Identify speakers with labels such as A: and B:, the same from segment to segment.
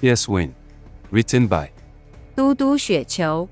A: FPS Win. Written by
B: 嘟嘟雪球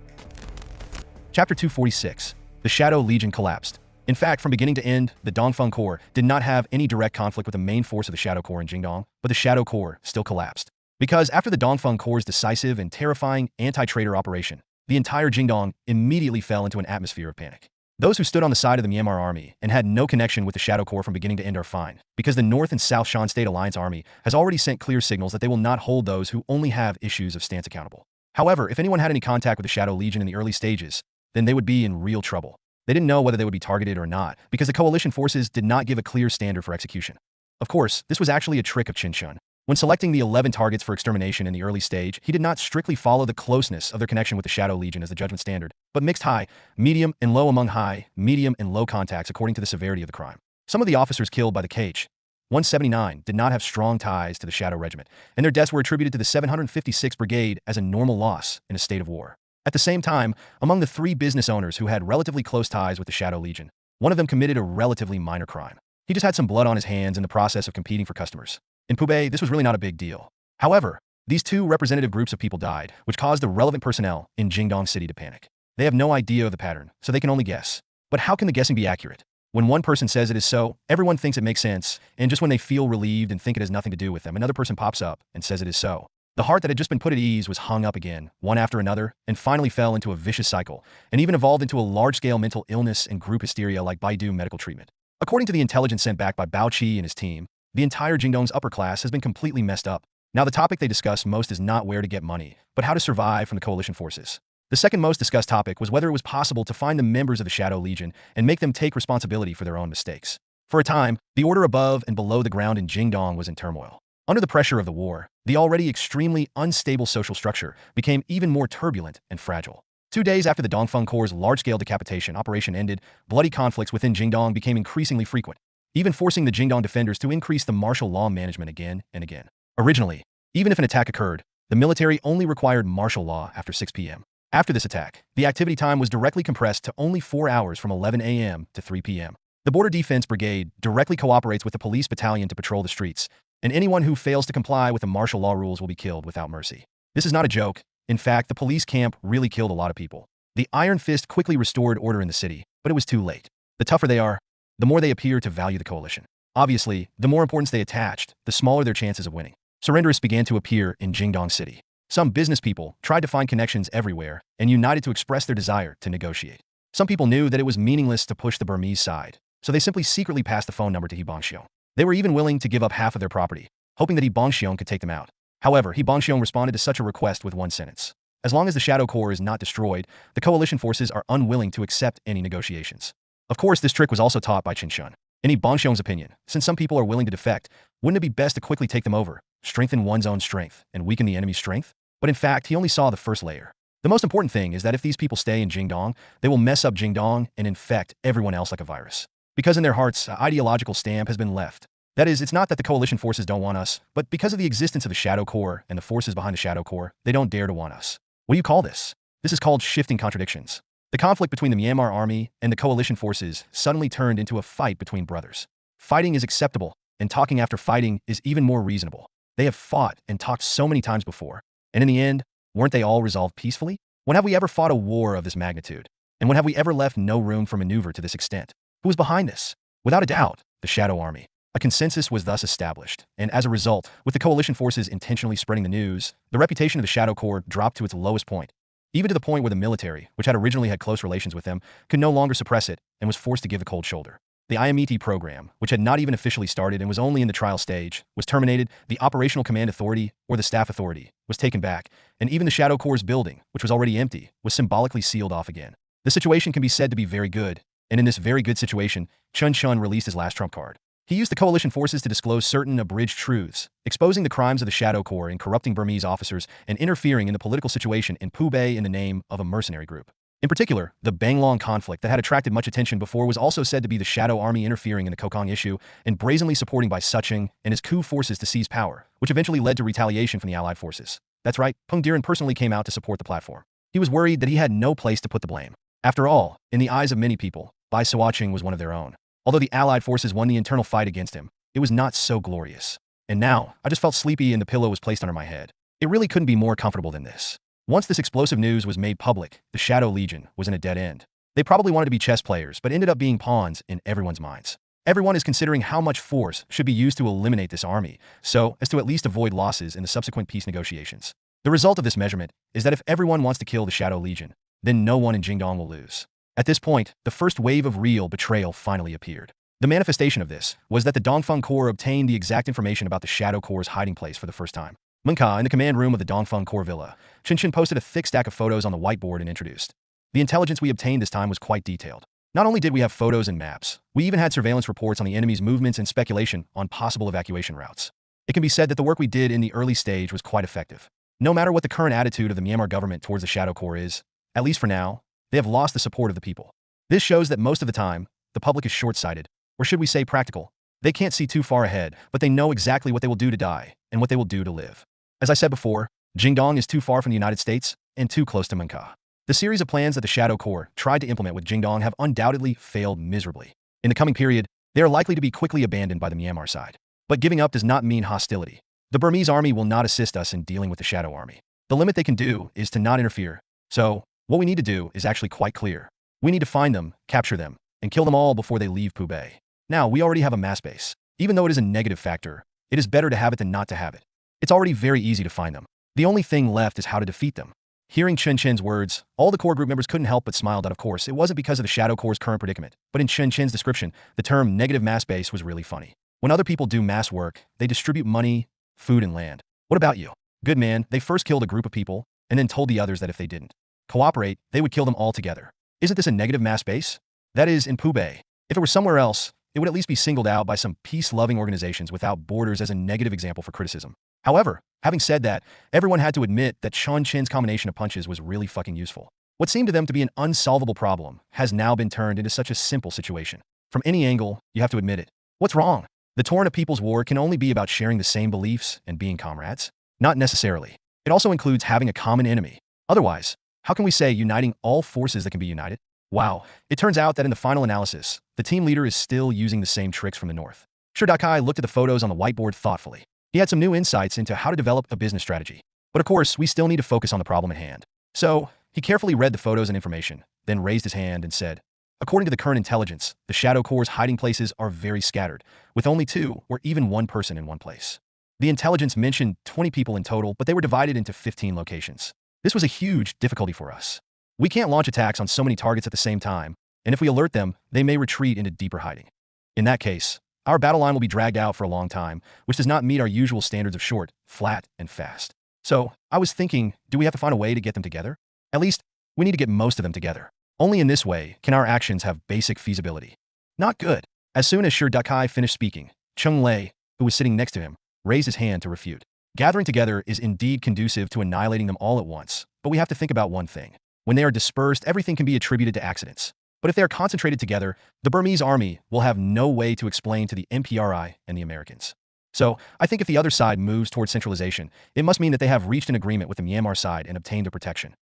C: Chapter 246. The Shadow Legion collapsed. In fact, from beginning to end, the Dongfeng Corps did not have any direct conflict with the main force of the Shadow Corps in Jingdong, but the Shadow Corps still collapsed. Because after the Dongfeng Corps' decisive and terrifying anti-traitor operation, the entire Jingdong immediately fell into an atmosphere of panic. Those who stood on the side of the Myanmar army and had no connection with the Shadow Corps from beginning to end are fine, because the North and South Shan State Alliance Army has already sent clear signals that they will not hold those who only have issues of stance accountable. However, if anyone had any contact with the Shadow Legion in the early stages, then they would be in real trouble. They didn't know whether they would be targeted or not, because the coalition forces did not give a clear standard for execution. Of course, this was actually a trick of Chen Chen. When selecting the 11 targets for extermination in the early stage, he did not strictly follow the closeness of their connection with the Shadow Legion as the judgment standard, but mixed high, medium, and low among high, medium, and low contacts according to the severity of the crime. Some of the officers killed by the KH 179 did not have strong ties to the Shadow Regiment, and their deaths were attributed to the 756th Brigade as a normal loss in a state of war. At the same time, among the 3 business owners who had relatively close ties with the Shadow Legion, one of them committed a relatively minor crime. He just had some blood on his hands in the process of competing for customers. In Pubei, this was really not a big deal. However, these 2 representative groups of people died, which caused the relevant personnel in Jingdong City to panic. They have no idea of the pattern, so they can only guess. But how can the guessing be accurate? When one person says it is so, everyone thinks it makes sense, and just when they feel relieved and think it has nothing to do with them, another person pops up and says it is so. The heart that had just been put at ease was hung up again, one after another, and finally fell into a vicious cycle, and even evolved into a large-scale mental illness and group hysteria like Baidu medical treatment. According to the intelligence sent back by Bao Qi and his team, the entire Jingdong's upper class has been completely messed up. Now the topic they discuss most is not where to get money, but how to survive from the coalition forces. The second most discussed topic was whether it was possible to find the members of the Shadow Legion and make them take responsibility for their own mistakes. For a time, the order above and below the ground in Jingdong was in turmoil. Under the pressure of the war, the already extremely unstable social structure became even more turbulent and fragile. 2 days after the Dongfeng Corps' large-scale decapitation operation ended, bloody conflicts within Jingdong became increasingly frequent, even forcing the Jingdong defenders to increase the martial law management again and again. Originally, even if an attack occurred, the military only required martial law after 6 p.m. After this attack, the activity time was directly compressed to only 4 hours from 11 a.m. to 3 p.m. The Border Defense Brigade directly cooperates with the police battalion to patrol the streets, and anyone who fails to comply with the martial law rules will be killed without mercy. This is not a joke. In fact, the police camp really killed a lot of people. The Iron Fist quickly restored order in the city, but it was too late. The tougher they are, the more they appear to value the coalition. Obviously, the more importance they attached, the smaller their chances of winning. Surrenderists began to appear in Jingdong City. Some business people tried to find connections everywhere and united to express their desire to negotiate. Some people knew that it was meaningless to push the Burmese side, so they simply secretly passed the phone number to He Bangxiong. They were even willing to give up half of their property, hoping that He Bangxiong could take them out. However, He Bangxiong responded to such a request with one sentence. As long as the Shadow Corps is not destroyed, the coalition forces are unwilling to accept any negotiations. Of course, this trick was also taught by Chen Chen. In He Bangxiong's opinion, since some people are willing to defect, wouldn't it be best to quickly take them over, strengthen one's own strength, and weaken the enemy's strength? But in fact, he only saw the first layer. The most important thing is that if these people stay in Jingdong, they will mess up Jingdong and infect everyone else like a virus. Because in their hearts, an ideological stamp has been left. That is, it's not that the coalition forces don't want us, but because of the existence of the Shadow Corps and the forces behind the Shadow Corps, they don't dare to want us. What do you call this? This is called shifting contradictions. The conflict between the Myanmar army and the coalition forces suddenly turned into a fight between brothers. Fighting is acceptable, and talking after fighting is even more reasonable. They have fought and talked so many times before, and in the end, weren't they all resolved peacefully? When have we ever fought a war of this magnitude? And when have we ever left no room for maneuver to this extent? Who was behind this? Without a doubt, the Shadow Army. A consensus was thus established, and as a result, with the coalition forces intentionally spreading the news, the reputation of the Shadow Corps dropped to its lowest point, even to the point where the military, which had originally had close relations with them, could no longer suppress it and was forced to give the cold shoulder. The IMET program, which had not even officially started and was only in the trial stage, was terminated, the Operational Command Authority, or the Staff Authority, was taken back, and even the Shadow Corps' building, which was already empty, was symbolically sealed off again. The situation can be said to be very good, and in this very good situation, Chen Chen released his last trump card. He used the coalition forces to disclose certain abridged truths, exposing the crimes of the Shadow Corps in corrupting Burmese officers and interfering in the political situation in Pubei in the name of a mercenary group. In particular, the Banglong conflict that had attracted much attention before was also said to be the Shadow Army interfering in the Kokong issue and brazenly supporting Bai Sucheng and his coup forces to seize power, which eventually led to retaliation from the Allied forces. That's right, Peng Diren personally came out to support the platform. He was worried that he had no place to put the blame. After all, in the eyes of many people, Bai Sucheng was one of their own. Although the Allied forces won the internal fight against him, it was not so glorious. And now, I just felt sleepy and the pillow was placed under my head. It really couldn't be more comfortable than this. Once this explosive news was made public, the Shadow Legion was in a dead end. They probably wanted to be chess players, but ended up being pawns in everyone's minds. Everyone is considering how much force should be used to eliminate this army, so as to at least avoid losses in the subsequent peace negotiations. The result of this measurement is that if everyone wants to kill the Shadow Legion, then no one in Jingdong will lose. At this point, the first wave of real betrayal finally appeared. The manifestation of this was that the Dongfeng Corps obtained the exact information about the Shadow Corps' hiding place for the first time. Menka, in the command room of the Dongfeng Corps villa, Chen Chen posted a thick stack of photos on the whiteboard and introduced. The intelligence we obtained this time was quite detailed. Not only did we have photos and maps, we even had surveillance reports on the enemy's movements and speculation on possible evacuation routes. It can be said that the work we did in the early stage was quite effective. No matter what the current attitude of the Myanmar government towards the Shadow Corps is, at least for now, they have lost the support of the people. This shows that most of the time, the public is short-sighted, or should we say practical. They can't see too far ahead, but they know exactly what they will do to die and what they will do to live. As I said before, Jingdong is too far from the United States and too close to Menka. The series of plans that the Shadow Corps tried to implement with Jingdong have undoubtedly failed miserably. In the coming period, they are likely to be quickly abandoned by the Myanmar side. But giving up does not mean hostility. The Burmese army will not assist us in dealing with the Shadow army. The limit they can do is to not interfere. So, what we need to do is actually quite clear. We need to find them, capture them, and kill them all before they leave Pubay. Now, we already have a mass base. Even though it is a negative factor, it is better to have it than not to have it. It's already very easy to find them. The only thing left is how to defeat them. Hearing Chen Chen's words, all the core group members couldn't help but smile. Of course, it wasn't because of the Shadow Corps' current predicament, but in Chen Chen's description, the term negative mass base was really funny. When other people do mass work, they distribute money, food, and land. What about you? Good man, they first killed a group of people, and then told the others that if they didn't cooperate, they would kill them all together. Isn't this a negative mass base? That is, in Pubay. If it were somewhere else, it would at least be singled out by some peace-loving organizations without borders as a negative example for criticism. However, having said that, everyone had to admit that Chen Chen's combination of punches was really fucking useful. What seemed to them to be an unsolvable problem has now been turned into such a simple situation. From any angle, you have to admit it. What's wrong? The torn of people's war can only be about sharing the same beliefs and being comrades? Not necessarily. It also includes having a common enemy. Otherwise, how can we say uniting all forces that can be united? Wow, it turns out that in the final analysis, the team leader is still using the same tricks from the north. Shirdakai looked at the photos on the whiteboard thoughtfully. He had some new insights into how to develop a business strategy. But of course, we still need to focus on the problem at hand. So, he carefully read the photos and information, then raised his hand and said, according to the current intelligence, the Shadow Corps' hiding places are very scattered, with only 2 or even 1 person in one place. The intelligence mentioned 20 people in total, but they were divided into 15 locations. This was a huge difficulty for us. We can't launch attacks on so many targets at the same time, and if we alert them, they may retreat into deeper hiding. In that case, our battle line will be dragged out for a long time, which does not meet our usual standards of short, flat, and fast. So, I was thinking, do we have to find a way to get them together? At least, we need to get most of them together. Only in this way can our actions have basic feasibility. Not good. As soon as Shirdakai finished speaking, Chung Lei, who was sitting next to him, raised his hand to refute. Gathering together is indeed conducive to annihilating them all at once, but we have to think about one thing. When they are dispersed, everything can be attributed to accidents. But if they are concentrated together, the Burmese army will have no way to explain to the MPRI and the Americans. So, I think if the other side moves towards centralization, it must mean that they have reached an agreement with the Myanmar side and obtained their protection.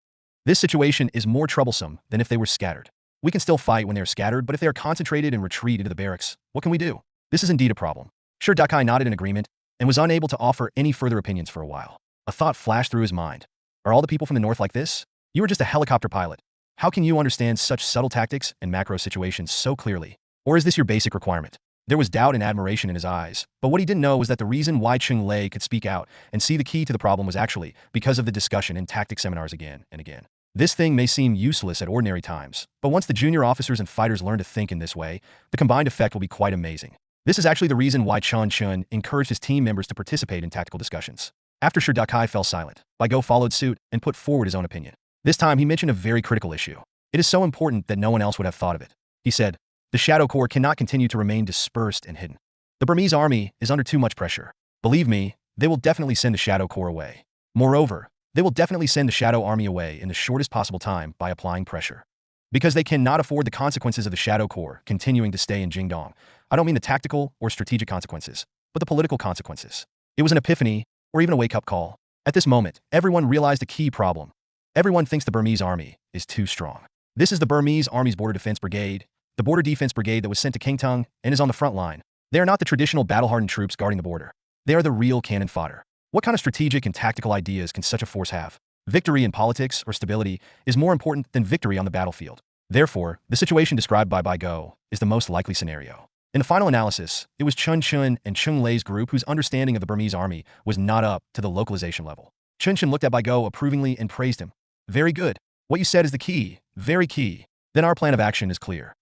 C: This situation is more troublesome than if they were scattered. We can still fight when they are scattered, but if they are concentrated and retreat into the barracks, what can we do? This is indeed a problem. Shirdakai nodded in agreement and was unable to offer any further opinions for a while. A thought flashed through his mind. Are all the people from the north like this? You are just a helicopter pilot. How can you understand such subtle tactics and macro situations so clearly? Or is this your basic requirement? There was doubt and admiration in his eyes, but what he didn't know was that the reason why Chung Lei could speak out and see the key to the problem was actually because of the discussion in tactic seminars again and again. This thing may seem useless at ordinary times, but once the junior officers and fighters learn to think in this way, the combined effect will be quite amazing. This is actually the reason why Chen Chen encouraged his team members to participate in tactical discussions. After Shirdakai fell silent, Go followed suit and put forward his own opinion. This time he mentioned a very critical issue. It is so important that no one else would have thought of it. He said, the Shadow Corps cannot continue to remain dispersed and hidden. The Burmese army is under too much pressure. Believe me, they will definitely send the Shadow Corps away. Moreover, they will definitely send the Shadow Army away in the shortest possible time by applying pressure. Because they cannot afford the consequences of the Shadow Corps continuing to stay in Jingdong. I don't mean the tactical or strategic consequences, but the political consequences. It was an epiphany, or even a wake-up call. At this moment, everyone realized a key problem. Everyone thinks the Burmese army is too strong. This is the Burmese Army's Border Defense Brigade, the Border Defense Brigade that was sent to Kingtung and is on the front line. They are not the traditional battle-hardened troops guarding the border. They are the real cannon fodder. What kind of strategic and tactical ideas can such a force have? Victory in politics or stability is more important than victory on the battlefield. Therefore, the situation described by Go is the most likely scenario. In the final analysis, it was Chen Chen and Chen Lei's group whose understanding of the Burmese army was not up to the localization level. Chen Chen looked at Go approvingly and praised him. Very good. What you said is the key, very key. Then our plan of action is clear.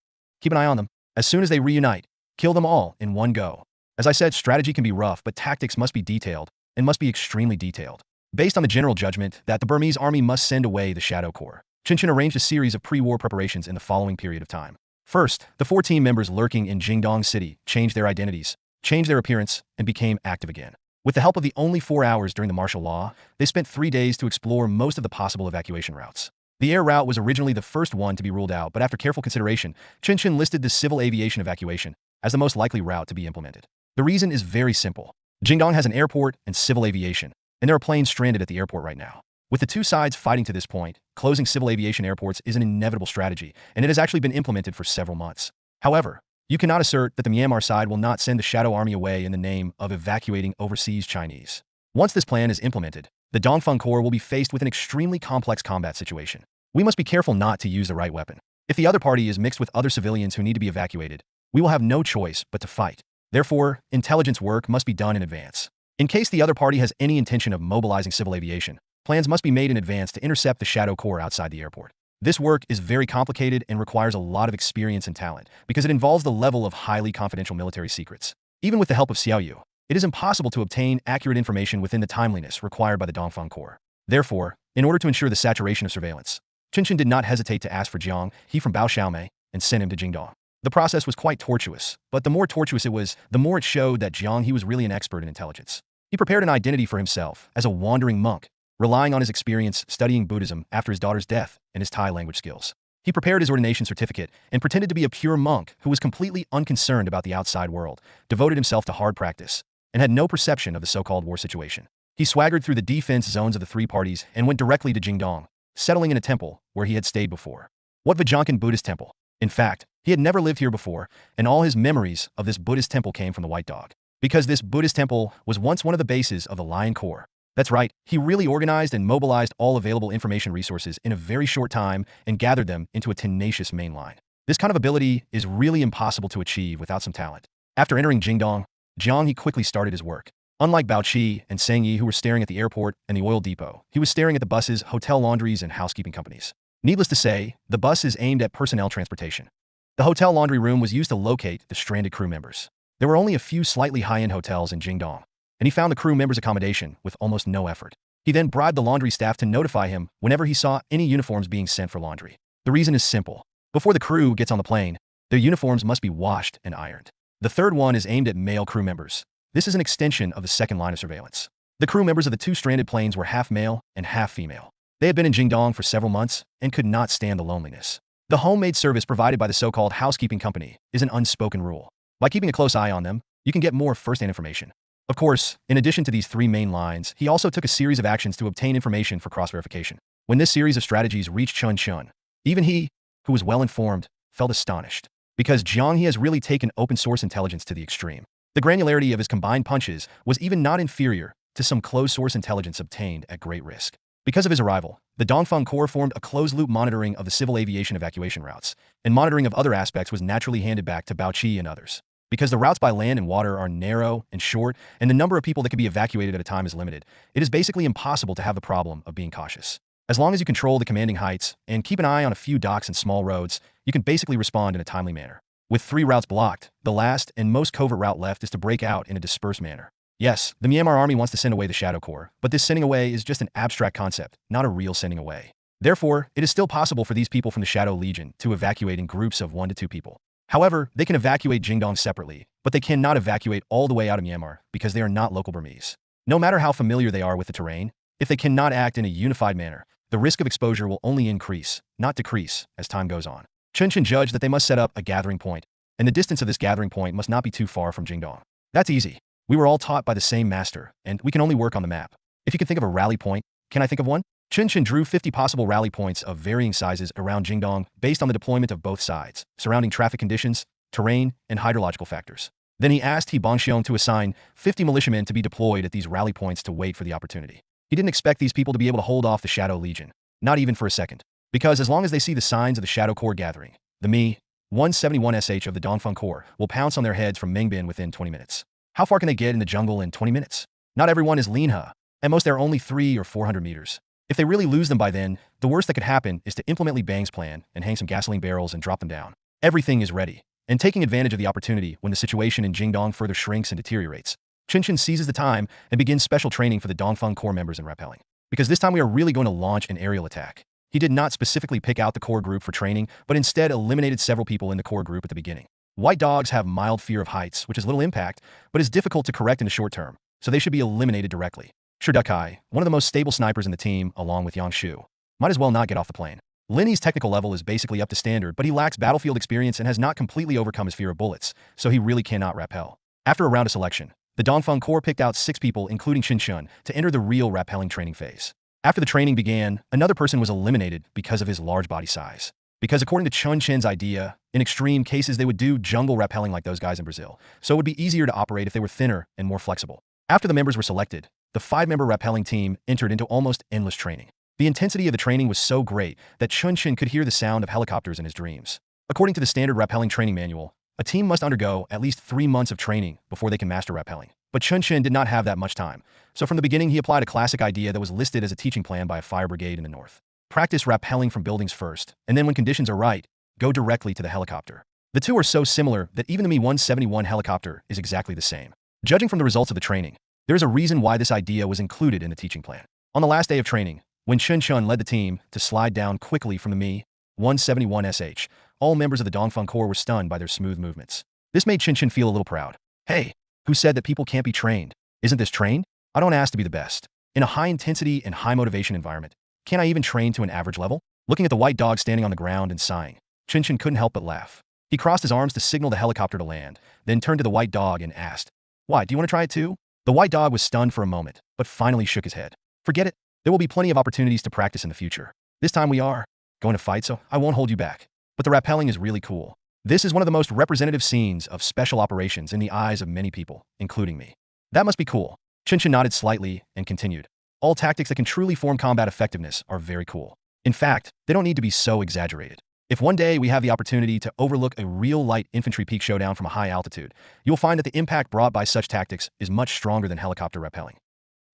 C: Keep an eye on them. As soon as they reunite, kill them all in one go. As I said, strategy can be rough, but tactics must be detailed, and must be extremely detailed. Based on the general judgment that the Burmese army must send away the Shadow Corps, Chen Chen arranged a series of pre-war preparations in the following period of time. First, the 4 team members lurking in Jingdong City changed their identities, changed their appearance, and became active again. With the help of the only 4 hours during the martial law, they spent 3 days to explore most of the possible evacuation routes. The air route was originally the first one to be ruled out, but after careful consideration, Chen Chen listed the civil aviation evacuation as the most likely route to be implemented. The reason is very simple. Jingdong has an airport and civil aviation, and there are planes stranded at the airport right now. With the two sides fighting to this point, closing civil aviation airports is an inevitable strategy, and it has actually been implemented for several months. However, you cannot assert that the Myanmar side will not send the Shadow Army away in the name of evacuating overseas Chinese. Once this plan is implemented, the Dongfeng Corps will be faced with an extremely complex combat situation. We must be careful not to use the right weapon. If the other party is mixed with other civilians who need to be evacuated, we will have no choice but to fight. Therefore, intelligence work must be done in advance. In case the other party has any intention of mobilizing civil aviation, plans must be made in advance to intercept the Shadow Corps outside the airport. This work is very complicated and requires a lot of experience and talent because it involves the level of highly confidential military secrets. Even with the help of Xiaoyu, it is impossible to obtain accurate information within the timeliness required by the Dongfeng Corps. Therefore, in order to ensure the saturation of surveillance, Chen Chen did not hesitate to ask for Jiang He from Bao Xiaomei and sent him to Jingdong. The process was quite tortuous, but the more tortuous it was, the more it showed that Jiang He was really an expert in intelligence. He prepared an identity for himself as a wandering monk, relying on his experience studying Buddhism after his daughter's death and his Thai language skills. He prepared his ordination certificate and pretended to be a pure monk who was completely unconcerned about the outside world, devoted himself to hard practice, and had no perception of the so-called war situation. He swaggered through the defense zones of the 3 parties and went directly to Jingdong, settling in a temple where he had stayed before. What Vajankan Buddhist temple? In fact, he had never lived here before, and all his memories of this Buddhist temple came from the White Dog. Because this Buddhist temple was once one of the bases of the Lion Corps. That's right, he really organized and mobilized all available information resources in a very short time and gathered them into a tenacious main line. This kind of ability is really impossible to achieve without some talent. After entering Jingdong, Jiang He quickly started his work. Unlike Bao Qi and Seng Yi, who were staring at the airport and the oil depot, he was staring at the buses, hotel laundries, and housekeeping companies. Needless to say, the bus is aimed at personnel transportation. The hotel laundry room was used to locate the stranded crew members. There were only a few slightly high-end hotels in Jingdong, and he found the crew members' accommodation with almost no effort. He then bribed the laundry staff to notify him whenever he saw any uniforms being sent for laundry. The reason is simple. Before the crew gets on the plane, their uniforms must be washed and ironed. The third one is aimed at male crew members. This is an extension of the second line of surveillance. The crew members of the 2 stranded planes were half male and half female. They had been in Jingdong for several months and could not stand the loneliness. The homemade service provided by the so-called housekeeping company is an unspoken rule. By keeping a close eye on them, you can get more first-hand information. Of course, in addition to these 3 main lines, he also took a series of actions to obtain information for cross-verification. When this series of strategies reached Chen Chen, even he, who was well-informed, felt astonished. Because Jiang He has really taken open-source intelligence to the extreme. The granularity of his combined punches was even not inferior to some closed-source intelligence obtained at great risk. Because of his arrival, the Dongfeng Corps formed a closed-loop monitoring of the civil aviation evacuation routes, and monitoring of other aspects was naturally handed back to Bao Qi and others. Because the routes by land and water are narrow and short, and the number of people that can be evacuated at a time is limited, it is basically impossible to have the problem of being cautious. As long as you control the commanding heights and keep an eye on a few docks and small roads, you can basically respond in a timely manner. With 3 routes blocked, the last and most covert route left is to break out in a dispersed manner. Yes, the Myanmar army wants to send away the Shadow Corps, but this sending away is just an abstract concept, not a real sending away. Therefore, it is still possible for these people from the Shadow Legion to evacuate in groups of 1 to 2 people. However, they can evacuate Jingdong separately, but they cannot evacuate all the way out of Myanmar because they are not local Burmese. No matter how familiar they are with the terrain, if they cannot act in a unified manner, the risk of exposure will only increase, not decrease, as time goes on. Chen Chen judged that they must set up a gathering point, and the distance of this gathering point must not be too far from Jingdong. That's easy. We were all taught by the same master, and we can only work on the map. If you can think of a rally point, can I think of one? Chen Chen drew 50 possible rally points of varying sizes around Jingdong based on the deployment of both sides, surrounding traffic conditions, terrain, and hydrological factors. Then he asked He Bangxiong to assign 50 militiamen to be deployed at these rally points to wait for the opportunity. He didn't expect these people to be able to hold off the Shadow Legion, not even for a second. Because as long as they see the signs of the Shadow Corps gathering, the Mi-171sh of the Dongfeng Corps will pounce on their heads from Mingbin within 20 minutes. How far can they get in the jungle in 20 minutes? Not everyone is Linhe. At most, they're only 300 or 400 meters. If they really lose them by then, the worst that could happen is to implement Li Bang's plan and hang some gasoline barrels and drop them down. Everything is ready. And taking advantage of the opportunity when the situation in Jingdong further shrinks and deteriorates, Chen Chen seizes the time and begins special training for the Dongfeng Corps members in rappelling. Because this time we are really going to launch an aerial attack. He did not specifically pick out the core group for training, but instead eliminated several people in the core group at the beginning. White dogs have mild fear of heights, which is little impact, but is difficult to correct in the short term, so they should be eliminated directly. Shidukai, one of the most stable snipers in the team, along with Yang Shu, might as well not get off the plane. Linny's technical level is basically up to standard, but he lacks battlefield experience and has not completely overcome his fear of bullets, so he really cannot rappel. After a round of selection, the Dongfeng Corps picked out 6 people, including Chen Chen, to enter the real rappelling training phase. After the training began, another person was eliminated because of his large body size. Because according to Chen Chen's idea, in extreme cases they would do jungle rappelling like those guys in Brazil, so it would be easier to operate if they were thinner and more flexible. After the members were selected, the 5-member rappelling team entered into almost endless training. The intensity of the training was so great that Chen Chen could hear the sound of helicopters in his dreams. According to the standard rappelling training manual, a team must undergo at least 3 months of training before they can master rappelling. But Chen Chen did not have that much time, so from the beginning he applied a classic idea that was listed as a teaching plan by a fire brigade in the north. Practice rappelling from buildings first, and then when conditions are right, go directly to the helicopter. The two are so similar that even the Mi-171 helicopter is exactly the same. Judging from the results of the training, there is a reason why this idea was included in the teaching plan. On the last day of training, when Chen Chen led the team to slide down quickly from the Mi-171sh, all members of the Dongfeng Corps were stunned by their smooth movements. This made Chen Chen feel a little proud. Hey, who said that people can't be trained? Isn't this trained? I don't ask to be the best. In a high-intensity and high-motivation environment, can't I even train to an average level? Looking at the white dog standing on the ground and sighing, Chen Chen couldn't help but laugh. He crossed his arms to signal the helicopter to land, then turned to the white dog and asked, "Why, do you want to try it too?" The white dog was stunned for a moment, but finally shook his head. "Forget it. There will be plenty of opportunities to practice in the future. This time we are going to fight, so I won't hold you back. But the rappelling is really cool. This is one of the most representative scenes of special operations in the eyes of many people, including me. That must be cool." Chen Chen nodded slightly and continued. "All tactics that can truly form combat effectiveness are very cool. In fact, they don't need to be so exaggerated. If one day we have the opportunity to overlook a real light infantry peak showdown from a high altitude, you'll find that the impact brought by such tactics is much stronger than helicopter rappelling.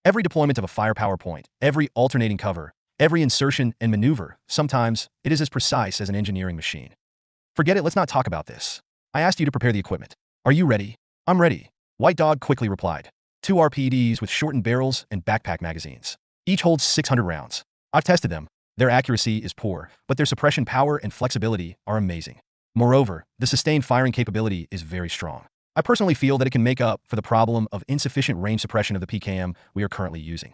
C: Every deployment of a firepower point, every alternating cover, every insertion and maneuver, sometimes it is as precise as an engineering machine. Forget it, let's not talk about this. I asked you to prepare the equipment. Are you ready?" "I'm ready," White Dog quickly replied. 2 RPDs with shortened barrels and backpack magazines. Each holds 600 rounds. I've tested them. Their accuracy is poor, but their suppression power and flexibility are amazing. Moreover, the sustained firing capability is very strong. I personally feel that it can make up for the problem of insufficient range suppression of the PKM we are currently using.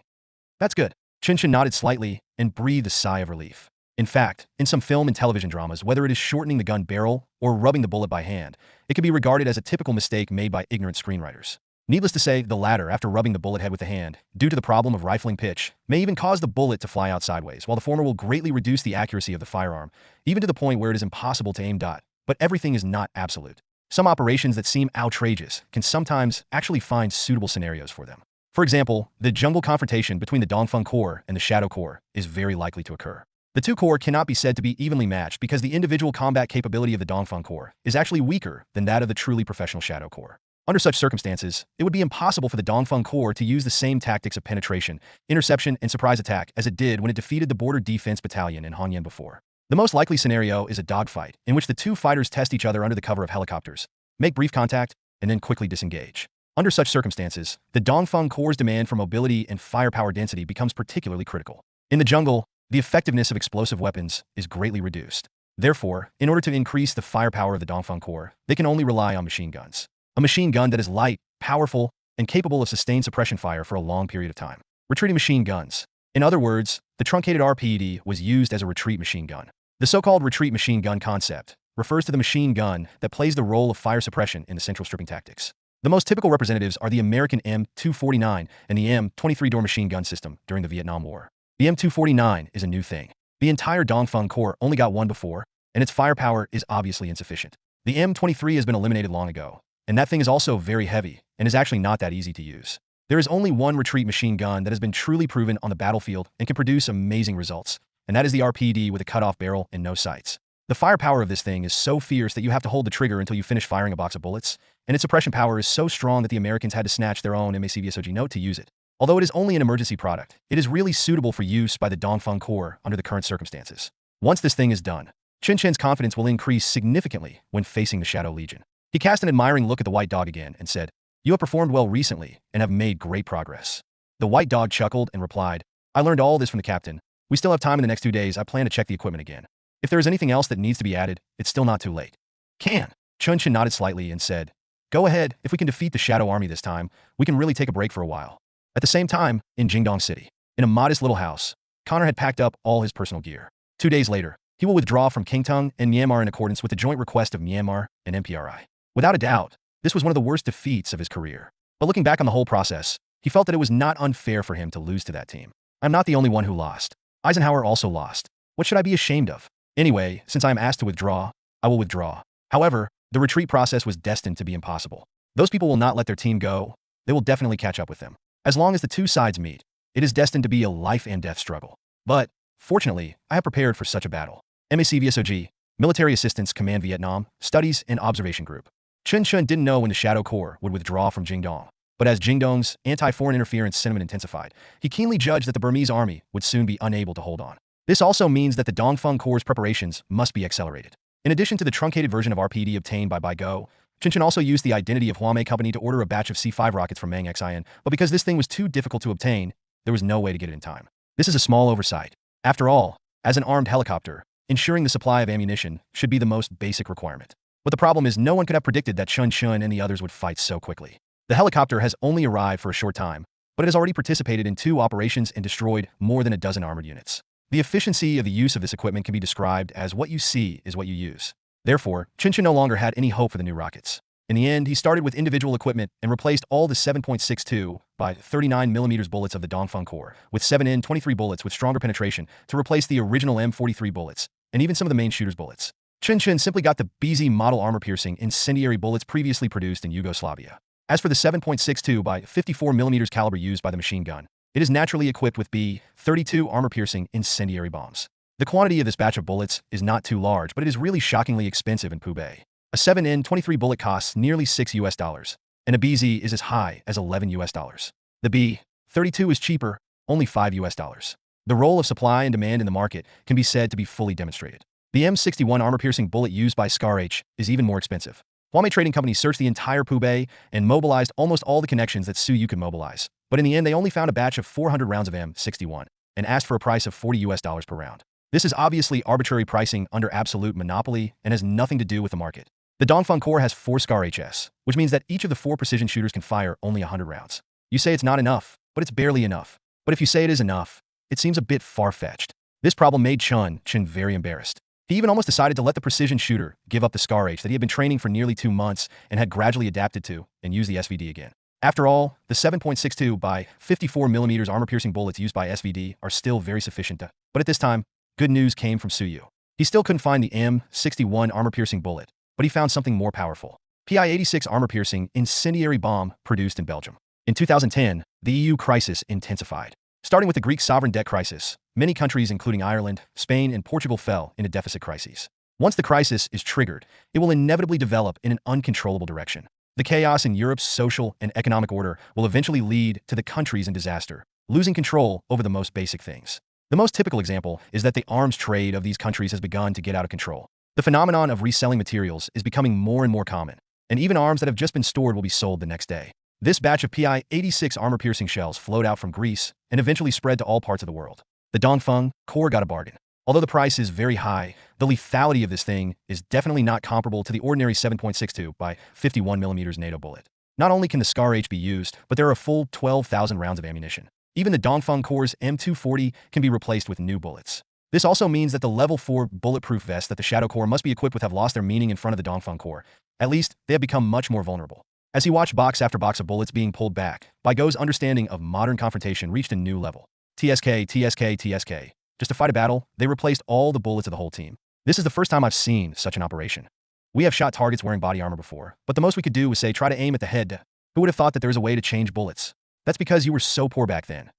C: That's good. Chen Chen nodded slightly and breathed a sigh of relief. In fact, in some film and television dramas, whether it is shortening the gun barrel or rubbing the bullet by hand, it can be regarded as a typical mistake made by ignorant screenwriters. Needless to say, the latter, after rubbing the bullet head with the hand, due to the problem of rifling pitch, may even cause the bullet to fly out sideways, while the former will greatly reduce the accuracy of the firearm, even to the point where it is impossible to aim. But everything is not absolute. Some operations that seem outrageous can sometimes actually find suitable scenarios for them. For example, the jungle confrontation between the Dongfeng Corps and the Shadow Corps is very likely to occur. The two corps cannot be said to be evenly matched because the individual combat capability of the Dongfeng Corps is actually weaker than that of the truly professional Shadow Corps. Under such circumstances, it would be impossible for the Dongfeng Corps to use the same tactics of penetration, interception, and surprise attack as it did when it defeated the Border Defense Battalion in Hanyang before. The most likely scenario is a dogfight, in which the two fighters test each other under the cover of helicopters, make brief contact, and then quickly disengage. Under such circumstances, the Dongfeng Corps' demand for mobility and firepower density becomes particularly critical. In the jungle, the effectiveness of explosive weapons is greatly reduced. Therefore, in order to increase the firepower of the Dongfeng Corps, they can only rely on machine guns. A machine gun that is light, powerful, and capable of sustained suppression fire for a long period of time. Retreating machine guns. In other words, the truncated RPD was used as a retreat machine gun. The so-called retreat machine gun concept refers to the machine gun that plays the role of fire suppression in the central stripping tactics. The most typical representatives are the American M249 and the M23 door machine gun system during the Vietnam War. The M249 is a new thing. The entire Dongfeng Corps only got one before, and its firepower is obviously insufficient. The M23 has been eliminated long ago, And that thing is also very heavy, and is actually not that easy to use. There is only one retreat machine gun that has been truly proven on the battlefield and can produce amazing results, and that is the RPD with a cut-off barrel and no sights. The firepower of this thing is so fierce that you have to hold the trigger until you finish firing a box of bullets, and its suppression power is so strong that the Americans had to snatch their own MACVSOG note to use it. Although it is only an emergency product, it is really suitable for use by the Dongfeng Corps under the current circumstances. Once this thing is done, Chen Chen's confidence will increase significantly when facing the Shadow Legion. He cast an admiring look at the white dog again and said, "You have performed well recently and have made great progress." The white dog chuckled and replied, "I learned all this from the captain. We still have time in the next 2 days. I plan to check the equipment again. If there is anything else that needs to be added, it's still not too late." Can. Chen Chen nodded slightly and said, "Go ahead. If we can defeat the Shadow Army this time, we can really take a break for a while." At the same time, in Jingdong City, in a modest little house, Connor had packed up all his personal gear. 2 days later, he will withdraw from Qingtung and Myanmar in accordance with the joint request of Myanmar and MPRI. Without a doubt, this was one of the worst defeats of his career. But looking back on the whole process, he felt that it was not unfair for him to lose to that team. "I'm not the only one who lost. Eisenhower also lost. What should I be ashamed of? Anyway, since I am asked to withdraw, I will withdraw." However, the retreat process was destined to be impossible. Those people will not let their team go. They will definitely catch up with them. As long as the two sides meet, it is destined to be a life and death struggle. But, fortunately, I have prepared for such a battle. MACVSOG, Military Assistance Command Vietnam, Studies and Observation Group. Chen Chen didn't know when the Shadow Corps would withdraw from Jingdong. But as Jingdong's anti-foreign interference sentiment intensified, he keenly judged that the Burmese army would soon be unable to hold on. This also means that the Dongfeng Corps' preparations must be accelerated. In addition to the truncated version of RPD obtained by Go, Chen Chen also used the identity of Huamei Company to order a batch of C5 rockets from Mang Xin, but because this thing was too difficult to obtain, there was no way to get it in time. This is a small oversight. After all, as an armed helicopter, ensuring the supply of ammunition should be the most basic requirement. But the problem is no one could have predicted that Chen Chen and the others would fight so quickly. The helicopter has only arrived for a short time, but it has already participated in 2 operations and destroyed more than a dozen armored units. The efficiency of the use of this equipment can be described as what you see is what you use. Therefore, Chen Chen no longer had any hope for the new rockets. In the end, he started with individual equipment and replaced all the 7.62 by 39mm bullets of the Dongfeng Corps with 7N23 bullets with stronger penetration to replace the original M43 bullets, and even some of the main shooter's bullets. Chen Chen simply got the BZ model armor-piercing incendiary bullets previously produced in Yugoslavia. As for the 7.62 by 54mm caliber used by the machine gun, it is naturally equipped with B-32 armor-piercing incendiary bombs. The quantity of this batch of bullets is not too large, but it is really shockingly expensive in Pubei. A 7N23 bullet costs nearly $6, and a BZ is as high as $11. The B-32 is cheaper, only $5. The role of supply and demand in the market can be said to be fully demonstrated. The M61 armor-piercing bullet used by SCAR-H is even more expensive. Huamei Trading Company searched the entire Pubei and mobilized almost all the connections that Suyu could mobilize, but in the end they only found a batch of 400 rounds of M61 and asked for a price of $40 per round. This is obviously arbitrary pricing under absolute monopoly and has nothing to do with the market. The Dongfeng Corps has 4 SCAR-HS, which means that each of the 4 precision shooters can fire only 100 rounds. You say it's not enough, but it's barely enough. But if you say it is enough, it seems a bit far-fetched. This problem made Chen Chen very embarrassed. He even almost decided to let the precision shooter give up the SCAR-H that he had been training for nearly 2 months and had gradually adapted to and use the SVD again. After all, the 7.62 by 54mm armor-piercing bullets used by SVD are still very sufficient to, but at this time, good news came from Suyu. He still couldn't find the M61 armor-piercing bullet, but he found something more powerful. PI-86 armor-piercing incendiary bomb produced in Belgium. In 2010, the EU crisis intensified. Starting with the Greek sovereign debt crisis, many countries including Ireland, Spain, and Portugal fell into deficit crises. Once the crisis is triggered, it will inevitably develop in an uncontrollable direction. The chaos in Europe's social and economic order will eventually lead to the countries in disaster, losing control over the most basic things. The most typical example is that the arms trade of these countries has begun to get out of control. The phenomenon of reselling materials is becoming more and more common, and even arms that have just been stored will be sold the next day. This batch of PI-86 armor-piercing shells flowed out from Greece and eventually spread to all parts of the world. The Dongfeng Corps got a bargain. Although the price is very high, the lethality of this thing is definitely not comparable to the ordinary 7.62 by 51mm NATO bullet. Not only can the SCAR-H be used, but there are a full 12,000 rounds of ammunition. Even the Dongfeng Corps' M240 can be replaced with new bullets. This also means that the level 4 bulletproof vests that the Shadow Corps must be equipped with have lost their meaning in front of the Dongfeng Corps. At least, they have become much more vulnerable. As he watched box after box of bullets being pulled back, Go's understanding of modern confrontation reached a new level. TSK, TSK, TSK. Just to fight a battle, they replaced all the bullets of the whole team. This is the first time I've seen such an operation. We have shot targets wearing body armor before, but the most we could do was say try to aim at the head. Who would have thought that there was a way to change bullets? That's because you were so poor back then.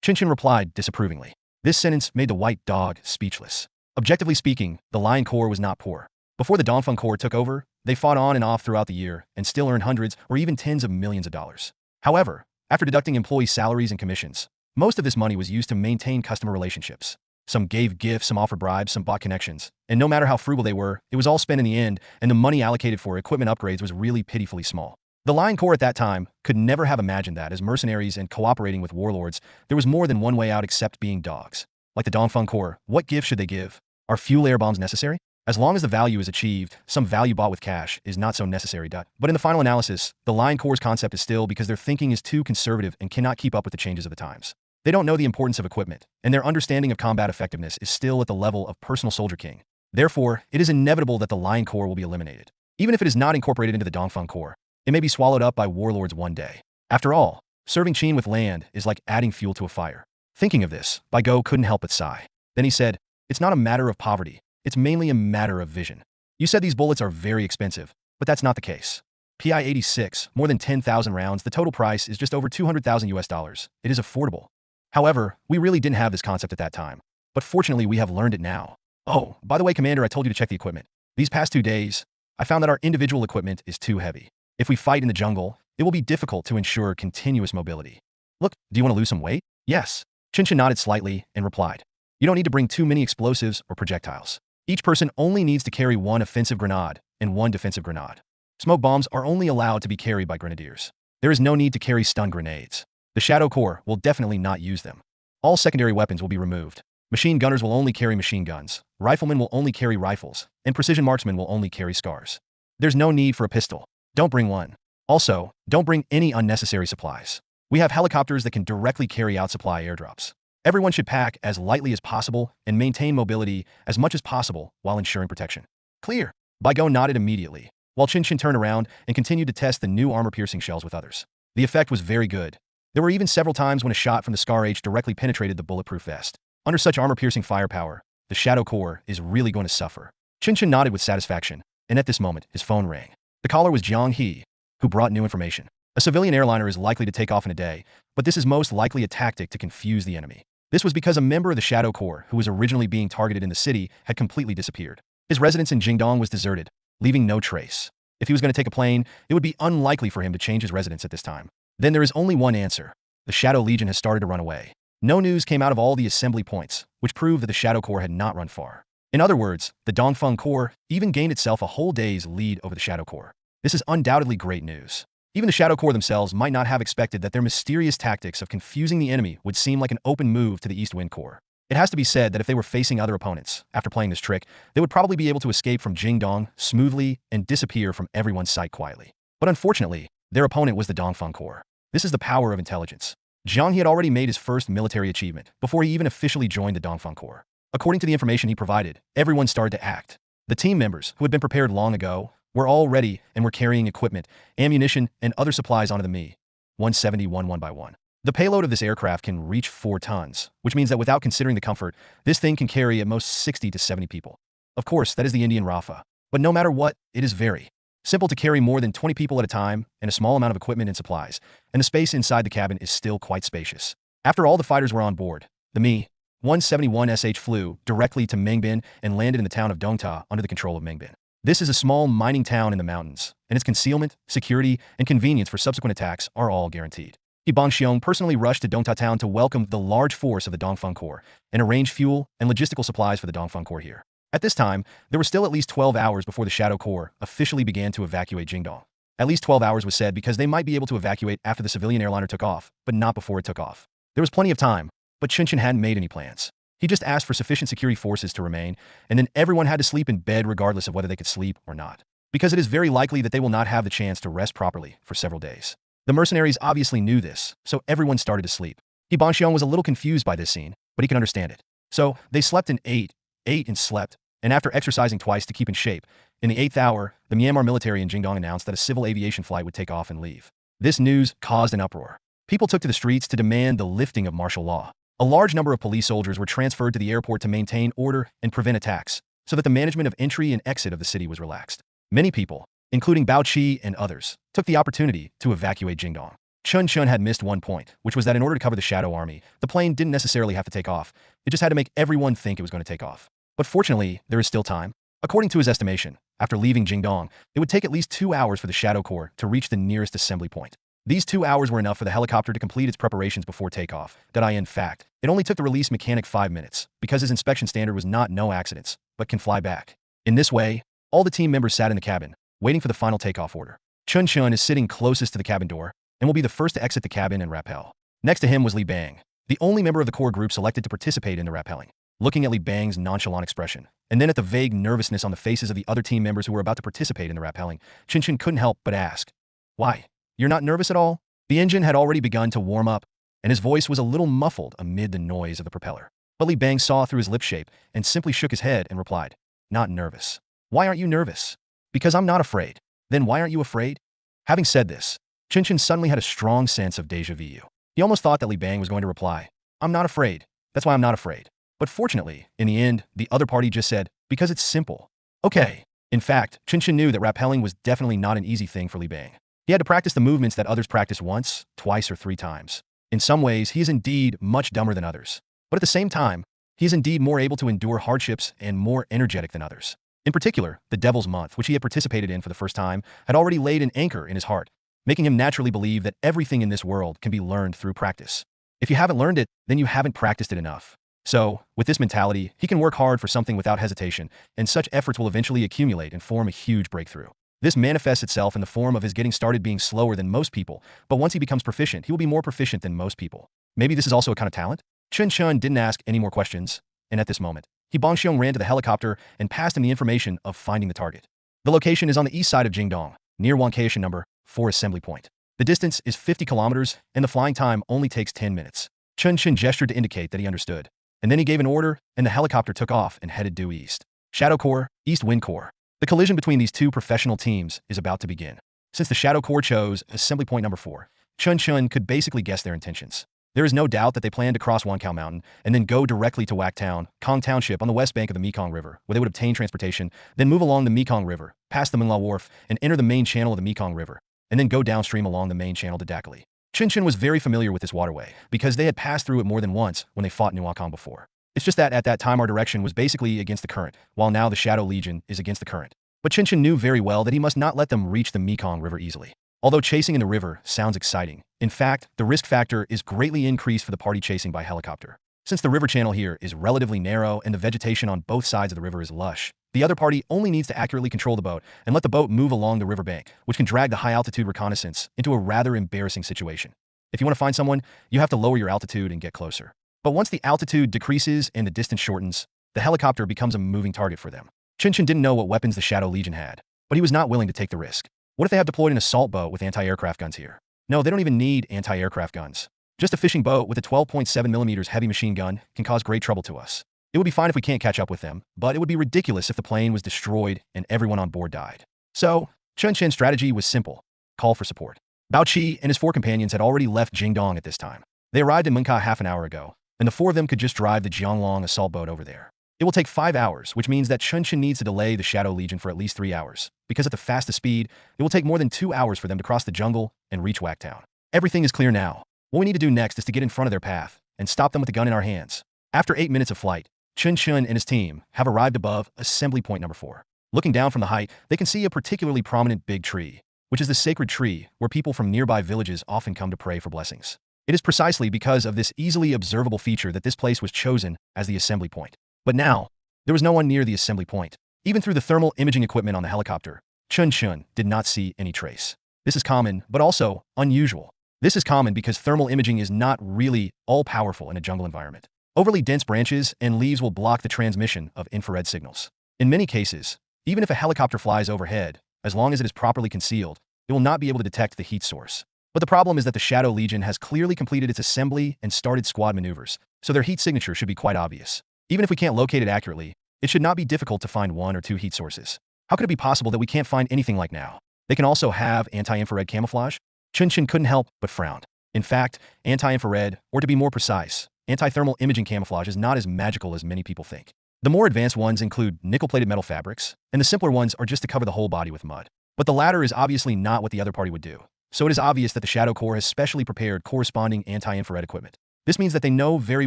C: Chen Chen replied disapprovingly. This sentence made the white dog speechless. Objectively speaking, the Lion Corps was not poor. Before the Dongfeng Corps took over, they fought on and off throughout the year and still earned hundreds or even tens of millions of dollars. However, after deducting employee salaries and commissions, most of this money was used to maintain customer relationships. Some gave gifts, some offered bribes, some bought connections. And no matter how frugal they were, it was all spent in the end, and the money allocated for equipment upgrades was really pitifully small. The Lion Corps at that time could never have imagined that, as mercenaries and cooperating with warlords, there was more than one way out except being dogs. Like the Dongfeng Corps, what gift should they give? Are fuel air bombs necessary? As long as the value is achieved, some value bought with cash is not so necessary. But in the final analysis, the Lion Corps' concept is still because their thinking is too conservative and cannot keep up with the changes of the times. They don't know the importance of equipment, and their understanding of combat effectiveness is still at the level of personal soldier king. Therefore, it is inevitable that the Lion Corps will be eliminated. Even if it is not incorporated into the Dongfeng Corps, it may be swallowed up by warlords one day. After all, serving Qin with land is like adding fuel to a fire. Thinking of this, Go couldn't help but sigh. Then he said, it's not a matter of poverty. It's mainly a matter of vision. You said these bullets are very expensive, but that's not the case. PI-86, more than 10,000 rounds, the total price is just over 200,000 US dollars. It is affordable. However, we really didn't have this concept at that time. But fortunately, we have learned it now. Oh, by the way, Commander, I told you to check the equipment. These past 2 days, I found that our individual equipment is too heavy. If we fight in the jungle, it will be difficult to ensure continuous mobility. Look, do you want to lose some weight? Yes. Chen Chen nodded slightly and replied. You don't need to bring too many explosives or projectiles. Each person only needs to carry one offensive grenade and one defensive grenade. Smoke bombs are only allowed to be carried by grenadiers. There is no need to carry stun grenades. The Shadow Corps will definitely not use them. All secondary weapons will be removed. Machine gunners will only carry machine guns. Riflemen will only carry rifles. And precision marksmen will only carry scars. There's no need for a pistol. Don't bring one. Also, don't bring any unnecessary supplies. We have helicopters that can directly carry out supply airdrops. Everyone should pack as lightly as possible and maintain mobility as much as possible while ensuring protection. Clear. Go nodded immediately, while Chen Chen turned around and continued to test the new armor-piercing shells with others. The effect was very good. There were even several times when a shot from the Scar H directly penetrated the bulletproof vest. Under such armor-piercing firepower, the Shadow Corps is really going to suffer. Chen Chen nodded with satisfaction, and at this moment, his phone rang. The caller was Jiang He, who brought new information. A civilian airliner is likely to take off in a day, but this is most likely a tactic to confuse the enemy. This was because a member of the Shadow Corps, who was originally being targeted in the city, had completely disappeared. His residence in Jingdong was deserted, leaving no trace. If he was going to take a plane, it would be unlikely for him to change his residence at this time. Then there is only one answer. The Shadow Legion has started to run away. No news came out of all the assembly points, which proved that the Shadow Corps had not run far. In other words, the Dongfeng Corps even gained itself a whole day's lead over the Shadow Corps. This is undoubtedly great news. Even the Shadow Corps themselves might not have expected that their mysterious tactics of confusing the enemy would seem like an open move to the East Wind Corps. It has to be said that if they were facing other opponents, after playing this trick, they would probably be able to escape from Jingdong smoothly and disappear from everyone's sight quietly. But unfortunately, their opponent was the Dongfeng Corps. This is the power of intelligence. Jiang He had already made his first military achievement before he even officially joined the Dongfeng Corps. According to the information he provided, everyone started to act. The team members, who had been prepared long ago, were all ready and were carrying equipment, ammunition, and other supplies onto the Mi-171 one by one. The payload of this aircraft can reach 4 tons, which means that without considering the comfort, this thing can carry at most 60 to 70 people. Of course, that is the Indian Rafa. But no matter what, it is very simple to carry more than 20 people at a time and a small amount of equipment and supplies, and the space inside the cabin is still quite spacious. After all the fighters were on board, the Mi-171 flew directly to Mengbin and landed in the town of Dongta under the control of Mengbin. This is a small mining town in the mountains, and its concealment, security, and convenience for subsequent attacks are all guaranteed. He Bangxiong personally rushed to Dongta town to welcome the large force of the Dongfeng Corps and arrange fuel and logistical supplies for the Dongfeng Corps here. At this time, there were still at least 12 hours before the Shadow Corps officially began to evacuate Jingdong. At least 12 hours was said because they might be able to evacuate after the civilian airliner took off, but not before it took off. There was plenty of time, but Chen Chen hadn't made any plans. He just asked for sufficient security forces to remain, and then everyone had to sleep in bed regardless of whether they could sleep or not. Because it is very likely that they will not have the chance to rest properly for several days. The mercenaries obviously knew this, so everyone started to sleep. He Bangxiong was a little confused by this scene, but he could understand it. So, they slept and ate and slept, and after exercising twice to keep in shape, in the 8th hour, the Myanmar military in Jingdong announced that a civil aviation flight would take off and leave. This news caused an uproar. People took to the streets to demand the lifting of martial law. A large number of police soldiers were transferred to the airport to maintain order and prevent attacks, so that the management of entry and exit of the city was relaxed. Many people, including Bao Qi and others, took the opportunity to evacuate Jingdong. Chen Chen had missed one point, which was that in order to cover the Shadow Army, the plane didn't necessarily have to take off. It just had to make everyone think it was going to take off. But fortunately, there is still time. According to his estimation, after leaving Jingdong, it would take at least 2 hours for the Shadow Corps to reach the nearest assembly point. These 2 hours were enough for the helicopter to complete its preparations before takeoff. In fact, it only took the release mechanic 5 minutes, because his inspection standard was not no accidents, but can fly back. In this way, all the team members sat in the cabin, waiting for the final takeoff order. Chen Chen is sitting closest to the cabin door, and will be the first to exit the cabin and rappel. Next to him was Li Bang, the only member of the core group selected to participate in the rappelling. Looking at Li Bang's nonchalant expression, and then at the vague nervousness on the faces of the other team members who were about to participate in the rappelling, Chen Chen couldn't help but ask, "Why? You're not nervous at all?" The engine had already begun to warm up, and his voice was a little muffled amid the noise of the propeller. But Li Bang saw through his lip shape and simply shook his head and replied, "Not nervous. Why aren't you nervous?" "Because I'm not afraid." "Then why aren't you afraid?" Having said this, Chen Chen suddenly had a strong sense of déjà vu. He almost thought that Li Bang was going to reply, "I'm not afraid. That's why I'm not afraid." But fortunately, in the end, the other party just said, "Because it's simple." Okay. In fact, Chen Chen knew that rappelling was definitely not an easy thing for Li Bang. He had to practice the movements that others practice once, twice, or 3 times. In some ways, he is indeed much dumber than others. But at the same time, he is indeed more able to endure hardships and more energetic than others. In particular, the Devil's Month, which he had participated in for the first time, had already laid an anchor in his heart, making him naturally believe that everything in this world can be learned through practice. If you haven't learned it, then you haven't practiced it enough. So, with this mentality, he can work hard for something without hesitation, and such efforts will eventually accumulate and form a huge breakthrough. This manifests itself in the form of his getting started being slower than most people, but once he becomes proficient, he will be more proficient than most people. Maybe this is also a kind of talent? Chen Chen didn't ask any more questions, and at this moment, He Bongxiong ran to the helicopter and passed him the information of finding the target. The location is on the east side of Jingdong, near Wankaishan number 4 assembly point. The distance is 50 kilometers, and the flying time only takes 10 minutes. Chen Chen gestured to indicate that he understood, and then he gave an order, and the helicopter took off and headed due east. Shadow Corps, East Wind Corps. The collision between these two professional teams is about to begin. Since the Shadow Corps chose assembly point number 4, Chen Chen could basically guess their intentions. There is no doubt that they planned to cross Wankao Mountain and then go directly to Wak Town, Kong Township on the west bank of the Mekong River, where they would obtain transportation, then move along the Mekong River, past the Mingla Wharf, and enter the main channel of the Mekong River, and then go downstream along the main channel to Dakali. Chen Chen was very familiar with this waterway, because they had passed through it more than once when they fought Nuakong before. It's just that at that time our direction was basically against the current, while now the Shadow Legion is against the current. But Chen Chen knew very well that he must not let them reach the Mekong River easily. Although chasing in the river sounds exciting, in fact, the risk factor is greatly increased for the party chasing by helicopter. Since the river channel here is relatively narrow and the vegetation on both sides of the river is lush, the other party only needs to accurately control the boat and let the boat move along the riverbank, which can drag the high-altitude reconnaissance into a rather embarrassing situation. If you want to find someone, you have to lower your altitude and get closer. But once the altitude decreases and the distance shortens, the helicopter becomes a moving target for them. Chen Chen didn't know what weapons the Shadow Legion had, but he was not willing to take the risk. What if they have deployed an assault boat with anti-aircraft guns here? No, they don't even need anti-aircraft guns. Just a fishing boat with a 12.7mm heavy machine gun can cause great trouble to us. It would be fine if we can't catch up with them, but it would be ridiculous if the plane was destroyed and everyone on board died. So, Chen Chen's strategy was simple: call for support. Bao Qi and his 4 companions had already left Jingdong at this time. They arrived in Munka half an hour ago, and the 4 of them could just drive the Jianglong assault boat over there. It will take 5 hours, which means that Chen Chen needs to delay the Shadow Legion for at least 3 hours, because at the fastest speed, it will take more than 2 hours for them to cross the jungle and reach Wak Town. Everything is clear now. What we need to do next is to get in front of their path and stop them with the gun in our hands. After 8 minutes of flight, Chen Chen and his team have arrived above assembly point number 4. Looking down from the height, they can see a particularly prominent big tree, which is the sacred tree where people from nearby villages often come to pray for blessings. It is precisely because of this easily observable feature that this place was chosen as the assembly point. But now, there was no one near the assembly point. Even through the thermal imaging equipment on the helicopter, Chen Chen did not see any trace. This is common, but also unusual. This is common because thermal imaging is not really all-powerful in a jungle environment. Overly dense branches and leaves will block the transmission of infrared signals. In many cases, even if a helicopter flies overhead, as long as it is properly concealed, it will not be able to detect the heat source. But the problem is that the Shadow Legion has clearly completed its assembly and started squad maneuvers, so their heat signature should be quite obvious. Even if we can't locate it accurately, it should not be difficult to find 1 or 2 heat sources. How could it be possible that we can't find anything like now? They can also have anti-infrared camouflage? Chen Chen couldn't help but frowned. In fact, anti-infrared, or to be more precise, anti-thermal imaging camouflage is not as magical as many people think. The more advanced ones include nickel-plated metal fabrics, and the simpler ones are just to cover the whole body with mud. But the latter is obviously not what the other party would do, so it is obvious that the Shadow Corps has specially prepared corresponding anti-infrared equipment. This means that they know very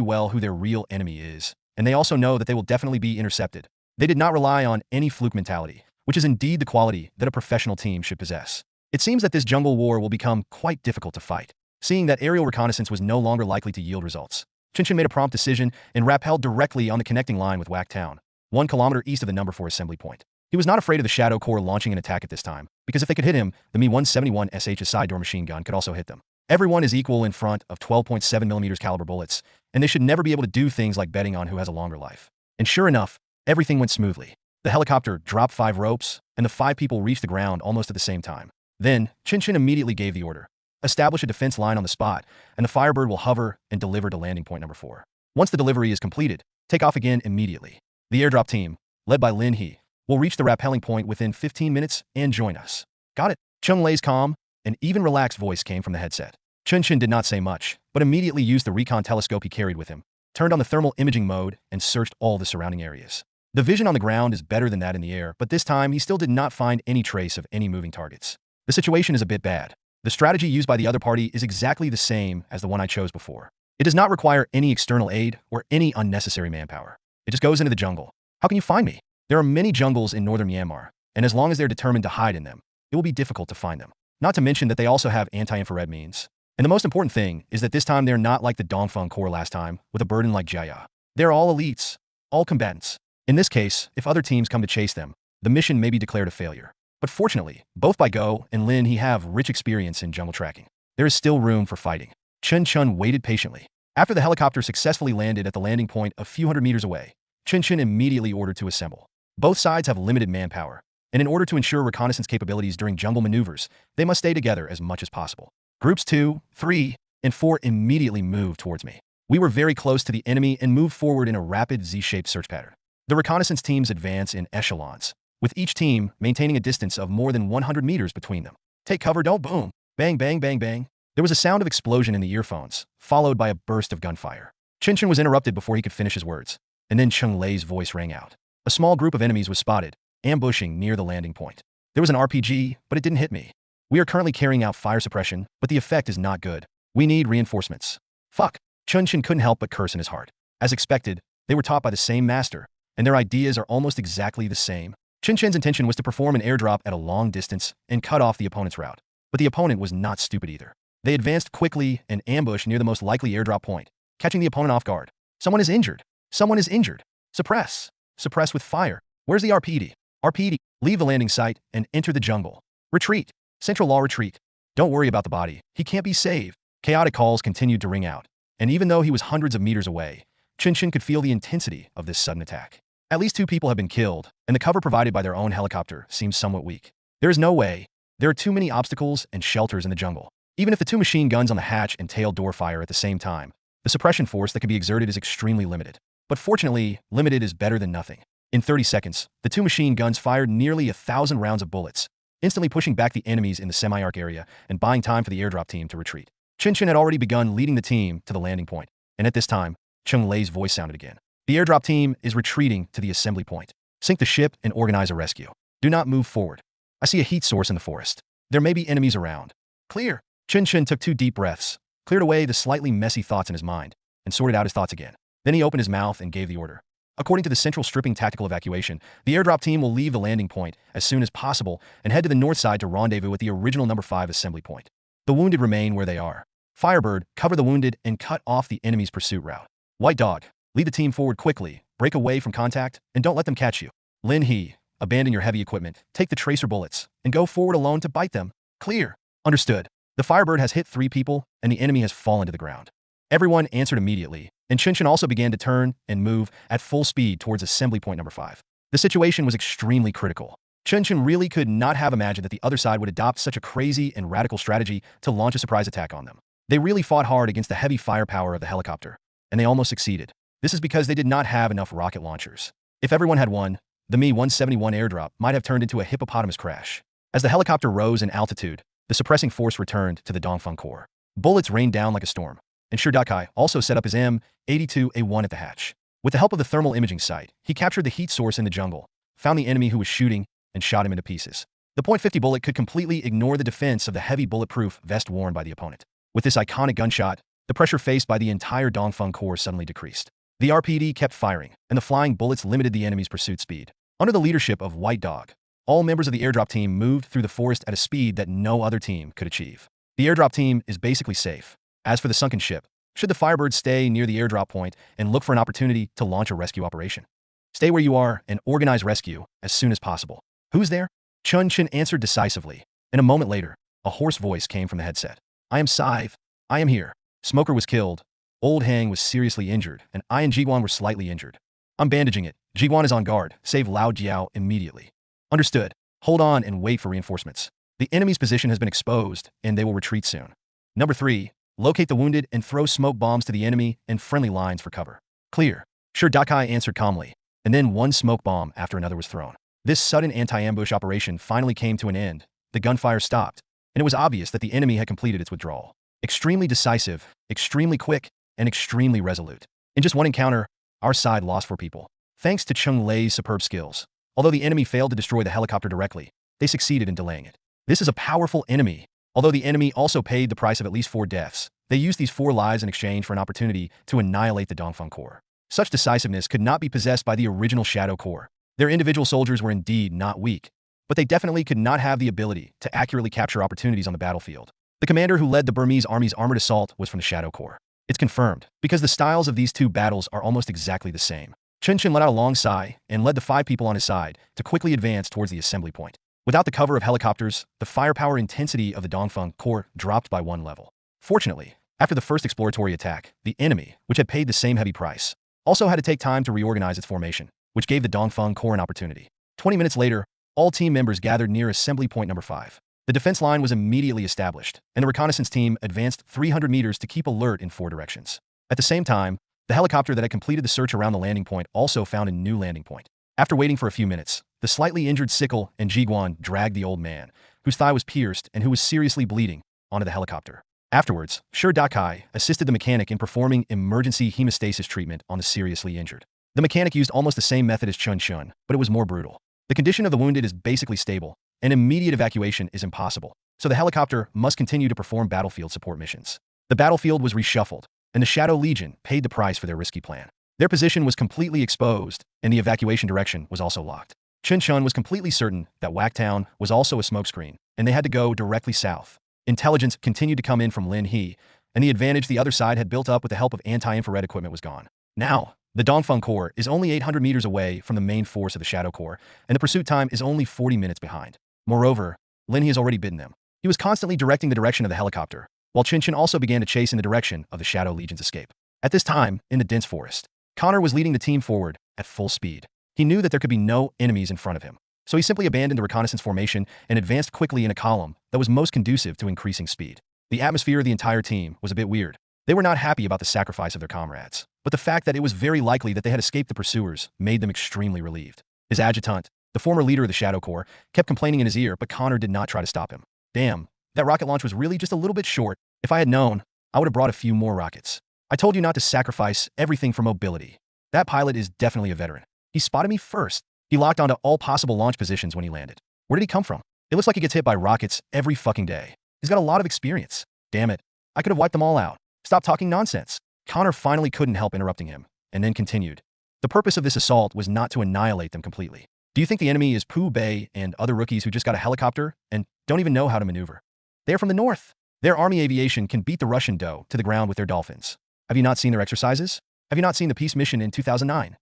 C: well who their real enemy is, and they also know that they will definitely be intercepted. They did not rely on any fluke mentality, which is indeed the quality that a professional team should possess. It seems that this jungle war will become quite difficult to fight. Seeing that aerial reconnaissance was no longer likely to yield results, Chen Chen made a prompt decision and rappelled directly on the connecting line with Whack Town, 1 kilometer east of the number 4 assembly point. He was not afraid of the Shadow Corps launching an attack at this time, because if they could hit him, the Mi-171 SH's side door machine gun could also hit them. Everyone is equal in front of 12.7mm caliber bullets, and they should never be able to do things like betting on who has a longer life. And sure enough, everything went smoothly. The helicopter dropped 5 ropes, and the 5 people reached the ground almost at the same time. Then, Chen Chen immediately gave the order. Establish a defense line on the spot, and the Firebird will hover and deliver to landing point number 4. Once the delivery is completed, take off again immediately. The airdrop team, led by Lin He, will reach the rappelling point within 15 minutes and join us. Got it? Chung Lei's calm and even relaxed voice came from the headset. Chen Chen did not say much, but immediately used the recon telescope he carried with him, turned on the thermal imaging mode, and searched all the surrounding areas. The vision on the ground is better than that in the air, but this time he still did not find any trace of any moving targets. The situation is a bit bad. The strategy used by the other party is exactly the same as the one I chose before. It does not require any external aid or any unnecessary manpower. It just goes into the jungle. How can you find me? There are many jungles in northern Myanmar, and as long as they're determined to hide in them, it will be difficult to find them. Not to mention that they also have anti-infrared means. And the most important thing is that this time they're not like the Dongfeng Corps last time, with a burden like Ga Yaozi. They're all elites, all combatants. In this case, if other teams come to chase them, the mission may be declared a failure. But fortunately, both by Go and Lin He have rich experience in jungle tracking. There is still room for fighting. Chen Chen waited patiently. After the helicopter successfully landed at the landing point a few hundred meters away, Chen Chen immediately ordered to assemble. Both sides have limited manpower, and in order to ensure reconnaissance capabilities during jungle maneuvers, they must stay together as much as possible. Groups 2, 3, and 4 immediately moved towards me. We were very close to the enemy and moved forward in a rapid Z-shaped search pattern. The reconnaissance teams advance in echelons, with each team maintaining a distance of more than 100 meters between them. Take cover, don't boom. Bang, bang, bang, bang. There was a sound of explosion in the earphones, followed by a burst of gunfire. Chen Chen was interrupted before he could finish his words, and then Chung Lei's voice rang out. A small group of enemies was spotted, ambushing near the landing point. There was an RPG, but it didn't hit me. We are currently carrying out fire suppression, but the effect is not good. We need reinforcements. Fuck. Chen Chen couldn't help but curse in his heart. As expected, they were taught by the same master, and their ideas are almost exactly the same. Chen Chen's intention was to perform an airdrop at a long distance and cut off the opponent's route. But the opponent was not stupid either. They advanced quickly and ambushed near the most likely airdrop point, catching the opponent off guard. Someone is injured. Someone is injured. Suppress. Suppress with fire. Where's the RPD? RPD. Leave the landing site and enter the jungle. Retreat. Central law retreat. Don't worry about the body. He can't be saved. Chaotic calls continued to ring out, and even though he was hundreds of meters away, Chen Chen could feel the intensity of this sudden attack. At least 2 people have been killed, and the cover provided by their own helicopter seems somewhat weak. There is no way. There are too many obstacles and shelters in the jungle. Even if the 2 machine guns on the hatch and tail door fire at the same time, the suppression force that can be exerted is extremely limited. But fortunately, limited is better than nothing. In 30 seconds, the 2 machine guns fired nearly 1,000 rounds of bullets, instantly pushing back the enemies in the semi-arc area and buying time for the airdrop team to retreat. Chen Chen had already begun leading the team to the landing point, and at this time, Chung Lei's voice sounded again. The airdrop team is retreating to the assembly point. Sink the ship and organize a rescue. Do not move forward. I see a heat source in the forest. There may be enemies around. Clear. Chen Chen took 2 deep breaths, cleared away the slightly messy thoughts in his mind, and sorted out his thoughts again. Then he opened his mouth and gave the order. According to the Central Stripping Tactical Evacuation, the airdrop team will leave the landing point as soon as possible and head to the north side to rendezvous at the original number 5 assembly point. The wounded remain where they are. Firebird, cover the wounded and cut off the enemy's pursuit route. White Dog, lead the team forward quickly, break away from contact, and don't let them catch you. Lin He, abandon your heavy equipment, take the tracer bullets, and go forward alone to bite them. Clear. Understood. The Firebird has hit 3 people, and the enemy has fallen to the ground. Everyone answered immediately, and Chen Chen also began to turn and move at full speed towards assembly point number 5. The situation was extremely critical. Chen Chen really could not have imagined that the other side would adopt such a crazy and radical strategy to launch a surprise attack on them. They really fought hard against the heavy firepower of the helicopter, and they almost succeeded. This is because they did not have enough rocket launchers. If everyone had one, the Mi-171 airdrop might have turned into a hippopotamus crash. As the helicopter rose in altitude, the suppressing force returned to the Dongfeng Corps. Bullets rained down like a storm, and Shirdai also set up his M82A1 at the hatch. With the help of the thermal imaging sight, he captured the heat source in the jungle, found the enemy who was shooting, and shot him into pieces. The .50 bullet could completely ignore the defense of the heavy bulletproof vest worn by the opponent. With this iconic gunshot, the pressure faced by the entire Dongfeng Corps suddenly decreased. The RPD kept firing, and the flying bullets limited the enemy's pursuit speed. Under the leadership of White Dog, all members of the airdrop team moved through the forest at a speed that no other team could achieve. The airdrop team is basically safe. As for the sunken ship, should the Firebirds stay near the airdrop point and look for an opportunity to launch a rescue operation? Stay where you are and organize rescue as soon as possible. Who's there? Chen Chen answered decisively, and a moment later, a hoarse voice came from the headset. I am Scythe. I am here. Smoker was killed. Old Hang was seriously injured, and I and Jiguan were slightly injured. I'm bandaging it. Jiguan is on guard. Save Lao Jiao immediately. Understood. Hold on and wait for reinforcements. The enemy's position has been exposed, and they will retreat soon. Number 3. Locate the wounded and throw smoke bombs to the enemy and friendly lines for cover. Clear. Sure, Dakai answered calmly, and then one smoke bomb after another was thrown. This sudden anti-ambush operation finally came to an end. The gunfire stopped, and it was obvious that the enemy had completed its withdrawal. Extremely decisive, extremely quick, and extremely resolute. In just one encounter, our side lost 4 people. Thanks to Cheng Lei's superb skills. Although the enemy failed to destroy the helicopter directly, they succeeded in delaying it. This is a powerful enemy. Although the enemy also paid the price of at least 4 deaths, they used these 4 lives in exchange for an opportunity to annihilate the Dongfeng Corps. Such decisiveness could not be possessed by the original Shadow Corps. Their individual soldiers were indeed not weak, but they definitely could not have the ability to accurately capture opportunities on the battlefield. The commander who led the Burmese army's armored assault was from the Shadow Corps. It's confirmed, because the styles of these 2 battles are almost exactly the same. Chen Chen let out a long sigh and led the 5 people on his side to quickly advance towards the assembly point. Without the cover of helicopters, the firepower intensity of the Dongfeng Corps dropped by 1 level. Fortunately, after the first exploratory attack, the enemy, which had paid the same heavy price, also had to take time to reorganize its formation, which gave the Dongfeng Corps an opportunity. 20 minutes later, all team members gathered near assembly point number 5. The defense line was immediately established, and the reconnaissance team advanced 300 meters to keep alert in 4 directions. At the same time, the helicopter that had completed the search around the landing point also found a new landing point. After waiting for a few minutes, the slightly injured Sickle and Jiguan dragged the old man, whose thigh was pierced and who was seriously bleeding, onto the helicopter. Afterwards, Sher Dakai assisted the mechanic in performing emergency hemostasis treatment on the seriously injured. The mechanic used almost the same method as Chen Chen, but it was more brutal. The condition of the wounded is basically stable, and immediate evacuation is impossible, so the helicopter must continue to perform battlefield support missions. The battlefield was reshuffled, and the Shadow Legion paid the price for their risky plan. Their position was completely exposed, and the evacuation direction was also locked. Chen Chen was completely certain that Whacktown was also a smokescreen, and they had to go directly south. Intelligence continued to come in from Lin He, and the advantage the other side had built up with the help of anti-infrared equipment was gone. Now, the Dongfeng Corps is only 800 meters away from the main force of the Shadow Corps, and the pursuit time is only 40 minutes behind. Moreover, Lin He has already bidden them. He was constantly directing the direction of the helicopter, while Chen Chen also began to chase in the direction of the Shadow Legion's escape. At this time, in the dense forest, Connor was leading the team forward at full speed. He knew that there could be no enemies in front of him, so he simply abandoned the reconnaissance formation and advanced quickly in a column that was most conducive to increasing speed. The atmosphere of the entire team was a bit weird. They were not happy about the sacrifice of their comrades, but the fact that it was very likely that they had escaped the pursuers made them extremely relieved. His adjutant, the former leader of the Shadow Corps, kept complaining in his ear, but Connor did not try to stop him. Damn, that rocket launch was really just a little bit short. If I had known, I would have brought a few more rockets. I told you not to sacrifice everything for mobility. That pilot is definitely a veteran. He spotted me first. He locked onto all possible launch positions when he landed. Where did he come from? It looks like he gets hit by rockets every fucking day. He's got a lot of experience. Damn it. I could have wiped them all out. Stop talking nonsense. Connor finally couldn't help interrupting him, and then continued. The purpose of this assault was not to annihilate them completely. Do you think the enemy is Pooh Bay and other rookies who just got a helicopter and don't even know how to maneuver? They are from the north. Their army aviation can beat the Russian dough to the ground with their dolphins. Have you not seen their exercises? Have you not seen the peace mission in 2009?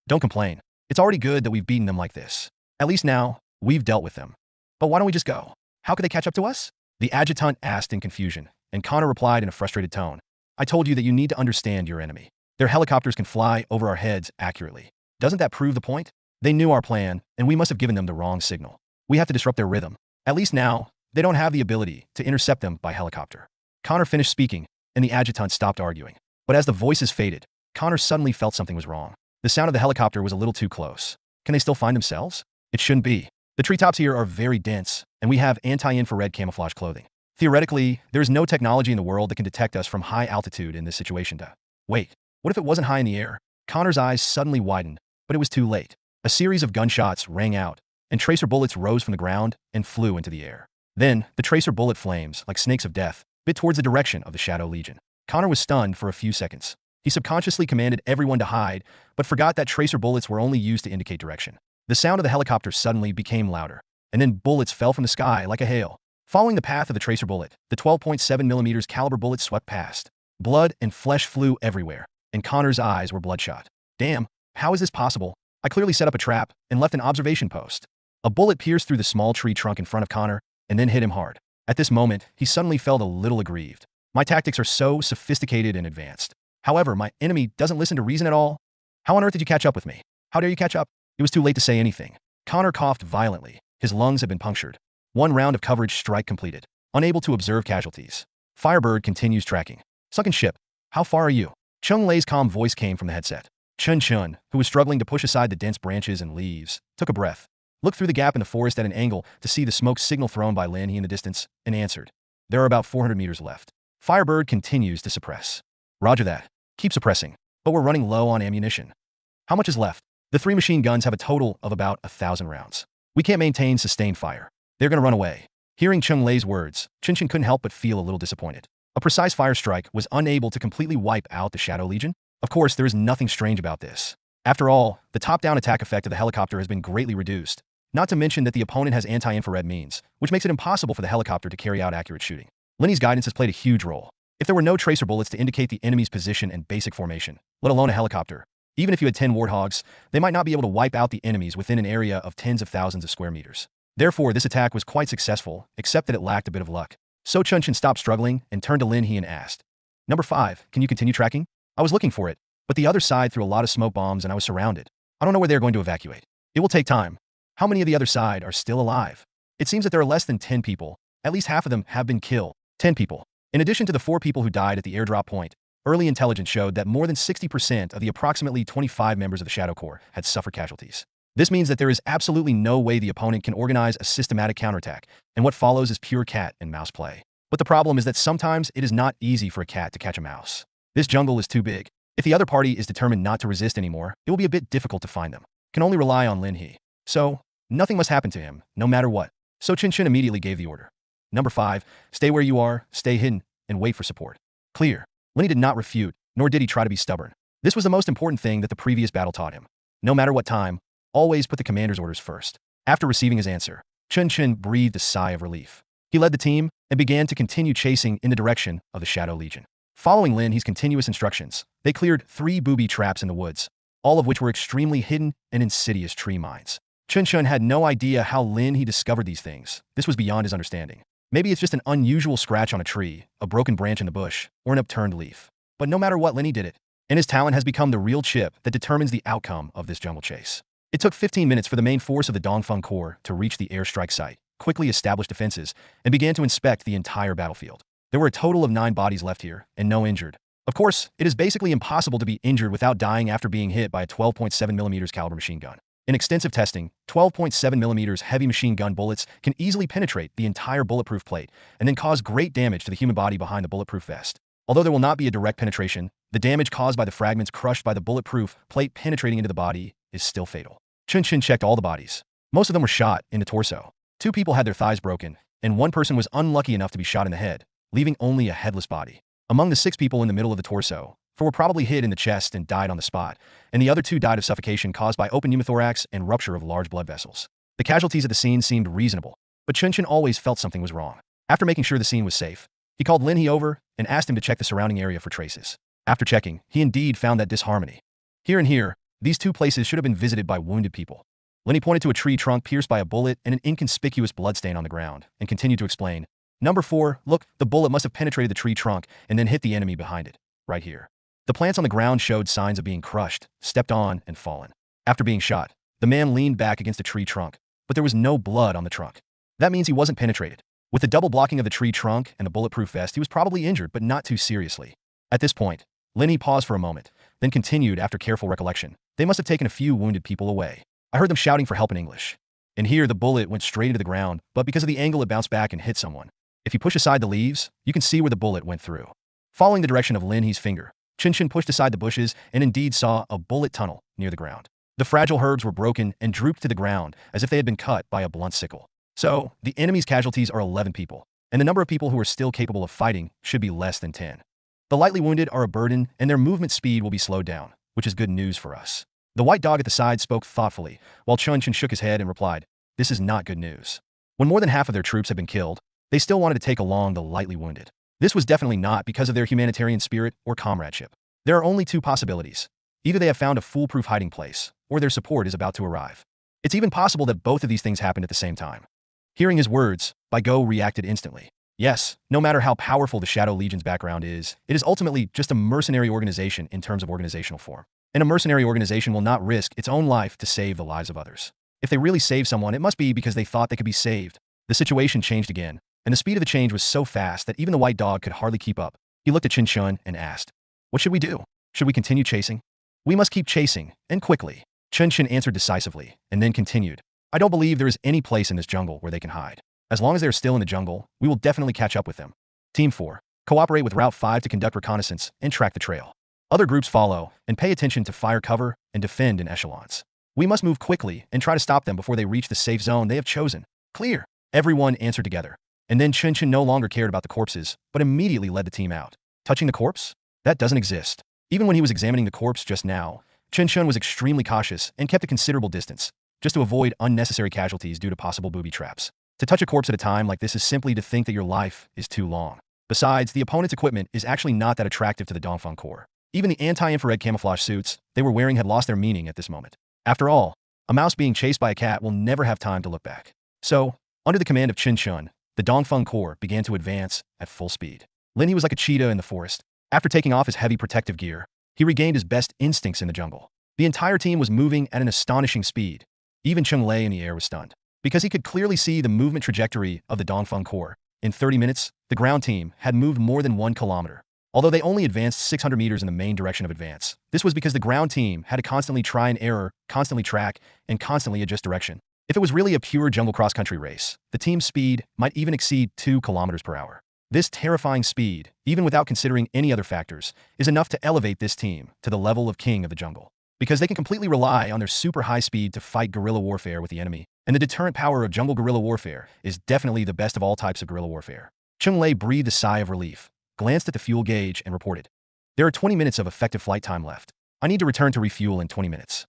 C: Don't complain. It's already good that we've beaten them like this. At least now, we've dealt with them. But why don't we just go? How could they catch up to us? The adjutant asked in confusion, and Connor replied in a frustrated tone. I told you that you need to understand your enemy. Their helicopters can fly over our heads accurately. Doesn't that prove the point? They knew our plan, and we must have given them the wrong signal. We have to disrupt their rhythm. At least now, they don't have the ability to intercept them by helicopter. Connor finished speaking, and the adjutant stopped arguing. But as the voices faded, Connor suddenly felt something was wrong. The sound of the helicopter was a little too close. Can they still find themselves? It shouldn't be. The treetops here are very dense, and we have anti-infrared camouflage clothing. Theoretically, there is no technology in the world that can detect us from high altitude in this situation. Wait, what if it wasn't high in the air? Connor's eyes suddenly widened, but it was too late. A series of gunshots rang out, and tracer bullets rose from the ground and flew into the air. Then, the tracer bullet flames, like snakes of death, bit towards the direction of the Shadow Legion. Connor was stunned for a few seconds. He subconsciously commanded everyone to hide, but forgot that tracer bullets were only used to indicate direction. The sound of the helicopter suddenly became louder, and then bullets fell from the sky like a hail. Following the path of the tracer bullet, the 12.7mm caliber bullet swept past. Blood and flesh flew everywhere, and Connor's eyes were bloodshot. Damn, how is this possible? I clearly set up a trap and left an observation post. A bullet pierced through the small tree trunk in front of Connor and then hit him hard. At this moment, he suddenly felt a little aggrieved. My tactics are so sophisticated and advanced. However, my enemy doesn't listen to reason at all. How on earth did you catch up with me? How dare you catch up? It was too late to say anything. Connor coughed violently. His lungs had been punctured. One round of coverage strike completed. Unable to observe casualties. Firebird continues tracking. Sunken ship. How far are you? Chung Lei's calm voice came from the headset. Chen Chen, who was struggling to push aside the dense branches and leaves, took a breath, looked through the gap in the forest at an angle to see the smoke signal thrown by Lin He in the distance, and answered. There are about 400 meters left. Firebird continues to suppress. Roger that. Keep suppressing. But we're running low on ammunition. How much is left? The 3 machine guns have a total of about 1,000 rounds. We can't maintain sustained fire. They're going to run away. Hearing Chung Lei's words, Chen Chen couldn't help but feel a little disappointed. A precise fire strike was unable to completely wipe out the Shadow Legion. Of course, there is nothing strange about this. After all, the top-down attack effect of the helicopter has been greatly reduced, not to mention that the opponent has anti-infrared means, which makes it impossible for the helicopter to carry out accurate shooting. Linny's guidance has played a huge role. If there were no tracer bullets to indicate the enemy's position and basic formation, let alone a helicopter, even if you had 10 warthogs, they might not be able to wipe out the enemies within an area of tens of thousands of square meters. Therefore, this attack was quite successful, except that it lacked a bit of luck. So Chen Chen stopped struggling and turned to Lin He and asked, Number 5, can you continue tracking? I was looking for it, but the other side threw a lot of smoke bombs and I was surrounded. I don't know where they're going to evacuate. It will take time. How many of the other side are still alive? It seems that there are less than 10 people. At least half of them have been killed. 10 people. In addition to the 4 people who died at the airdrop point, early intelligence showed that more than 60% of the approximately 25 members of the Shadow Corps had suffered casualties. This means that there is absolutely no way the opponent can organize a systematic counterattack, and what follows is pure cat and mouse play. But the problem is that sometimes it is not easy for a cat to catch a mouse. This jungle is too big. If the other party is determined not to resist anymore, it will be a bit difficult to find them. Can only rely on Lin He. So, nothing must happen to him, no matter what. So Chen Chen immediately gave the order. Number 5, stay where you are, stay hidden, and wait for support. Clear. Lin He did not refute, nor did he try to be stubborn. This was the most important thing that the previous battle taught him. No matter what time, always put the commander's orders first. After receiving his answer, Chen Chen breathed a sigh of relief. He led the team and began to continue chasing in the direction of the Shadow Legion. Following Lin He's continuous instructions, they cleared 3 booby traps in the woods, all of which were extremely hidden and insidious tree mines. Chen Chen had no idea how Lin He discovered these things. This was beyond his understanding. Maybe it's just an unusual scratch on a tree, a broken branch in the bush, or an upturned leaf. But no matter what, Lin He did it, and his talent has become the real chip that determines the outcome of this jungle chase. It took 15 minutes for the main force of the Dongfeng Corps to reach the airstrike site, quickly established defenses, and began to inspect the entire battlefield. There were a total of 9 bodies left here, and no injured. Of course, it is basically impossible to be injured without dying after being hit by a 12.7mm caliber machine gun. In extensive testing, 12.7mm heavy machine gun bullets can easily penetrate the entire bulletproof plate and then cause great damage to the human body behind the bulletproof vest. Although there will not be a direct penetration, the damage caused by the fragments crushed by the bulletproof plate penetrating into the body is still fatal. Chen Chen checked all the bodies. Most of them were shot in the torso. 2 people had their thighs broken, and 1 person was unlucky enough to be shot in the head, leaving only a headless body. Among the 6 people in the middle of the torso, 4 were probably hit in the chest and died on the spot, and the other 2 died of suffocation caused by open pneumothorax and rupture of large blood vessels. The casualties at the scene seemed reasonable, but Chen Chen always felt something was wrong. After making sure the scene was safe, he called Lin He over and asked him to check the surrounding area for traces. After checking, he indeed found that disharmony. Here and here, these 2 places should have been visited by wounded people. Lin He pointed to a tree trunk pierced by a bullet and an inconspicuous bloodstain on the ground, and continued to explain. Number 4, look, the bullet must have penetrated the tree trunk and then hit the enemy behind it, right here. The plants on the ground showed signs of being crushed, stepped on, and fallen. After being shot, the man leaned back against a tree trunk, but there was no blood on the trunk. That means he wasn't penetrated. With the double blocking of the tree trunk and the bulletproof vest, he was probably injured, but not too seriously. At this point, Lin He paused for a moment, then continued after careful recollection. They must have taken a few wounded people away. I heard them shouting for help in English. And here the bullet went straight into the ground, but because of the angle it bounced back and hit someone. If you push aside the leaves, you can see where the bullet went through. Following the direction of Lin He's finger, Chen Chen pushed aside the bushes and indeed saw a bullet tunnel near the ground. The fragile herbs were broken and drooped to the ground as if they had been cut by a blunt sickle. So, the enemy's casualties are 11 people, and the number of people who are still capable of fighting should be less than 10. The lightly wounded are a burden, and their movement speed will be slowed down, which is good news for us. The white dog at the side spoke thoughtfully, while Chen Chen shook his head and replied, "This is not good news." When more than half of their troops had been killed, they still wanted to take along the lightly wounded. This was definitely not because of their humanitarian spirit or comradeship. There are only two possibilities. Either they have found a foolproof hiding place, or their support is about to arrive. It's even possible that both of these things happened at the same time. Hearing his words, Go reacted instantly. Yes, no matter how powerful the Shadow Legion's background is, it is ultimately just a mercenary organization in terms of organizational form. And a mercenary organization will not risk its own life to save the lives of others. If they really save someone, it must be because they thought they could be saved. The situation changed again, and the speed of the change was so fast that even the white dog could hardly keep up. He looked at Chen Chen and asked, "What should we do? Should we continue chasing?" "We must keep chasing, and quickly." Chen Chen answered decisively, and then continued, "I don't believe there is any place in this jungle where they can hide. As long as they are still in the jungle, we will definitely catch up with them. Team 4, cooperate with Route 5 to conduct reconnaissance and track the trail. Other groups follow, and pay attention to fire cover and defend in echelons. We must move quickly and try to stop them before they reach the safe zone they have chosen." "Clear." Everyone answered together. And then Chen Chen no longer cared about the corpses, but immediately led the team out. Touching the corpse? That doesn't exist. Even when he was examining the corpse just now, Chen Chen was extremely cautious and kept a considerable distance, just to avoid unnecessary casualties due to possible booby traps. To touch a corpse at a time like this is simply to think that your life is too long. Besides, the opponent's equipment is actually not that attractive to the Dongfeng Corps. Even the anti-infrared camouflage suits they were wearing had lost their meaning at this moment. After all, a mouse being chased by a cat will never have time to look back. So, under the command of Chen Chen, the Dongfeng Corps began to advance at full speed. Lin He was like a cheetah in the forest. After taking off his heavy protective gear, he regained his best instincts in the jungle. The entire team was moving at an astonishing speed. Even Cheng Lei in the air was stunned, because he could clearly see the movement trajectory of the Dongfeng Corps. In 30 minutes, the ground team had moved more than 1 kilometer. Although they only advanced 600 meters in the main direction of advance, this was because the ground team had to constantly try and error, constantly track, and constantly adjust direction. If it was really a pure jungle cross-country race, the team's speed might even exceed 2 kilometers per hour. This terrifying speed, even without considering any other factors, is enough to elevate this team to the level of king of the jungle. Because they can completely rely on their super high speed to fight guerrilla warfare with the enemy, and the deterrent power of jungle guerrilla warfare is definitely the best of all types of guerrilla warfare. Cheng Lei breathed a sigh of relief, glanced at the fuel gauge, and reported, "There are 20 minutes of effective flight time left. I need to return to refuel in 20 minutes.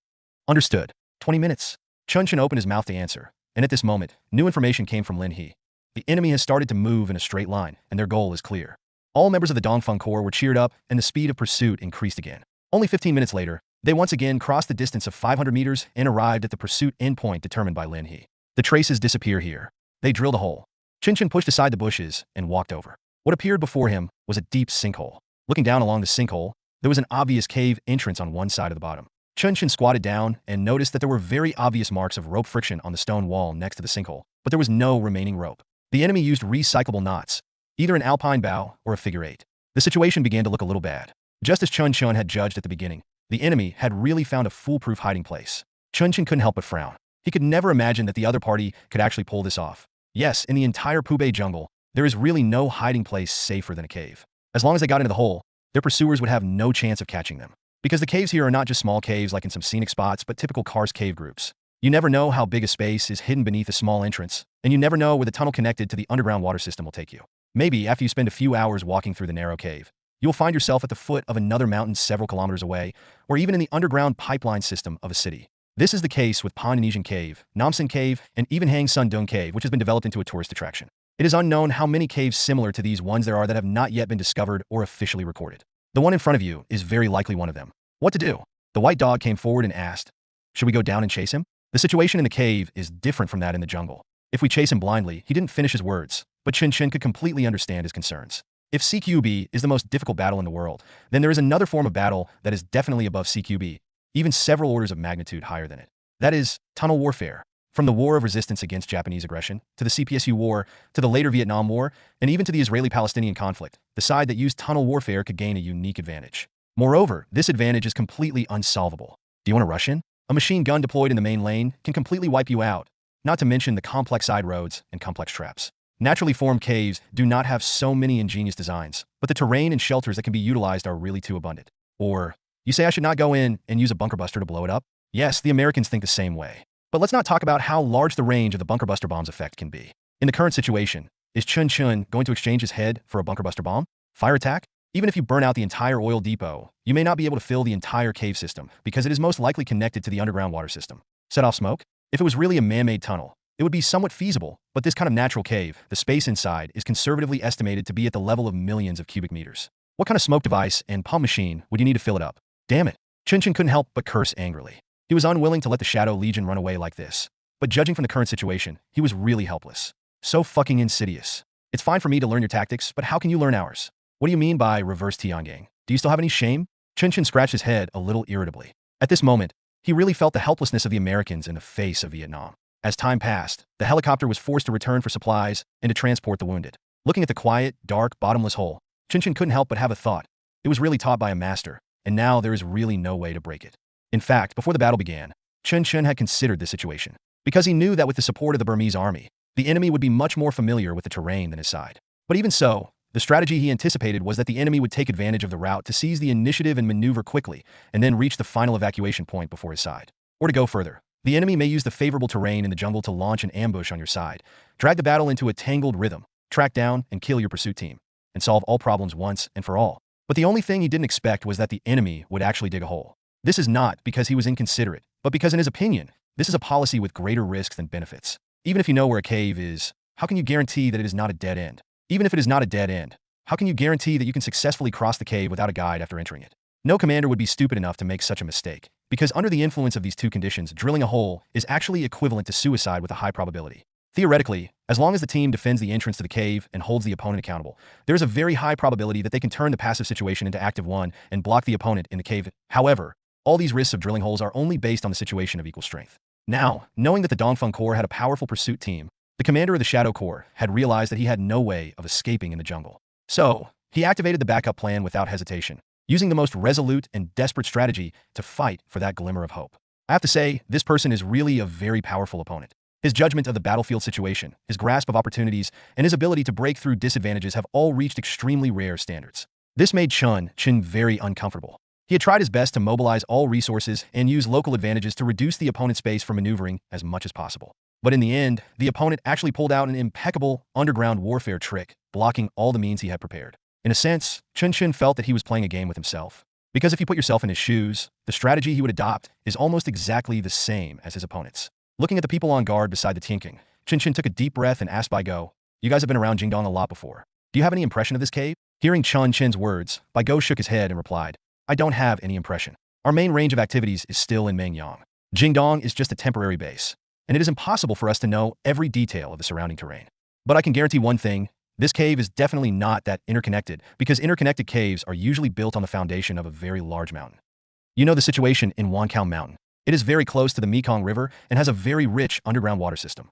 C: "Understood. 20 minutes. Chen Chen opened his mouth to answer, and at this moment, new information came from Lin He. The enemy has started to move in a straight line, and their goal is clear. All members of the Dongfeng Corps were cheered up, and the speed of pursuit increased again. Only 15 minutes later, they once again crossed the distance of 500 meters and arrived at the pursuit endpoint determined by Lin He. The traces disappear here. They drilled a hole. Chen Chen pushed aside the bushes and walked over. What appeared before him was a deep sinkhole. Looking down along the sinkhole, there was an obvious cave entrance on one side of the bottom. Chen Chen squatted down and noticed that there were very obvious marks of rope friction on the stone wall next to the sinkhole, but there was no remaining rope. The enemy used recyclable knots, either an alpine bow or a figure eight. The situation began to look a little bad. Just as Chen Chen had judged at the beginning, the enemy had really found a foolproof hiding place. Chen Chen couldn't help but frown. He could never imagine that the other party could actually pull this off. Yes, in the entire Pubei jungle, there is really no hiding place safer than a cave. As long as they got into the hole, their pursuers would have no chance of catching them. Because the caves here are not just small caves like in some scenic spots, but typical karst cave groups. You never know how big a space is hidden beneath a small entrance, and you never know where the tunnel connected to the underground water system will take you. Maybe after you spend a few hours walking through the narrow cave, you'll find yourself at the foot of another mountain several kilometers away, or even in the underground pipeline system of a city. This is the case with Polynesian Cave, Namsen Cave, and even Hang Sun Dung Cave, which has been developed into a tourist attraction. It is unknown how many caves similar to these ones there are that have not yet been discovered or officially recorded. The one in front of you is very likely one of them. What to do? The white dog came forward and asked, "Should we go down and chase him?" The situation in the cave is different from that in the jungle. If we chase him blindly, he didn't finish his words, but Chen Chen could completely understand his concerns. If CQB is the most difficult battle in the world, then there is another form of battle that is definitely above CQB, even several orders of magnitude higher than it. That is, tunnel warfare. From the War of Resistance against Japanese aggression, to the CPSU War, to the later Vietnam War, and even to the Israeli-Palestinian conflict, the side that used tunnel warfare could gain a unique advantage. Moreover, this advantage is completely unsolvable. Do you want to rush in? A machine gun deployed in the main lane can completely wipe you out, not to mention the complex side roads and complex traps. Naturally formed caves do not have so many ingenious designs, but the terrain and shelters that can be utilized are really too abundant. Or, you say I should not go in and use a bunker buster to blow it up? Yes, the Americans think the same way. But let's not talk about how large the range of the bunker buster bomb's effect can be. In the current situation, is Chen Chen going to exchange his head for a bunker buster bomb? Fire attack? Even if you burn out the entire oil depot, you may not be able to fill the entire cave system because it is most likely connected to the underground water system. Set off smoke? If it was really a man-made tunnel, it would be somewhat feasible, but this kind of natural cave, the space inside, is conservatively estimated to be at the level of millions of cubic meters. What kind of smoke device and pump machine would you need to fill it up? Damn it. Chen Chen couldn't help but curse angrily. He was unwilling to let the Shadow Legion run away like this. But judging from the current situation, he was really helpless. So fucking insidious. It's fine for me to learn your tactics, but how can you learn ours? What do you mean by reverse Tiangang? Do you still have any shame? Chen Chen scratched his head a little irritably. At this moment, he really felt the helplessness of the Americans in the face of Vietnam. As time passed, the helicopter was forced to return for supplies and to transport the wounded. Looking at the quiet, dark, bottomless hole, Chen Chen couldn't help but have a thought. It was really taught by a master, and now there is really no way to break it. In fact, before the battle began, Chen Chen had considered this situation, because he knew that with the support of the Burmese army, the enemy would be much more familiar with the terrain than his side. But even so, the strategy he anticipated was that the enemy would take advantage of the route to seize the initiative and maneuver quickly, and then reach the final evacuation point before his side. Or to go further, the enemy may use the favorable terrain in the jungle to launch an ambush on your side, drag the battle into a tangled rhythm, track down and kill your pursuit team, and solve all problems once and for all. But the only thing he didn't expect was that the enemy would actually dig a hole. This is not because he was inconsiderate, but because in his opinion, this is a policy with greater risks than benefits. Even if you know where a cave is, how can you guarantee that it is not a dead end? Even if it is not a dead end, how can you guarantee that you can successfully cross the cave without a guide after entering it? No commander would be stupid enough to make such a mistake, because under the influence of these two conditions, drilling a hole is actually equivalent to suicide with a high probability. Theoretically, as long as the team defends the entrance to the cave and holds the opponent accountable, there is a very high probability that they can turn the passive situation into active one and block the opponent in the cave. However, all these risks of drilling holes are only based on the situation of equal strength. Now, knowing that the Dongfeng Corps had a powerful pursuit team, the commander of the Shadow Corps had realized that he had no way of escaping in the jungle. So, he activated the backup plan without hesitation, using the most resolute and desperate strategy to fight for that glimmer of hope. I have to say, this person is really a very powerful opponent. His judgment of the battlefield situation, his grasp of opportunities, and his ability to break through disadvantages have all reached extremely rare standards. This made Chen Chen very uncomfortable. He had tried his best to mobilize all resources and use local advantages to reduce the opponent's space for maneuvering as much as possible. But in the end, the opponent actually pulled out an impeccable underground warfare trick, blocking all the means he had prepared. In a sense, Chen Chen felt that he was playing a game with himself. Because if you put yourself in his shoes, the strategy he would adopt is almost exactly the same as his opponent's. Looking at the people on guard beside the Tianking, Chen Chen took a deep breath and asked Bai Go, "You guys have been around Jingdong a lot before. Do you have any impression of this cave?" Hearing Chen Chen's words, Bai Go shook his head and replied, "I don't have any impression. Our main range of activities is still in Mengyang. Jingdong is just a temporary base, and it is impossible for us to know every detail of the surrounding terrain. But I can guarantee one thing, this cave is definitely not that interconnected, because interconnected caves are usually built on the foundation of a very large mountain. You know the situation in Wankao Mountain. It is very close to the Mekong River and has a very rich underground water system.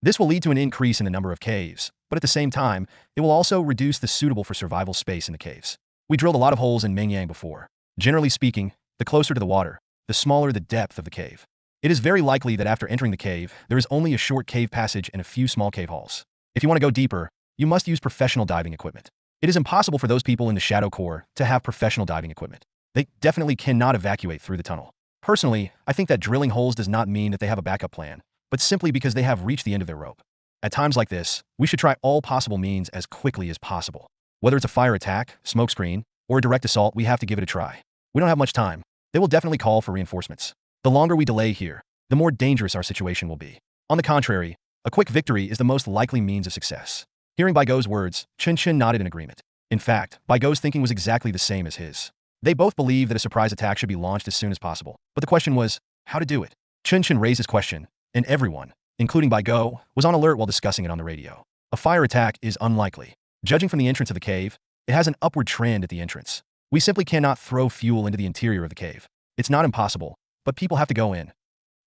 C: This will lead to an increase in the number of caves, but at the same time, it will also reduce the suitable for survival space in the caves. We drilled a lot of holes in Mengyang before. Generally speaking, the closer to the water, the smaller the depth of the cave. It is very likely that after entering the cave, there is only a short cave passage and a few small cave halls. If you want to go deeper, you must use professional diving equipment. It is impossible for those people in the Shadow Corps to have professional diving equipment. They definitely cannot evacuate through the tunnel. Personally, I think that drilling holes does not mean that they have a backup plan, but simply because they have reached the end of their rope. At times like this, we should try all possible means as quickly as possible. Whether it's a fire attack, smokescreen, or a direct assault, we have to give it a try. We don't have much time. They will definitely call for reinforcements. The longer we delay here, the more dangerous our situation will be. On the contrary, a quick victory is the most likely means of success." Hearing Bai Go's words, Chen Chen nodded in agreement. In fact, Bai Go's thinking was exactly the same as his. They both believed that a surprise attack should be launched as soon as possible. But the question was, how to do it? Chen Chen raised his question, and everyone, including Bai Go, was on alert while discussing it on the radio. A fire attack is unlikely. Judging from the entrance of the cave, it has an upward trend at the entrance. We simply cannot throw fuel into the interior of the cave. It's not impossible, but people have to go in.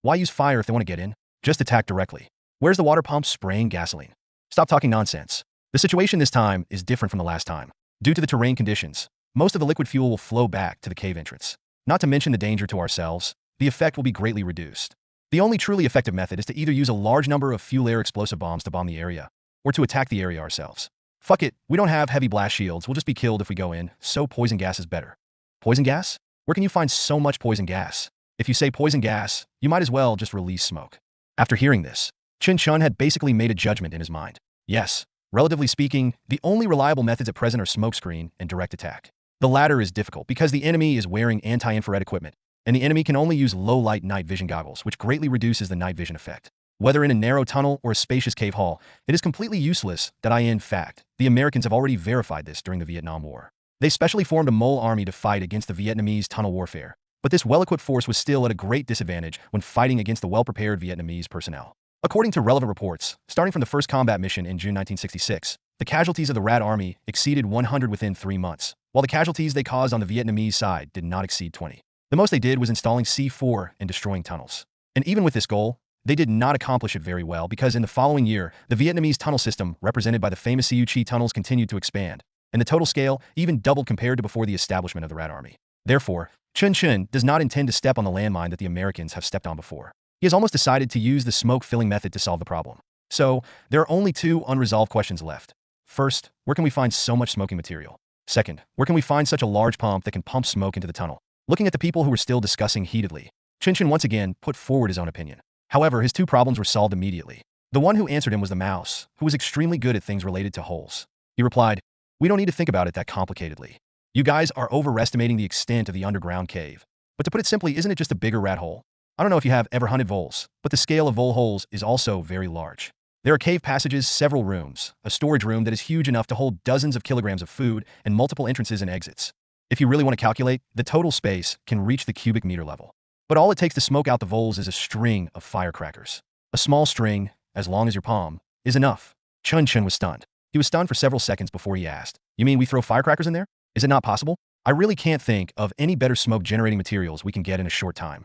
C: Why use fire if they want to get in? Just attack directly. Where's the water pump spraying gasoline? Stop talking nonsense. The situation this time is different from the last time. Due to the terrain conditions, most of the liquid fuel will flow back to the cave entrance. Not to mention the danger to ourselves, the effect will be greatly reduced. The only truly effective method is to either use a large number of fuel-air explosive bombs to bomb the area, or to attack the area ourselves. Fuck it, we don't have heavy blast shields, we'll just be killed if we go in, so poison gas is better. Poison gas? Where can you find so much poison gas? If you say poison gas, you might as well just release smoke. After hearing this, Chen Chen had basically made a judgment in his mind. Yes, relatively speaking, the only reliable methods at present are smokescreen and direct attack. The latter is difficult because the enemy is wearing anti-infrared equipment, and the enemy can only use low-light night vision goggles, which greatly reduces the night vision effect. Whether in a narrow tunnel or a spacious cave hall, it is completely useless that in fact, the Americans have already verified this during the Vietnam War. They specially formed a mole army to fight against the Vietnamese tunnel warfare, but this well-equipped force was still at a great disadvantage when fighting against the well-prepared Vietnamese personnel. According to relevant reports, starting from the first combat mission in June 1966, the casualties of the Rat Army exceeded 100 within 3 months, while the casualties they caused on the Vietnamese side did not exceed 20. The most they did was installing C4 and destroying tunnels. And even with this goal, they did not accomplish it very well because in the following year, the Vietnamese tunnel system, represented by the famous Siu Chi tunnels, continued to expand, and the total scale even doubled compared to before the establishment of the Rat Army. Therefore, Chen Chen does not intend to step on the landmine that the Americans have stepped on before. He has almost decided to use the smoke-filling method to solve the problem. So, there are only 2 unresolved questions left. First, where can we find so much smoking material? Second, where can we find such a large pump that can pump smoke into the tunnel? Looking at the people who were still discussing heatedly, Chen Chen once again put forward his own opinion. However, his 2 problems were solved immediately. The one who answered him was the mouse, who was extremely good at things related to holes. He replied, "We don't need to think about it that complicatedly. You guys are overestimating the extent of the underground cave. But to put it simply, isn't it just a bigger rat hole? I don't know if you have ever hunted voles, but the scale of vole holes is also very large. There are cave passages, several rooms, a storage room that is huge enough to hold dozens of kilograms of food, and multiple entrances and exits. If you really want to calculate, the total space can reach the cubic meter level. But all it takes to smoke out the voles is a string of firecrackers. A small string, as long as your palm, is enough." Chen Chen was stunned. He was stunned for several seconds before he asked, "You mean we throw firecrackers in there? Is it not possible? I really can't think of any better smoke-generating materials we can get in a short time.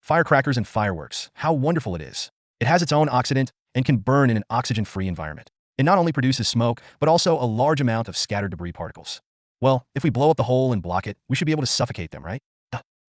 C: Firecrackers and fireworks, how wonderful it is. It has its own oxidant and can burn in an oxygen-free environment. It not only produces smoke, but also a large amount of scattered debris particles. Well, if we blow up the hole and block it, we should be able to suffocate them, right?"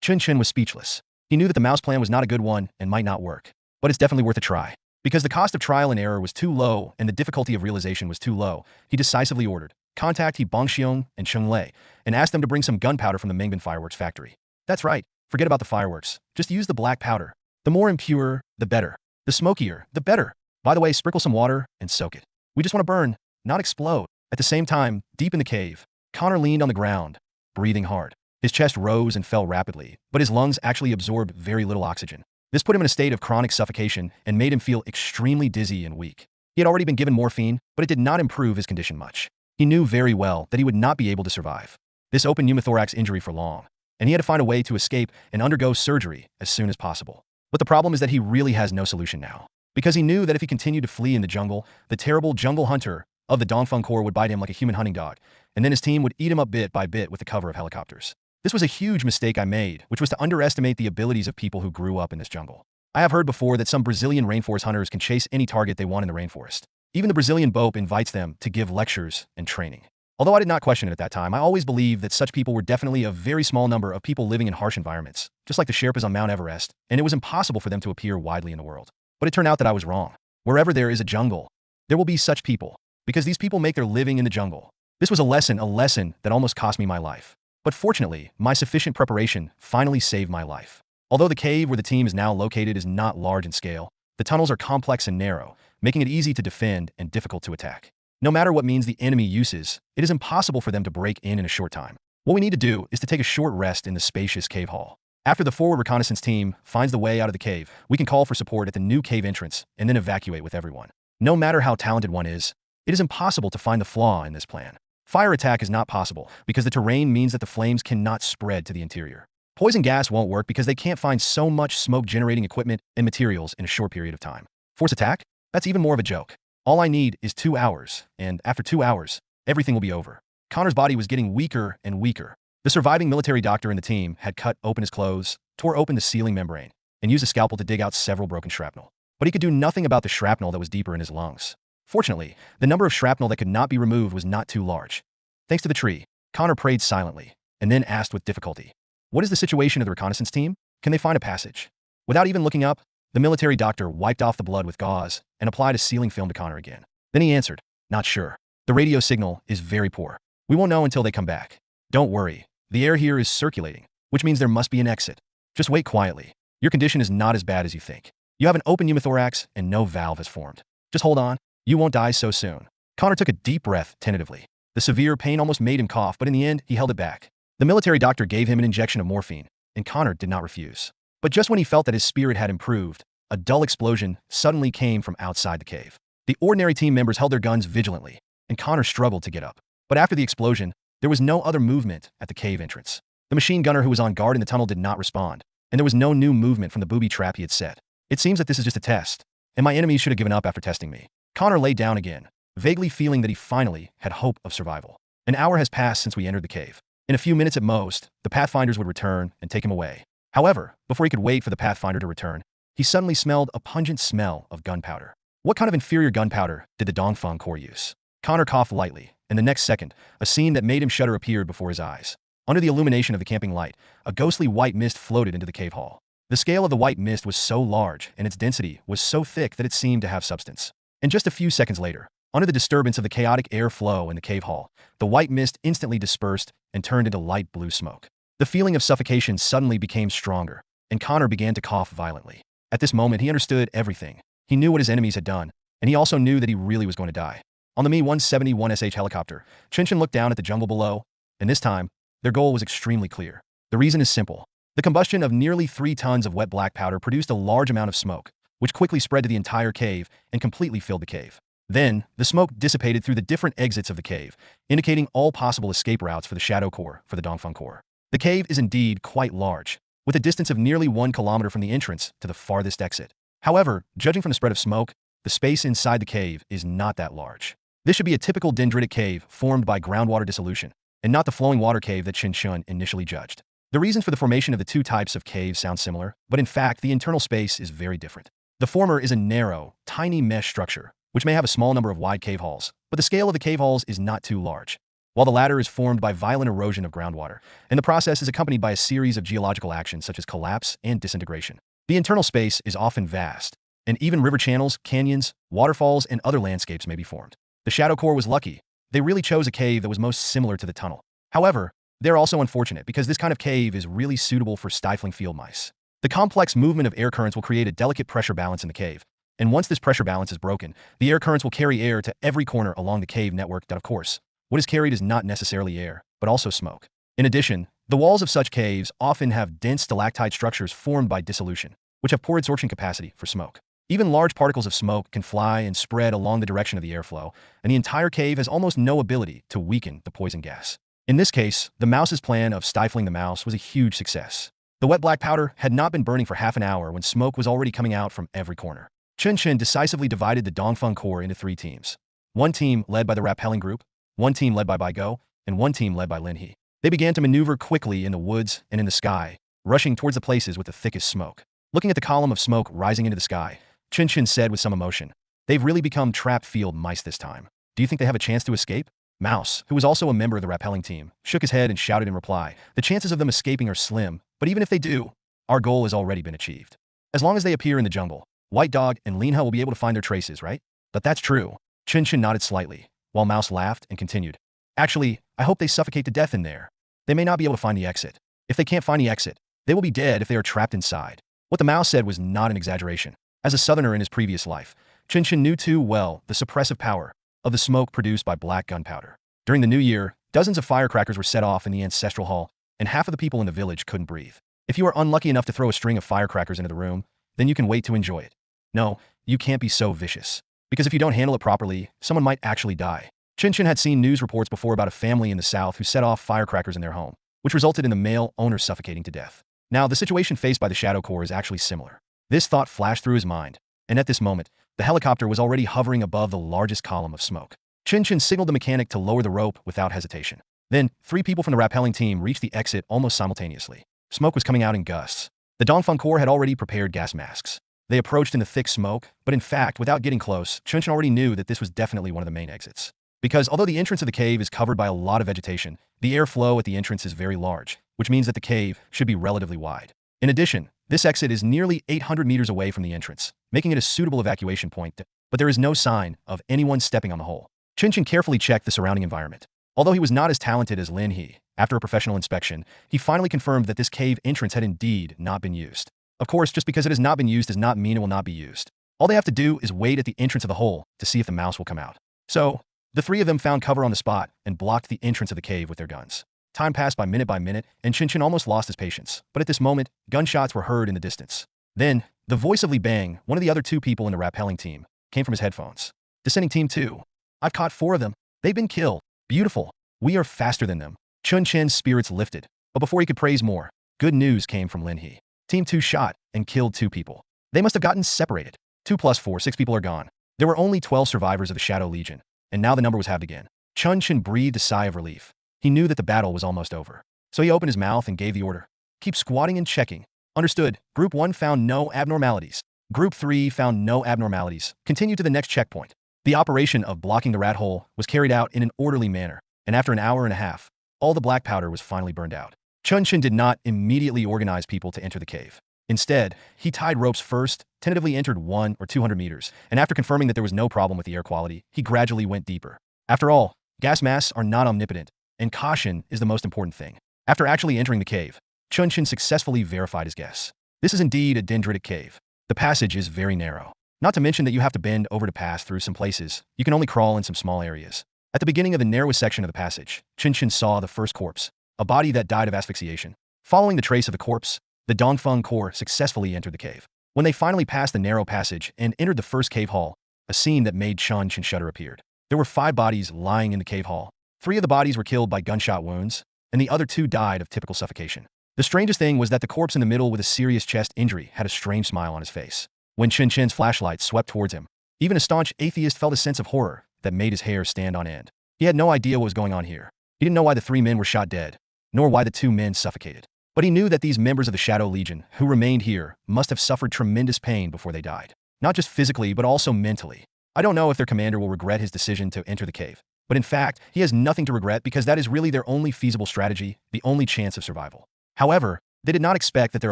C: Chen Chen was speechless. He knew that the mouse plan was not a good one and might not work. But it's definitely worth a try. Because the cost of trial and error was too low and the difficulty of realization was too low, he decisively ordered, "Contact He Bongxiong and Cheng Lei, and ask them to bring some gunpowder from the Mengbin fireworks factory." "That's right. Forget about the fireworks. Just use the black powder. The more impure, the better. The smokier, the better. By the way, sprinkle some water and soak it. We just want to burn, not explode." At the same time, deep in the cave, Connor leaned on the ground, breathing hard. His chest rose and fell rapidly, but his lungs actually absorbed very little oxygen. This put him in a state of chronic suffocation and made him feel extremely dizzy and weak. He had already been given morphine, but it did not improve his condition much. He knew very well that he would not be able to survive this open pneumothorax injury for long, and he had to find a way to escape and undergo surgery as soon as possible. But the problem is that he really has no solution now, because he knew that if he continued to flee in the jungle, the terrible jungle hunter of the Dongfeng Corps would bite him like a human hunting dog, and then his team would eat him up bit by bit with the cover of helicopters. This was a huge mistake I made, which was to underestimate the abilities of people who grew up in this jungle. I have heard before that some Brazilian rainforest hunters can chase any target they want in the rainforest. Even the Brazilian Bope invites them to give lectures and training. Although I did not question it at that time, I always believed that such people were definitely a very small number of people living in harsh environments, just like the Sherpas on Mount Everest, and it was impossible for them to appear widely in the world. But it turned out that I was wrong. Wherever there is a jungle, there will be such people, because these people make their living in the jungle. This was a lesson that almost cost me my life. But fortunately, my sufficient preparation finally saved my life. Although the cave where the team is now located is not large in scale, the tunnels are complex and narrow, making it easy to defend and difficult to attack. No matter what means the enemy uses, it is impossible for them to break in a short time. What we need to do is to take a short rest in the spacious cave hall. After the forward reconnaissance team finds the way out of the cave, we can call for support at the new cave entrance and then evacuate with everyone. No matter how talented one is, it is impossible to find the flaw in this plan. Fire attack is not possible because the terrain means that the flames cannot spread to the interior. Poison gas won't work because they can't find so much smoke-generating equipment and materials in a short period of time. Force attack? That's even more of a joke. All I need is 2 hours, and after 2 hours, everything will be over. Connor's body was getting weaker and weaker. The surviving military doctor in the team had cut open his clothes, tore open the sealing membrane, and used a scalpel to dig out several broken shrapnel. But he could do nothing about the shrapnel that was deeper in his lungs. Fortunately, the number of shrapnel that could not be removed was not too large. Thanks to the tree, Connor prayed silently, and then asked with difficulty, "What is the situation of the reconnaissance team? Can they find a passage?" Without even looking up, the military doctor wiped off the blood with gauze and applied a sealing film to Connor again. Then he answered, "Not sure. The radio signal is very poor. We won't know until they come back. Don't worry, The air here is circulating, which means there must be an exit. Just wait quietly. Your condition is not as bad as you think. You have an open pneumothorax and no valve has formed. Just hold on. You won't die so soon. Connor took a deep breath tentatively. The severe pain almost made him cough, but in the end, he held it back. The military doctor gave him an injection of morphine, and Connor did not refuse. But just when he felt that his spirit had improved, a dull explosion suddenly came from outside the cave. The ordinary team members held their guns vigilantly, and Connor struggled to get up. But after the explosion, there was no other movement at the cave entrance. The machine gunner who was on guard in the tunnel did not respond, and there was no new movement from the booby trap he had set. It seems that this is just a test, and my enemies should have given up after testing me. Connor lay down again, vaguely feeling that he finally had hope of survival. An hour has passed since we entered the cave. In a few minutes at most, the Pathfinders would return and take him away. However, before he could wait for the Pathfinder to return, he suddenly smelled a pungent smell of gunpowder. What kind of inferior gunpowder did the Dongfeng Corps use? Connor coughed lightly, and the next second, a scene that made him shudder appeared before his eyes. Under the illumination of the camping light, a ghostly white mist floated into the cave hall. The scale of the white mist was so large, and its density was so thick that it seemed to have substance. And just a few seconds later, under the disturbance of the chaotic air flow in the cave hall, the white mist instantly dispersed and turned into light blue smoke. The feeling of suffocation suddenly became stronger, and Connor began to cough violently. At this moment, he understood everything. He knew what his enemies had done, and he also knew that he really was going to die. On the Mi-171SH helicopter, Chen Chen looked down at the jungle below, and this time, their goal was extremely clear. The reason is simple. The combustion of nearly 3 tons of wet black powder produced a large amount of smoke, which quickly spread to the entire cave and completely filled the cave. Then, the smoke dissipated through the different exits of the cave, indicating all possible escape routes for the Shadow Corps for the Dongfeng Corps. The cave is indeed quite large, with a distance of nearly 1 kilometer from the entrance to the farthest exit. However, judging from the spread of smoke, the space inside the cave is not that large. This should be a typical dendritic cave formed by groundwater dissolution, and not the flowing water cave that Chen Chen initially judged. The reasons for the formation of the two types of caves sound similar, but in fact, the internal space is very different. The former is a narrow, tiny mesh structure, which may have a small number of wide cave halls, but the scale of the cave halls is not too large. While the latter is formed by violent erosion of groundwater, and the process is accompanied by a series of geological actions such as collapse and disintegration. The internal space is often vast, and even river channels, canyons, waterfalls, and other landscapes may be formed. The Shadow Corps was lucky. They really chose a cave that was most similar to the tunnel. However, they're also unfortunate because this kind of cave is really suitable for stifling field mice. The complex movement of air currents will create a delicate pressure balance in the cave, and once this pressure balance is broken, the air currents will carry air to every corner along the cave network. Of course, what is carried is not necessarily air, but also smoke. In addition, the walls of such caves often have dense stalactite structures formed by dissolution, which have poor absorption capacity for smoke. Even large particles of smoke can fly and spread along the direction of the airflow, and the entire cave has almost no ability to weaken the poison gas. In this case, the mouse's plan of stifling the mouse was a huge success. The wet black powder had not been burning for half an hour when smoke was already coming out from every corner. Chen Chen decisively divided the Dongfeng Corps into 3 teams. One team led by the rappelling group, one team led by Bai Go, and one team led by Lin He. They began to maneuver quickly in the woods and in the sky, rushing towards the places with the thickest smoke. Looking at the column of smoke rising into the sky, Chen Chen said with some emotion, "They've really become trapped field mice this time. Do you think they have a chance to escape?" Mouse, who was also a member of the rappelling team, shook his head and shouted in reply, "The chances of them escaping are slim, but even if they do, our goal has already been achieved. As long as they appear in the jungle, White Dog and Lin He will be able to find their traces, right?" "But that's true." Chen Chen nodded slightly, while Mouse laughed and continued, "Actually, I hope they suffocate to death in there. They may not be able to find the exit. If they can't find the exit, they will be dead if they are trapped inside." What the Mouse said was not an exaggeration. As a southerner in his previous life, Chen Chen knew too well the suppressive power of the smoke produced by black gunpowder. During the new year, dozens of firecrackers were set off in the ancestral hall, and half of the people in the village couldn't breathe. If you are unlucky enough to throw a string of firecrackers into the room, then you can wait to enjoy it. No, you can't be so vicious, because if you don't handle it properly, someone might actually die. Chen Chen had seen news reports before about a family in the south who set off firecrackers in their home, which resulted in the male owner suffocating to death. Now, the situation faced by the Shadow Corps is actually similar. This thought flashed through his mind, and at this moment, the helicopter was already hovering above the largest column of smoke. Chen Chen signaled the mechanic to lower the rope without hesitation. Then, 3 people from the rappelling team reached the exit almost simultaneously. Smoke was coming out in gusts. The Dongfeng Corps had already prepared gas masks. They approached in the thick smoke, but in fact, without getting close, Chen Chen already knew that this was definitely one of the main exits. Because although the entrance of the cave is covered by a lot of vegetation, the airflow at the entrance is very large, which means that the cave should be relatively wide. In addition, this exit is nearly 800 meters away from the entrance, making it a suitable evacuation point, but there is no sign of anyone stepping on the hole. Chen Chen carefully checked the surrounding environment. Although he was not as talented as Lin He, after a professional inspection, he finally confirmed that this cave entrance had indeed not been used. Of course, just because it has not been used does not mean it will not be used. All they have to do is wait at the entrance of the hole to see if the mouse will come out. So, the three of them found cover on the spot and blocked the entrance of the cave with their guns. Time passed by minute, and Chen Chen almost lost his patience. But at this moment, gunshots were heard in the distance. Then, the voice of Li Bang, one of the other two people in the rappelling team, came from his headphones. Descending Team 2. I've caught 4 of them. They've been killed. Beautiful. We are faster than them. Chen Chen's spirits lifted. But before he could praise more, good news came from Lin He. Team 2 shot and killed 2 people. They must have gotten separated. 2 plus 4, 6 people are gone. There were only 12 survivors of the Shadow Legion, and now the number was halved again. Chen Chen breathed a sigh of relief. He knew that the battle was almost over. So he opened his mouth and gave the order. Keep squatting and checking. Understood. Group 1 found no abnormalities. Group 3 found no abnormalities. Continue to the next checkpoint. The operation of blocking the rat hole was carried out in an orderly manner, and after an hour and a half, all the black powder was finally burned out. Chen Chen did not immediately organize people to enter the cave. Instead, he tied ropes first, tentatively entered 100 or 200 meters, and after confirming that there was no problem with the air quality, he gradually went deeper. After all, gas masks are not omnipotent, and caution is the most important thing. After actually entering the cave, Chen Chen successfully verified his guess. This is indeed a dendritic cave. The passage is very narrow. Not to mention that you have to bend over to pass through some places. You can only crawl in some small areas. At the beginning of the narrowest section of the passage, Chen Chen saw the first corpse, a body that died of asphyxiation. Following the trace of the corpse, the Dongfeng Corps successfully entered the cave. When they finally passed the narrow passage and entered the first cave hall, a scene that made Chen Chen shudder appeared. There were 5 bodies lying in the cave hall. 3 of the bodies were killed by gunshot wounds, and the other 2 died of typical suffocation. The strangest thing was that the corpse in the middle with a serious chest injury had a strange smile on his face. When Chen Chen's flashlight swept towards him, even a staunch atheist felt a sense of horror that made his hair stand on end. He had no idea what was going on here. He didn't know why the 3 men were shot dead, nor why the 2 men suffocated. But he knew that these members of the Shadow Legion who remained here must have suffered tremendous pain before they died. Not just physically, but also mentally. I don't know if their commander will regret his decision to enter the cave, but in fact, he has nothing to regret because that is really their only feasible strategy, the only chance of survival. However, they did not expect that their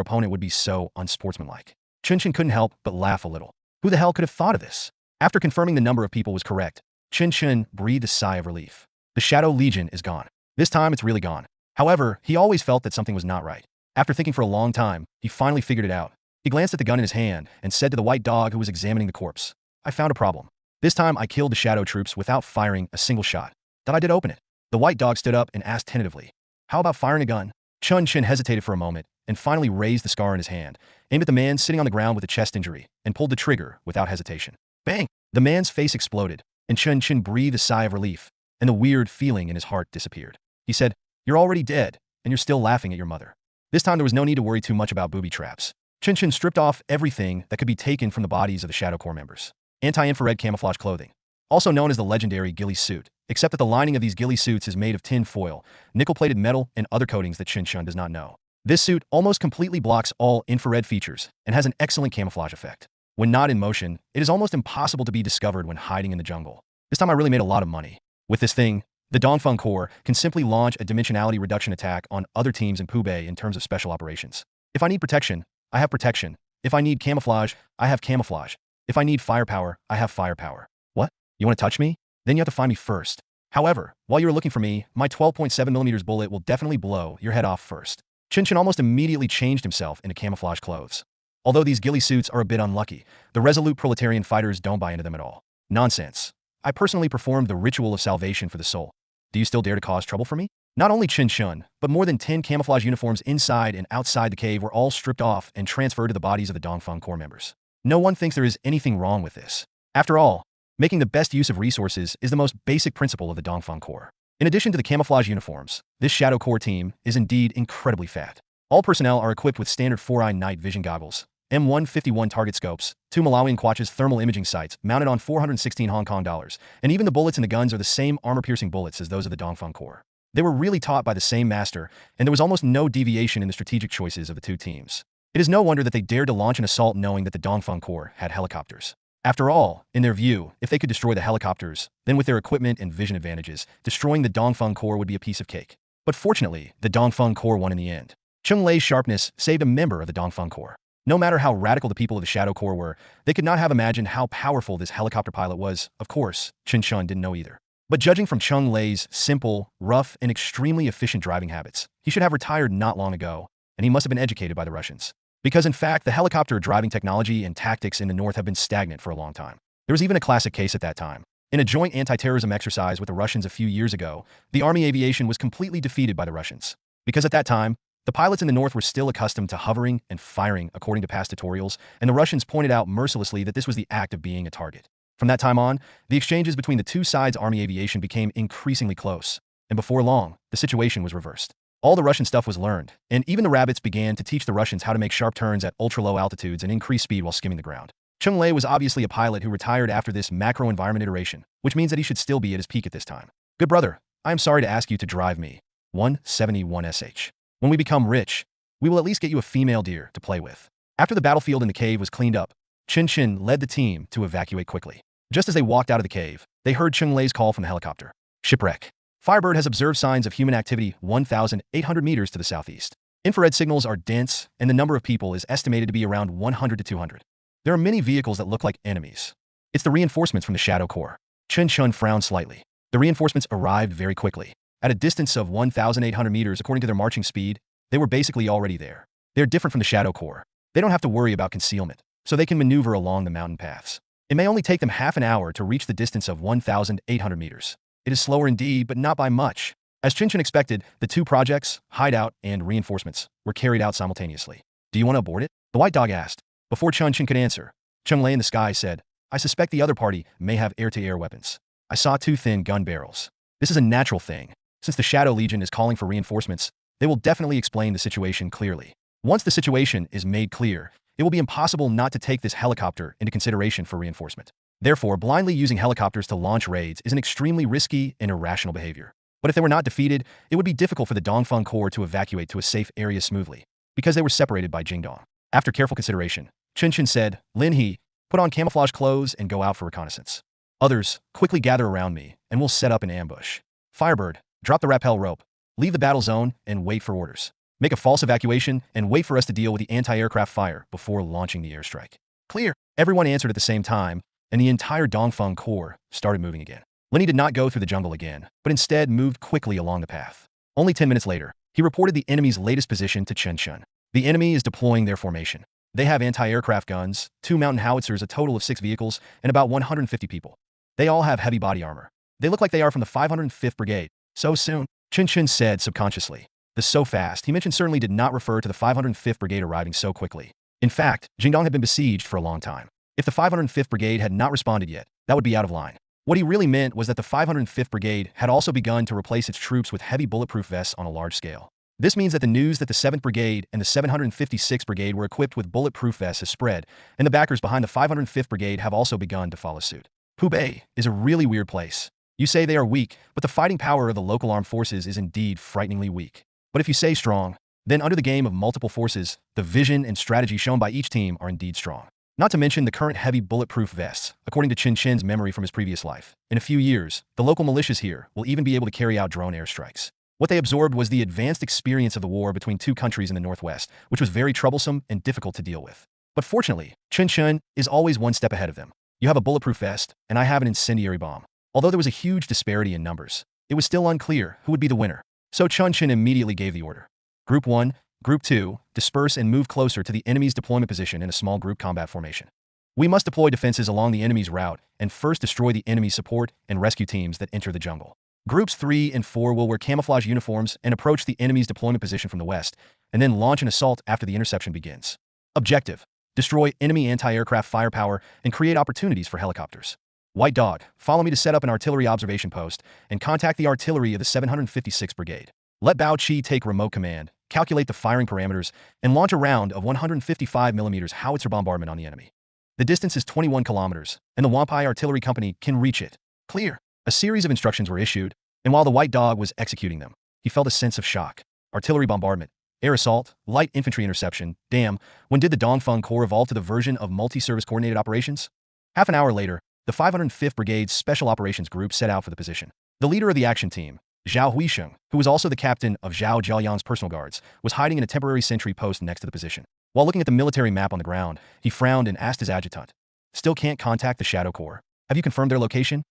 C: opponent would be so unsportsmanlike. Chen Chen couldn't help but laugh a little. Who the hell could have thought of this? After confirming the number of people was correct, Chen Chen breathed a sigh of relief. The Shadow Legion is gone. This time it's really gone. However, he always felt that something was not right. After thinking for a long time, he finally figured it out. He glanced at the gun in his hand and said to the white dog who was examining the corpse, I found a problem. This time I killed the shadow troops without firing a single shot. But I did open it. The white dog stood up and asked tentatively, how about firing a gun? Chen Chen hesitated for a moment and finally raised the scar in his hand, aimed at the man sitting on the ground with a chest injury, and pulled the trigger without hesitation. Bang! The man's face exploded, and Chen Chen breathed a sigh of relief, and the weird feeling in his heart disappeared. He said, you're already dead, and you're still laughing at your mother. This time there was no need to worry too much about booby traps. Chen Chen stripped off everything that could be taken from the bodies of the Shadow Corps members. Anti-infrared camouflage clothing, also known as the legendary ghillie suit, except that the lining of these ghillie suits is made of tin foil, nickel-plated metal, and other coatings that Chen Chen does not know. This suit almost completely blocks all infrared features and has an excellent camouflage effect. When not in motion, it is almost impossible to be discovered when hiding in the jungle. This time I really made a lot of money. With this thing, the Dongfeng Corps can simply launch a dimensionality reduction attack on other teams in Pubei in terms of special operations. If I need protection, I have protection. If I need camouflage, I have camouflage. If I need firepower, I have firepower. What? You want to touch me? Then you have to find me first. However, while you are looking for me, my 12.7mm bullet will definitely blow your head off first. Chen Chen almost immediately changed himself into camouflage clothes. Although these ghillie suits are a bit unlucky, the resolute proletarian fighters don't buy into them at all. Nonsense. I personally performed the ritual of salvation for the soul. Do you still dare to cause trouble for me? Not only Chen Chen, but more than 10 camouflage uniforms inside and outside the cave were all stripped off and transferred to the bodies of the Dongfeng Corps members. No one thinks there is anything wrong with this. After all, making the best use of resources is the most basic principle of the Dongfeng Corps. In addition to the camouflage uniforms, this Shadow Corps team is indeed incredibly fat. All personnel are equipped with standard 4-eye night vision goggles, M151 target scopes, 2 Malawian Quatches thermal imaging sights mounted on 416 Hong Kong dollars, and even the bullets in the guns are the same armor-piercing bullets as those of the Dongfeng Corps. They were really taught by the same master, and there was almost no deviation in the strategic choices of the two teams. It is no wonder that they dared to launch an assault knowing that the Dongfeng Corps had helicopters. After all, in their view, if they could destroy the helicopters, then with their equipment and vision advantages, destroying the Dongfeng Corps would be a piece of cake. But fortunately, the Dongfeng Corps won in the end. Cheng Lei's sharpness saved a member of the Dongfeng Corps. No matter how radical the people of the Shadow Corps were, they could not have imagined how powerful this helicopter pilot was. Of course, Chen Chen didn't know either. But judging from Cheng Lei's simple, rough, and extremely efficient driving habits, he should have retired not long ago, and he must have been educated by the Russians. Because in fact, the helicopter driving technology and tactics in the north have been stagnant for a long time. There was even a classic case at that time. In a joint anti-terrorism exercise with the Russians a few years ago, the Army aviation was completely defeated by the Russians. Because at that time, the pilots in the north were still accustomed to hovering and firing according to past tutorials, and the Russians pointed out mercilessly that this was the act of being a target. From that time on, the exchanges between the two sides' army aviation became increasingly close, and before long, the situation was reversed. All the Russian stuff was learned, and even the rabbits began to teach the Russians how to make sharp turns at ultra-low altitudes and increase speed while skimming the ground. Cheng Lei was obviously a pilot who retired after this macro-environment iteration, which means that he should still be at his peak at this time. Good brother, I am sorry to ask you to drive me 171sh. When we become rich, we will at least get you a female deer to play with. After the battlefield in the cave was cleaned up, Chen Chen led the team to evacuate quickly. Just as they walked out of the cave, they heard Cheng Lei's call from the helicopter. Shipwreck. Firebird has observed signs of human activity 1,800 meters to the southeast. Infrared signals are dense, and the number of people is estimated to be around 100 to 200. There are many vehicles that look like enemies. It's the reinforcements from the Shadow Corps. Chen Chen frowned slightly. The reinforcements arrived very quickly. At a distance of 1,800 meters according to their marching speed, they were basically already there. They're different from the Shadow Corps. They don't have to worry about concealment, so they can maneuver along the mountain paths. It may only take them half an hour to reach the distance of 1,800 meters. It is slower indeed, but not by much. As Chen Chen expected, the two projects, hideout and reinforcements, were carried out simultaneously. Do you want to abort it? The white dog asked. Before Chen Chen could answer, Cheng Lei in the sky said, I suspect the other party may have air-to-air weapons. I saw two thin gun barrels. This is a natural thing. Since the Shadow Legion is calling for reinforcements, they will definitely explain the situation clearly. Once the situation is made clear, it will be impossible not to take this helicopter into consideration for reinforcement. Therefore, blindly using helicopters to launch raids is an extremely risky and irrational behavior. But if they were not defeated, it would be difficult for the Dongfeng Corps to evacuate to a safe area smoothly, because they were separated by Jingdong. After careful consideration, Chen Chen said, Lin He, put on camouflage clothes and go out for reconnaissance. Others, quickly gather around me, and we'll set up an ambush. Firebird, drop the rappel rope, leave the battle zone, and wait for orders. Make a false evacuation and wait for us to deal with the anti-aircraft fire before launching the airstrike. Clear. Everyone answered at the same time, and the entire Dongfeng Corps started moving again. Lenny did not go through the jungle again, but instead moved quickly along the path. Only 10 minutes later, he reported the enemy's latest position to Chen Chen. The enemy is deploying their formation. They have anti-aircraft guns, 2 mountain howitzers, a total of 6 vehicles, and about 150 people. They all have heavy body armor. They look like they are from the 505th Brigade. So soon, Chen Chen said subconsciously. The so fast he mentioned certainly did not refer to the 505th Brigade arriving so quickly. In fact, Jingdong had been besieged for a long time. If the 505th Brigade had not responded yet, that would be out of line. What he really meant was that the 505th Brigade had also begun to replace its troops with heavy bulletproof vests on a large scale. This means that the news that the 7th Brigade and the 756th Brigade were equipped with bulletproof vests has spread, and the backers behind the 505th Brigade have also begun to follow suit. Hubei is a really weird place. You say they are weak, but the fighting power of the local armed forces is indeed frighteningly weak. But if you say strong, then under the game of multiple forces, the vision and strategy shown by each team are indeed strong. Not to mention the current heavy bulletproof vests, according to Chen Chen's memory from his previous life. In a few years, the local militias here will even be able to carry out drone airstrikes. What they absorbed was the advanced experience of the war between two countries in the northwest, which was very troublesome and difficult to deal with. But fortunately, Chen Chen is always one step ahead of them. You have a bulletproof vest, and I have an incendiary bomb. Although there was a huge disparity in numbers, it was still unclear who would be the winner. So Chen Chen immediately gave the order. Group 1, Group 2, disperse and move closer to the enemy's deployment position in a small group combat formation. We must deploy defenses along the enemy's route and first destroy the enemy support and rescue teams that enter the jungle. Groups 3 and 4 will wear camouflage uniforms and approach the enemy's deployment position from the west, and then launch an assault after the interception begins. Objective: destroy enemy anti-aircraft firepower and create opportunities for helicopters. White Dog, follow me to set up an artillery observation post and contact the artillery of the 756th Brigade. Let Bao Chi take remote command, calculate the firing parameters, and launch a round of 155mm howitzer bombardment on the enemy. The distance is 21 kilometers, and the Wampai Artillery Company can reach it. Clear. A series of instructions were issued, and while the White Dog was executing them, he felt a sense of shock. Artillery bombardment, air assault, light infantry interception. Damn, when did the Dongfeng Corps evolve to the version of multi-service coordinated operations? Half an hour later, the 505th Brigade's Special Operations Group set out for the position. The leader of the action team, Zhao Huisheng, who was also the captain of Zhao Jiaoyang's personal guards, was hiding in a temporary sentry post next to the position. While looking at the military map on the ground, he frowned and asked his adjutant, "Still can't contact the Shadow Corps. Have you confirmed their location?"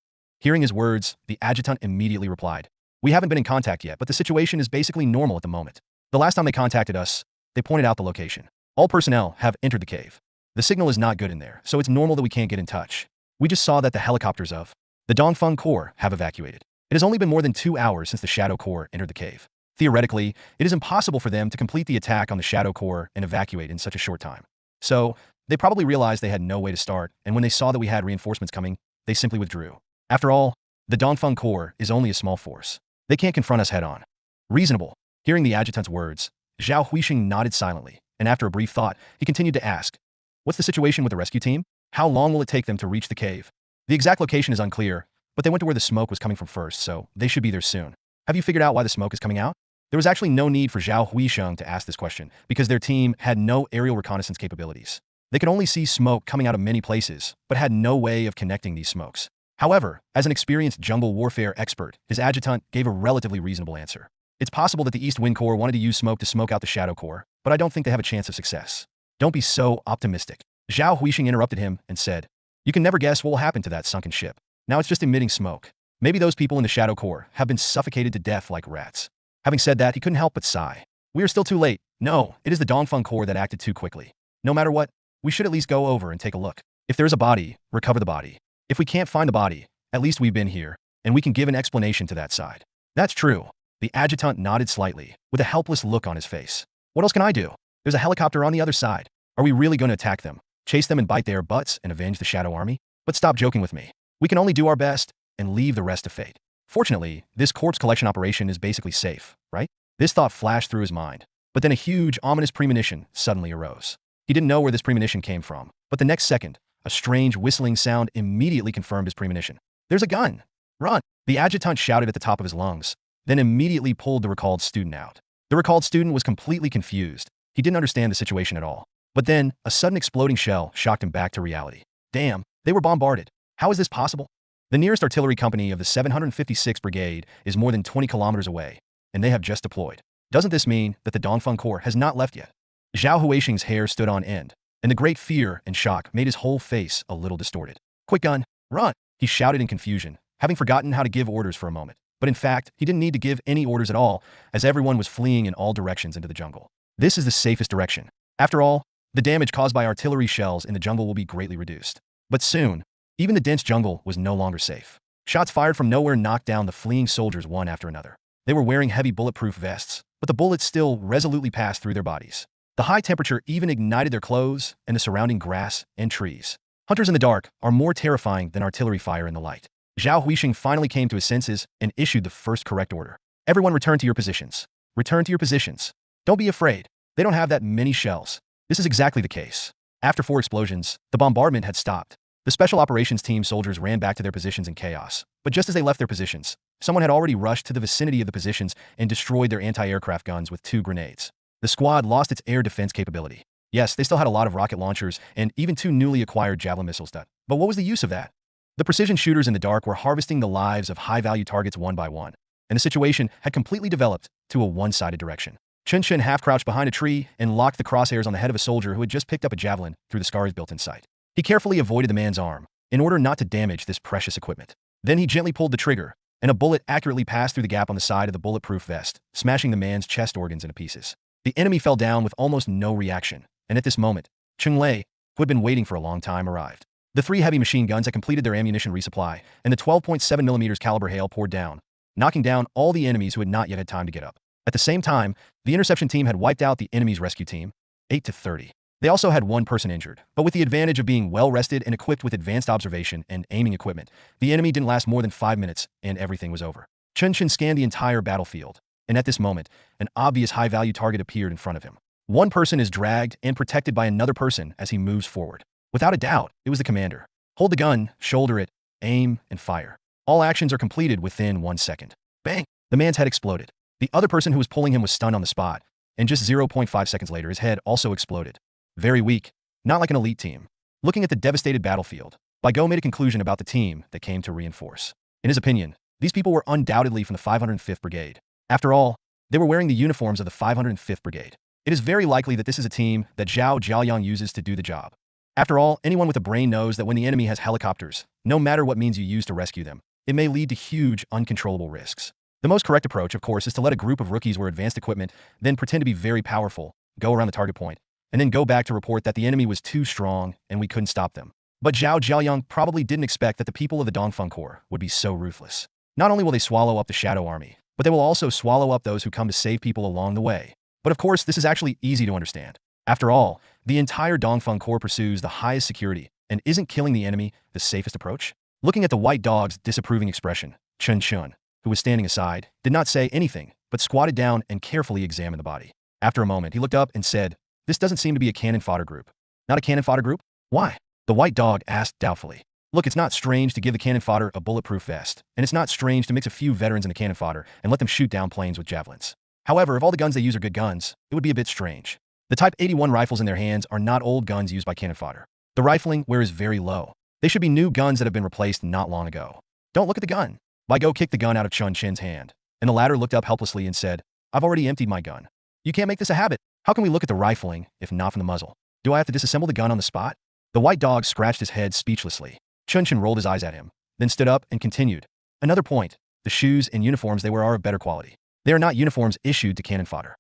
C: Hearing his words, the adjutant immediately replied, "We haven't been in contact yet, but the situation is basically normal at the moment. The last time they contacted us, they pointed out the location. All personnel have entered the cave. The signal is not good in there, so it's normal that we can't get in touch. We just saw that the helicopters of the Dongfeng Corps have evacuated. It has only been more than 2 hours since the Shadow Corps entered the cave. Theoretically, it is impossible for them to complete the attack on the Shadow Corps and evacuate in such a short time. So, they probably realized they had no way to start, and when they saw that we had reinforcements coming, they simply withdrew. After all, the Dongfeng Corps is only a small force. They can't confront us head-on." Reasonable. Hearing the adjutant's words, Zhao Huixing nodded silently, and after a brief thought, he continued to ask, "What's the situation with the rescue team? How long will it take them to reach the cave?" "The exact location is unclear, but they went to where the smoke was coming from first, so they should be there soon." "Have you figured out why the smoke is coming out?" There was actually no need for Zhao Huixing to ask this question, because their team had no aerial reconnaissance capabilities. They could only see smoke coming out of many places, but had no way of connecting these smokes. However, as an experienced jungle warfare expert, his adjutant gave a relatively reasonable answer. "It's possible that the East Wind Corps wanted to use smoke to smoke out the Shadow Corps, but I don't think they have a chance of success." "Don't be so optimistic." Zhao Huixing interrupted him and said, "You can never guess what will happen to that sunken ship. Now it's just emitting smoke. Maybe those people in the Shadow Corps have been suffocated to death like rats." Having said that, he couldn't help but sigh. "We are still too late. No, it is the Dongfeng Corps that acted too quickly. No matter what, we should at least go over and take a look. If there's a body, recover the body. If we can't find the body, at least we've been here, and we can give an explanation to that side." "That's true." The adjutant nodded slightly, with a helpless look on his face. "What else can I do? There's a helicopter on the other side. Are we really going to attack them, chase them and bite their butts and avenge the Shadow Army? But stop joking with me. We can only do our best and leave the rest to fate. Fortunately, this corpse collection operation is basically safe, right?" This thought flashed through his mind, but then a huge, ominous premonition suddenly arose. He didn't know where this premonition came from, but the next second, a strange whistling sound immediately confirmed his premonition. "There's a gun! Run!" The adjutant shouted at the top of his lungs, then immediately pulled the recalled student out. The recalled student was completely confused. He didn't understand the situation at all. But then, a sudden exploding shell shocked him back to reality. Damn, they were bombarded. How is this possible? The nearest artillery company of the 756th Brigade is more than 20 kilometers away, and they have just deployed. Doesn't this mean that the Dongfeng Corps has not left yet? Zhao Huixing's hair stood on end, and the great fear and shock made his whole face a little distorted. "Quick, gun, run!" he shouted in confusion, having forgotten how to give orders for a moment. But in fact, he didn't need to give any orders at all, as everyone was fleeing in all directions into the jungle. This is the safest direction. After all, the damage caused by artillery shells in the jungle will be greatly reduced. But soon, even the dense jungle was no longer safe. Shots fired from nowhere knocked down the fleeing soldiers one after another. They were wearing heavy bulletproof vests, but the bullets still resolutely passed through their bodies. The high temperature even ignited their clothes and the surrounding grass and trees. Hunters in the dark are more terrifying than artillery fire in the light. Zhao Huixing finally came to his senses and issued the first correct order. "Everyone return to your positions. Return to your positions. Don't be afraid. They don't have that many shells." This is exactly the case. After 4 explosions, the bombardment had stopped. The Special Operations Team soldiers ran back to their positions in chaos. But just as they left their positions, someone had already rushed to the vicinity of the positions and destroyed their anti-aircraft guns with 2 grenades. The squad lost its air defense capability. Yes, they still had a lot of rocket launchers and even 2 newly acquired Javelin missiles. But what was the use of that? The precision shooters in the dark were harvesting the lives of high-value targets one by one, and the situation had completely developed to a one-sided direction. Chen Chen half-crouched behind a tree and locked the crosshairs on the head of a soldier who had just picked up a javelin through the scars built in sight. He carefully avoided the man's arm, in order not to damage this precious equipment. Then he gently pulled the trigger, and a bullet accurately passed through the gap on the side of the bulletproof vest, smashing the man's chest organs into pieces. The enemy fell down with almost no reaction, and at this moment, Cheng Lei, who had been waiting for a long time, arrived. The 3 heavy machine guns had completed their ammunition resupply, and the 12.7mm caliber hail poured down, knocking down all the enemies who had not yet had time to get up. At the same time, the interception team had wiped out the enemy's rescue team, 8-30. They also had 1 person injured, but with the advantage of being well-rested and equipped with advanced observation and aiming equipment, the enemy didn't last more than 5 minutes, and everything was over. Chen Chen scanned the entire battlefield, and at this moment, an obvious high-value target appeared in front of him. One person is dragged and protected by another person as he moves forward. Without a doubt, it was the commander. Hold the gun, shoulder it, aim, and fire. All actions are completed within 1 second. Bang! The man's head exploded. The other person who was pulling him was stunned on the spot, and just 0.5 seconds later his head also exploded. Very weak, not like an elite team. Looking at the devastated battlefield, Go made a conclusion about the team that came to reinforce. In his opinion, these people were undoubtedly from the 505th Brigade. After all, they were wearing the uniforms of the 505th Brigade. It is very likely that this is a team that Zhao Jiaoyang uses to do the job. After all, anyone with a brain knows that when the enemy has helicopters, no matter what means you use to rescue them, it may lead to huge, uncontrollable risks. The most correct approach, of course, is to let a group of rookies with advanced equipment then pretend to be very powerful, go around the target point, and then go back to report that the enemy was too strong and we couldn't stop them. But Zhao Jiaoyang probably didn't expect that the people of the Dongfeng Corps would be so ruthless. Not only will they swallow up the Shadow Army, but they will also swallow up those who come to save people along the way. But of course, this is actually easy to understand. After all, the entire Dongfeng Corps pursues the highest security, and isn't killing the enemy the safest approach? Looking at the white dog's disapproving expression, Chen Chen, who was standing aside, did not say anything, but squatted down and carefully examined the body. After a moment, he looked up and said, "This doesn't seem to be a cannon fodder group." "Not a cannon fodder group? Why?" The white dog asked doubtfully. "Look, it's not strange to give the cannon fodder a bulletproof vest, and it's not strange to mix a few veterans in the cannon fodder and let them shoot down planes with javelins. However, if all the guns they use are good guns, it would be a bit strange. The Type 81 rifles in their hands are not old guns used by cannon fodder. The rifling wear is very low. They should be new guns that have been replaced not long ago. Don't look at the gun." Go kicked the gun out of Chen Chen's hand, and the latter looked up helplessly and said, "I've already emptied my gun." "You can't make this a habit. How can we look at the rifling, if not from the muzzle? Do I have to disassemble the gun on the spot?" The white dog scratched his head speechlessly. Chen Chen rolled his eyes at him, then stood up and continued. "Another point, the shoes and uniforms they wear are of better quality. They are not uniforms issued to cannon fodder.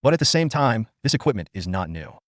C: But at the same time, this equipment is not new.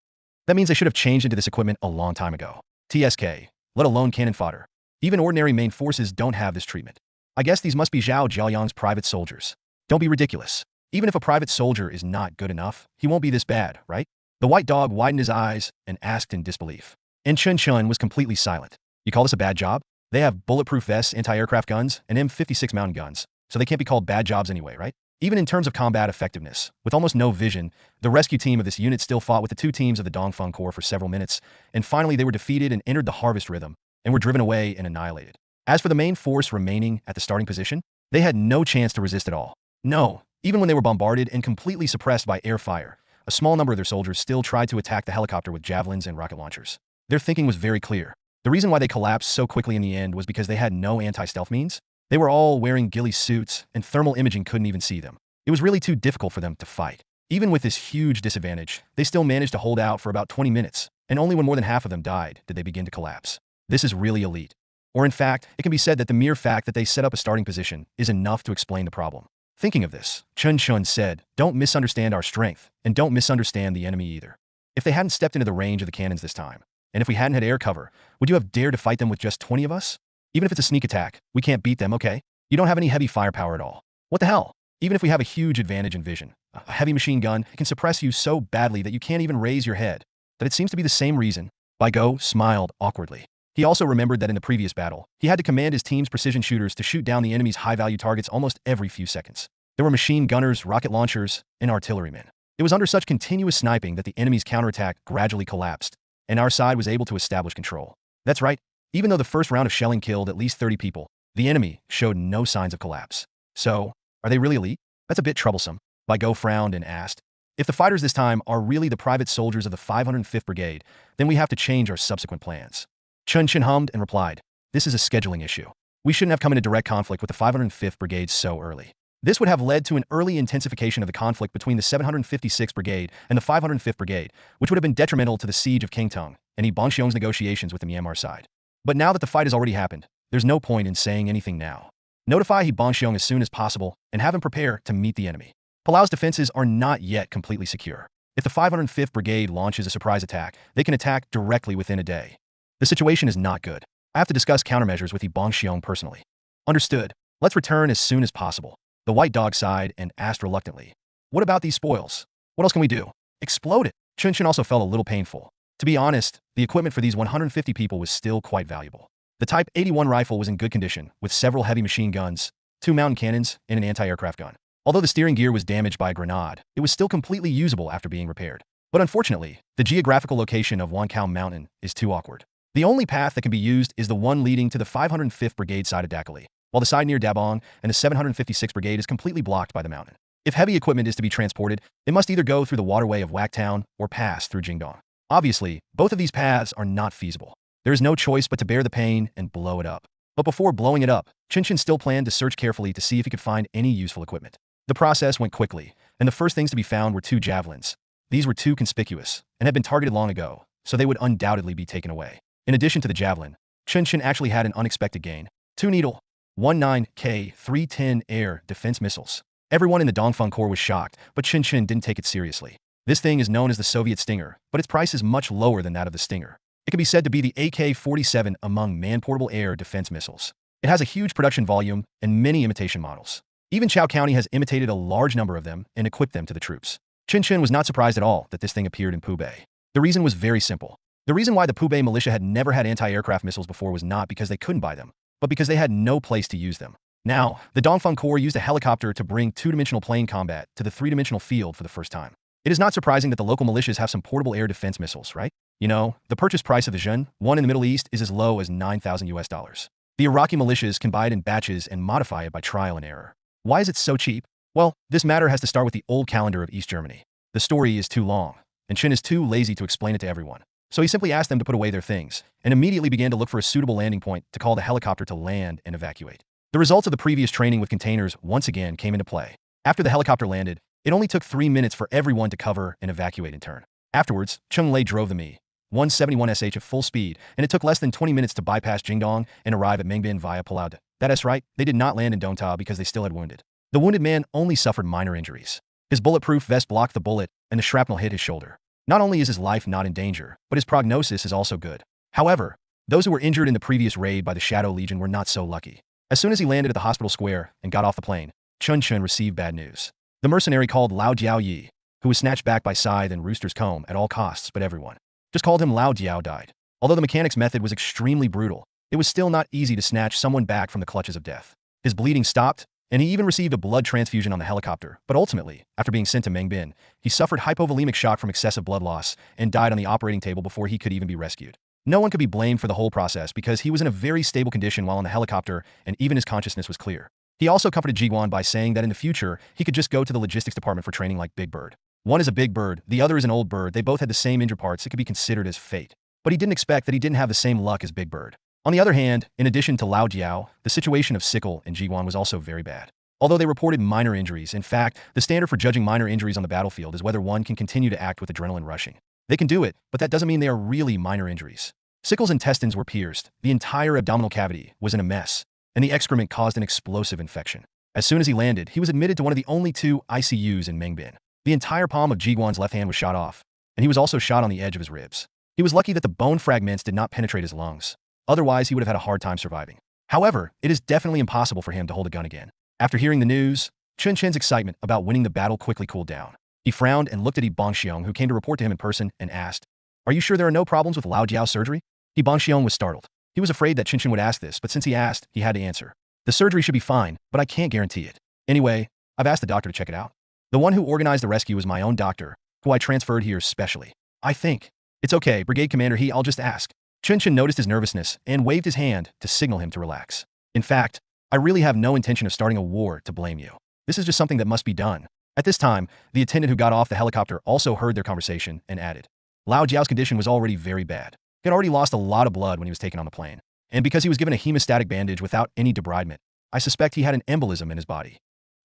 C: That means they should have changed into this equipment a long time ago. TSK, let alone cannon fodder. Even ordinary main forces don't have this treatment. I guess these must be Zhao Jiaoyang's private soldiers. Don't be ridiculous. Even if a private soldier is not good enough, he won't be this bad, right?" The white dog widened his eyes and asked in disbelief. And Chen Chen was completely silent. "You call this a bad job? They have bulletproof vests, anti-aircraft guns, and M56 mountain guns, so they can't be called bad jobs anyway, right?" Even in terms of combat effectiveness, with almost no vision, the rescue team of this unit still fought with the two teams of the Dongfeng Corps for several minutes, and finally they were defeated and entered the harvest rhythm, and were driven away and annihilated. As for the main force remaining at the starting position, they had no chance to resist at all. No, even when they were bombarded and completely suppressed by air fire, a small number of their soldiers still tried to attack the helicopter with javelins and rocket launchers. Their thinking was very clear. The reason why they collapsed so quickly in the end was because they had no anti-stealth means. They were all wearing ghillie suits, and thermal imaging couldn't even see them. It was really too difficult for them to fight. Even with this huge disadvantage, they still managed to hold out for about 20 minutes, and only when more than half of them died did they begin to collapse. This is really elite. Or in fact, it can be said that the mere fact that they set up a starting position is enough to explain the problem. Thinking of this, Chen Chen said, "Don't misunderstand our strength, and don't misunderstand the enemy either. If they hadn't stepped into the range of the cannons this time, and if we hadn't had air cover, would you have dared to fight them with just 20 of us? Even if it's a sneak attack, we can't beat them, okay? You don't have any heavy firepower at all. What the hell? Even if we have a huge advantage in vision, a heavy machine gun can suppress you so badly that you can't even raise your head. That it seems to be the same reason." Go smiled awkwardly. He also remembered that in the previous battle, he had to command his team's precision shooters to shoot down the enemy's high-value targets almost every few seconds. There were machine gunners, rocket launchers, and artillerymen. It was under such continuous sniping that the enemy's counterattack gradually collapsed, and our side was able to establish control. That's right, even though the first round of shelling killed at least 30 people, the enemy showed no signs of collapse. So, are they really elite? That's a bit troublesome. Go frowned and asked. "If the fighters this time are really the private soldiers of the 505th Brigade, then we have to change our subsequent plans." Chen Chen hummed and replied, "This is a scheduling issue. We shouldn't have come into direct conflict with the 505th Brigade so early. This would have led to an early intensification of the conflict between the 756th Brigade and the 505th Brigade, which would have been detrimental to the siege of Kingtung and Yi Bangxiong's negotiations with the Myanmar side. But now that the fight has already happened, there's no point in saying anything now. Notify Yi Bangxiong as soon as possible and have him prepare to meet the enemy. Palau's defenses are not yet completely secure. If the 505th Brigade launches a surprise attack, they can attack directly within a day. The situation is not good. I have to discuss countermeasures with Yi Bangxiong personally." "Understood. Let's return as soon as possible." The white dog sighed and asked reluctantly, "What about these spoils? What else can we do?" "Explode it." Chen Chen also felt a little painful. To be honest, the equipment for these 150 people was still quite valuable. The Type 81 rifle was in good condition, with several heavy machine guns, 2 mountain cannons, and an anti-aircraft gun. Although the steering gear was damaged by a grenade, it was still completely usable after being repaired. But unfortunately, the geographical location of Wankao Mountain is too awkward. The only path that can be used is the one leading to the 505th Brigade side of Dakali, while the side near Dabong and the 756th Brigade is completely blocked by the mountain. If heavy equipment is to be transported, it must either go through the waterway of Waktown or pass through Jingdong. Obviously, both of these paths are not feasible. There is no choice but to bear the pain and blow it up. But before blowing it up, Chen Chen still planned to search carefully to see if he could find any useful equipment. The process went quickly, and the first things to be found were 2 javelins. These were too conspicuous and had been targeted long ago, so they would undoubtedly be taken away. In addition to the javelin, Chen Chen actually had an unexpected gain. 2 needle 19K310 air defense missiles. Everyone in the Dongfeng Corps was shocked, but Chen Chen didn't take it seriously. This thing is known as the Soviet Stinger, but its price is much lower than that of the Stinger. It can be said to be the AK-47 among man-portable air defense missiles. It has a huge production volume and many imitation models. Even Chao County has imitated a large number of them and equipped them to the troops. Chen Chen was not surprised at all that this thing appeared in Pubei. The reason was very simple. The reason why the Pubei militia had never had anti-aircraft missiles before was not because they couldn't buy them, but because they had no place to use them. Now, the Dongfeng Corps used a helicopter to bring two-dimensional plane combat to the three-dimensional field for the first time. It is not surprising that the local militias have some portable air defense missiles, right? You know, the purchase price of the Zhen, one in the Middle East, is as low as $9,000. The Iraqi militias can buy it in batches and modify it by trial and error. Why is it so cheap? Well, this matter has to start with the old calendar of East Germany. The story is too long, and Chen is too lazy to explain it to everyone. So he simply asked them to put away their things, and immediately began to look for a suitable landing point to call the helicopter to land and evacuate. The results of the previous training with containers once again came into play. After the helicopter landed, it only took 3 minutes for everyone to cover and evacuate in turn. Afterwards, Cheng Lei drove the Mi-171 SH at full speed, and it took less than 20 minutes to bypass Jingdong and arrive at Mengbin via Palau. That's right, they did not land in Dongta because they still had wounded. The wounded man only suffered minor injuries. His bulletproof vest blocked the bullet, and the shrapnel hit his shoulder. Not only is his life not in danger, but his prognosis is also good. However, those who were injured in the previous raid by the Shadow Legion were not so lucky. As soon as he landed at the hospital square and got off the plane, Chen Chen received bad news. The mercenary called Lao Jiaoyi, who was snatched back by Scythe and Rooster's Comb at all costs, but everyone just called him Lao Jiao, died. Although the mechanic's method was extremely brutal, it was still not easy to snatch someone back from the clutches of death. His bleeding stopped, and he even received a blood transfusion on the helicopter, but ultimately, after being sent to Mengbin, he suffered hypovolemic shock from excessive blood loss and died on the operating table before he could even be rescued. No one could be blamed for the whole process because he was in a very stable condition while on the helicopter, and even his consciousness was clear. He also comforted Jiguan by saying that in the future, he could just go to the logistics department for training like Big Bird. One is a big bird, the other is an old bird. They both had the same injured parts. It could be considered as fate. But he didn't expect that he didn't have the same luck as Big Bird. On the other hand, in addition to Lao Jiao, the situation of Sickle and Jiguan was also very bad. Although they reported minor injuries, in fact, the standard for judging minor injuries on the battlefield is whether one can continue to act with adrenaline rushing. They can do it, but that doesn't mean they are really minor injuries. Sickle's intestines were pierced, the entire abdominal cavity was in a mess, and the excrement caused an explosive infection. As soon as he landed, he was admitted to one of the only 2 ICUs in Mengbin. The entire palm of Jiguan's left hand was shot off, and he was also shot on the edge of his ribs. He was lucky that the bone fragments did not penetrate his lungs. Otherwise, he would have had a hard time surviving. However, it is definitely impossible for him to hold a gun again. After hearing the news, Chen Chen's excitement about winning the battle quickly cooled down. He frowned and looked at Yi Bangxiong, who came to report to him in person, and asked, "Are you sure there are no problems with Lao Jiao's surgery?" Yi Bangxiong was startled. He was afraid that Chen Chen would ask this, but since he asked, he had to answer. "The surgery should be fine, but I can't guarantee it. Anyway, I've asked the doctor to check it out. The one who organized the rescue is my own doctor, who I transferred here specially. I think it's okay, Brigade Commander I'll just ask." Chen Chen noticed his nervousness and waved his hand to signal him to relax. "In fact, I really have no intention of starting a war to blame you. This is just something that must be done." At this time, the attendant who got off the helicopter also heard their conversation and added, "Lao Jiao's condition was already very bad. He had already lost a lot of blood when he was taken on the plane. And because he was given a hemostatic bandage without any debridement, I suspect he had an embolism in his body.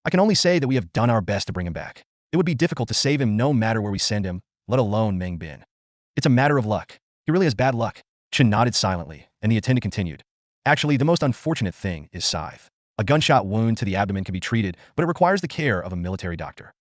C: I can only say that we have done our best to bring him back. It would be difficult to save him no matter where we send him, let alone Mengbin. It's a matter of luck. He really has bad luck." Chen nodded silently, and the attendant continued. "Actually, the most unfortunate thing is Scythe. A gunshot wound to the abdomen can be treated, but it requires the care of a military doctor.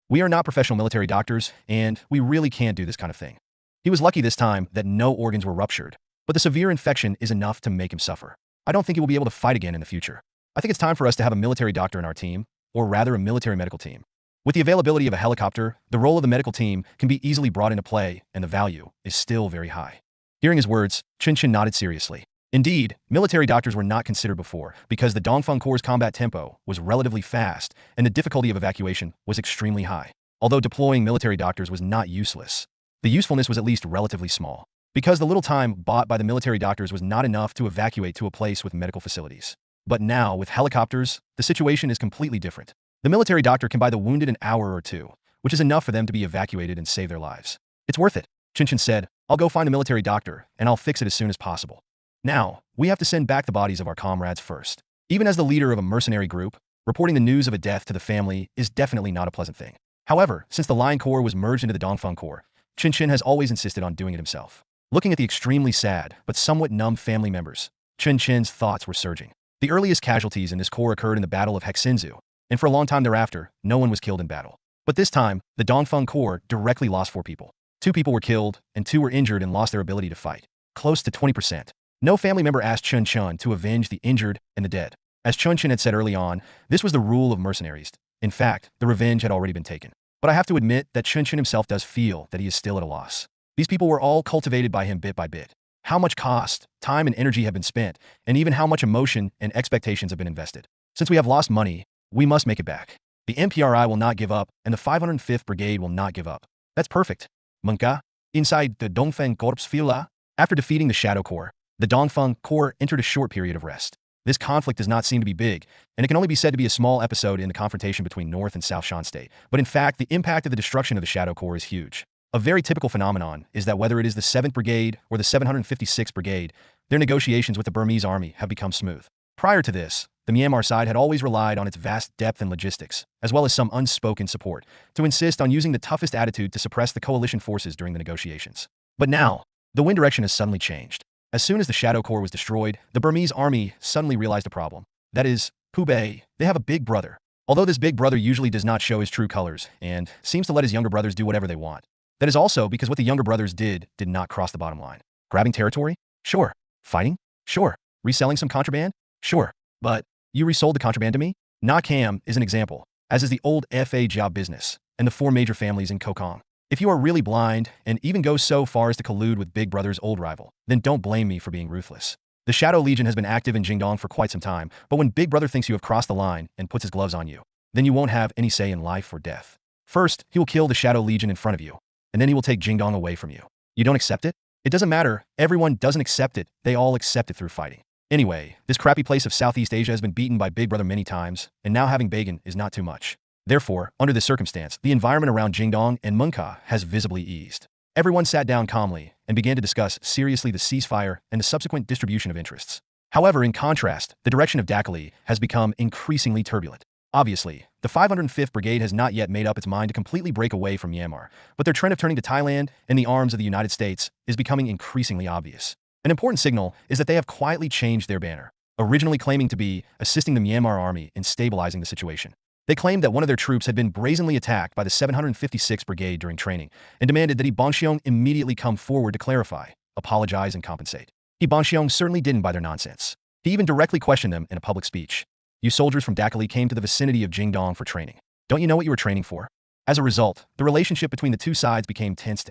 C: We are not professional military doctors, and we really can't do this kind of thing. He was lucky this time that no organs were ruptured, but the severe infection is enough to make him suffer. I don't think he will be able to fight again in the future. I think it's time for us to have a military doctor in our team, or rather a military medical team. With the availability of a helicopter, the role of the medical team can be easily brought into play, and the value is still very high." Hearing his words, Chen Chen nodded seriously. Indeed, military doctors were not considered before because the Dongfeng Corps' combat tempo was relatively fast and the difficulty of evacuation was extremely high. Although deploying military doctors was not useless, the usefulness was at least relatively small, because the little time bought by the military doctors was not enough to evacuate to a place with medical facilities. But now, with helicopters, the situation is completely different. The military doctor can buy the wounded an hour or two, which is enough for them to be evacuated and save their lives. "It's worth it," Chen Chen said. "I'll go find a military doctor, and I'll fix it as soon as possible. Now, we have to send back the bodies of our comrades first." Even as the leader of a mercenary group, reporting the news of a death to the family is definitely not a pleasant thing. However, since the Lion Corps was merged into the Dongfeng Corps, Chen Chen has always insisted on doing it himself. Looking at the extremely sad but somewhat numb family members, Chen Chen's thoughts were surging. The earliest casualties in this corps occurred in the Battle of Hexinzu, and for a long time thereafter, no one was killed in battle. But this time, the Dongfeng Corps directly lost 4 people. 2 people were killed, and 2 were injured and lost their ability to fight. Close to 20%. No family member asked Chen Chen to avenge the injured and the dead. As Chen Chen had said early on, this was the rule of mercenaries. In fact, the revenge had already been taken. But I have to admit that Chen Chen himself does feel that he is still at a loss. These people were all cultivated by him bit by bit. How much cost, time, and energy have been spent, and even how much emotion and expectations have been invested. Since we have lost money, we must make it back. The MPRI will not give up, and the 505th Brigade will not give up. That's perfect. Munka, inside the Dongfeng Corps Fila, after defeating the Shadow Corps, the Dongfeng Corps entered a short period of rest. This conflict does not seem to be big, and it can only be said to be a small episode in the confrontation between North and South Shan State. But in fact, the impact of the destruction of the Shadow Corps is huge. A very typical phenomenon is that whether it is the 7th Brigade or the 756th Brigade, their negotiations with the Burmese army have become smooth. Prior to this, the Myanmar side had always relied on its vast depth and logistics, as well as some unspoken support, to insist on using the toughest attitude to suppress the coalition forces during the negotiations. But now, the wind direction has suddenly changed. As soon as the Shadow Corps was destroyed, the Burmese army suddenly realized a problem. That is, Hubei, they have a big brother. Although this big brother usually does not show his true colors, and seems to let his younger brothers do whatever they want. That is also because what the younger brothers did not cross the bottom line. Grabbing territory? Sure. Fighting? Sure. Reselling some contraband? Sure. But you resold the contraband to me? Nakam is an example, as is the old FA job business, and the 4 major families in Kokong. If you are really blind, and even go so far as to collude with Big Brother's old rival, then don't blame me for being ruthless. The Shadow Legion has been active in Jingdong for quite some time, but when Big Brother thinks you have crossed the line and puts his gloves on you, then you won't have any say in life or death. First, he will kill the Shadow Legion in front of you, and then he will take Jingdong away from you. You don't accept it? It doesn't matter. Everyone doesn't accept it. They all accept it through fighting. Anyway, this crappy place of Southeast Asia has been beaten by Big Brother many times, and now having Bagan is not too much. Therefore, under this circumstance, the environment around Jingdong and Munka has visibly eased. Everyone sat down calmly and began to discuss seriously the ceasefire and the subsequent distribution of interests. However, in contrast, the direction of Dakali has become increasingly turbulent. Obviously, the 505th Brigade has not yet made up its mind to completely break away from Myanmar, but their trend of turning to Thailand in the arms of the United States is becoming increasingly obvious. An important signal is that they have quietly changed their banner, originally claiming to be assisting the Myanmar army in stabilizing the situation. They claimed that one of their troops had been brazenly attacked by the 756th Brigade during training and demanded that Ibonxiong immediately come forward to clarify, apologize, and compensate. Ibonxiong certainly didn't buy their nonsense. He even directly questioned them in a public speech. You soldiers from Dakali came to the vicinity of Jingdong for training. Don't you know what you were training for? As a result, the relationship between the two sides became tense.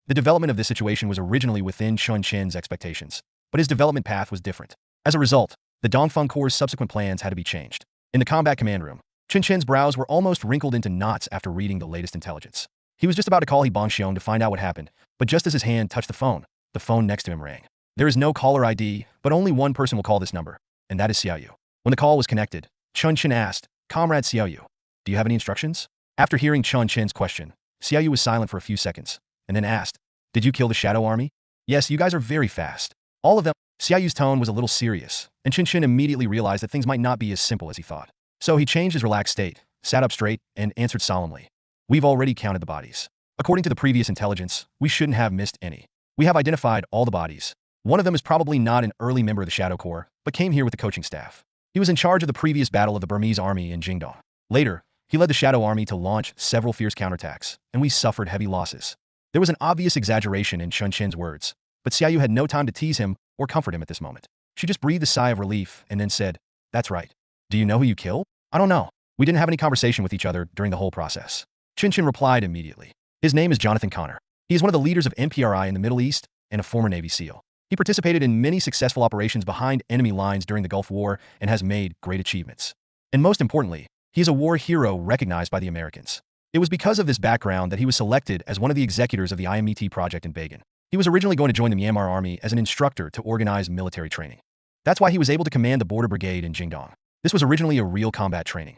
C: The development of this situation was originally within Chen Chen's expectations, but his development path was different. As a result, the Dongfeng Corps' subsequent plans had to be changed. In the combat command room, Chen Chen's brows were almost wrinkled into knots after reading the latest intelligence. He was just about to call Ibonxiong to find out what happened, but just as his hand touched the phone next to him rang. There is no caller ID, but only one person will call this number, and that is Xiaoyu. When the call was connected, Chen Chen asked, "Comrade Xiaoyu, do you have any instructions?" After hearing Chen Chen's question, Xiaoyu was silent for a few seconds, and then asked, "Did you kill the Shadow Army?" "Yes, you guys are very fast. All of them." Xiaoyu's tone was a little serious, and Chen Chen immediately realized that things might not be as simple as he thought. So he changed his relaxed state, sat up straight, and answered solemnly, "We've already counted the bodies. According to the previous intelligence, we shouldn't have missed any. We have identified all the bodies. One of them is probably not an early member of the Shadow Corps, but came here with the coaching staff. He was in charge of the previous battle of the Burmese army in Jingdong. Later, he led the Shadow Army to launch several fierce counterattacks, and we suffered heavy losses." There was an obvious exaggeration in Chen Chen's words, but Xiaoyu had no time to tease him or comfort him at this moment. She just breathed a sigh of relief and then said, "That's right. Do you know who you killed?" "I don't know. We didn't have any conversation with each other during the whole process." Chen Chen replied immediately. "His name is Jonathan Connor. He is one of the leaders of MPRI in the Middle East and a former Navy SEAL. He participated in many successful operations behind enemy lines during the Gulf War and has made great achievements. And most importantly, he is a war hero recognized by the Americans. It was because of this background that he was selected as one of the executors of the IMET project in Bagan. He was originally going to join the Myanmar army as an instructor to organize military training. That's why he was able to command the border brigade in Jingdong. This was originally a real combat training.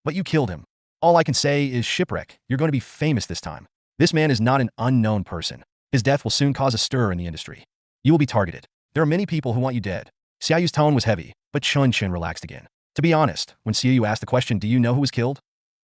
C: But you killed him. All I can say is shipwreck. You're going to be famous this time. This man is not an unknown person. His death will soon cause a stir in the industry. You will be targeted. There are many people who want you dead." Xiaoyu's tone was heavy, but Chen Chen relaxed again. To be honest, when Xiaoyu asked the question, "Do you know who was killed?"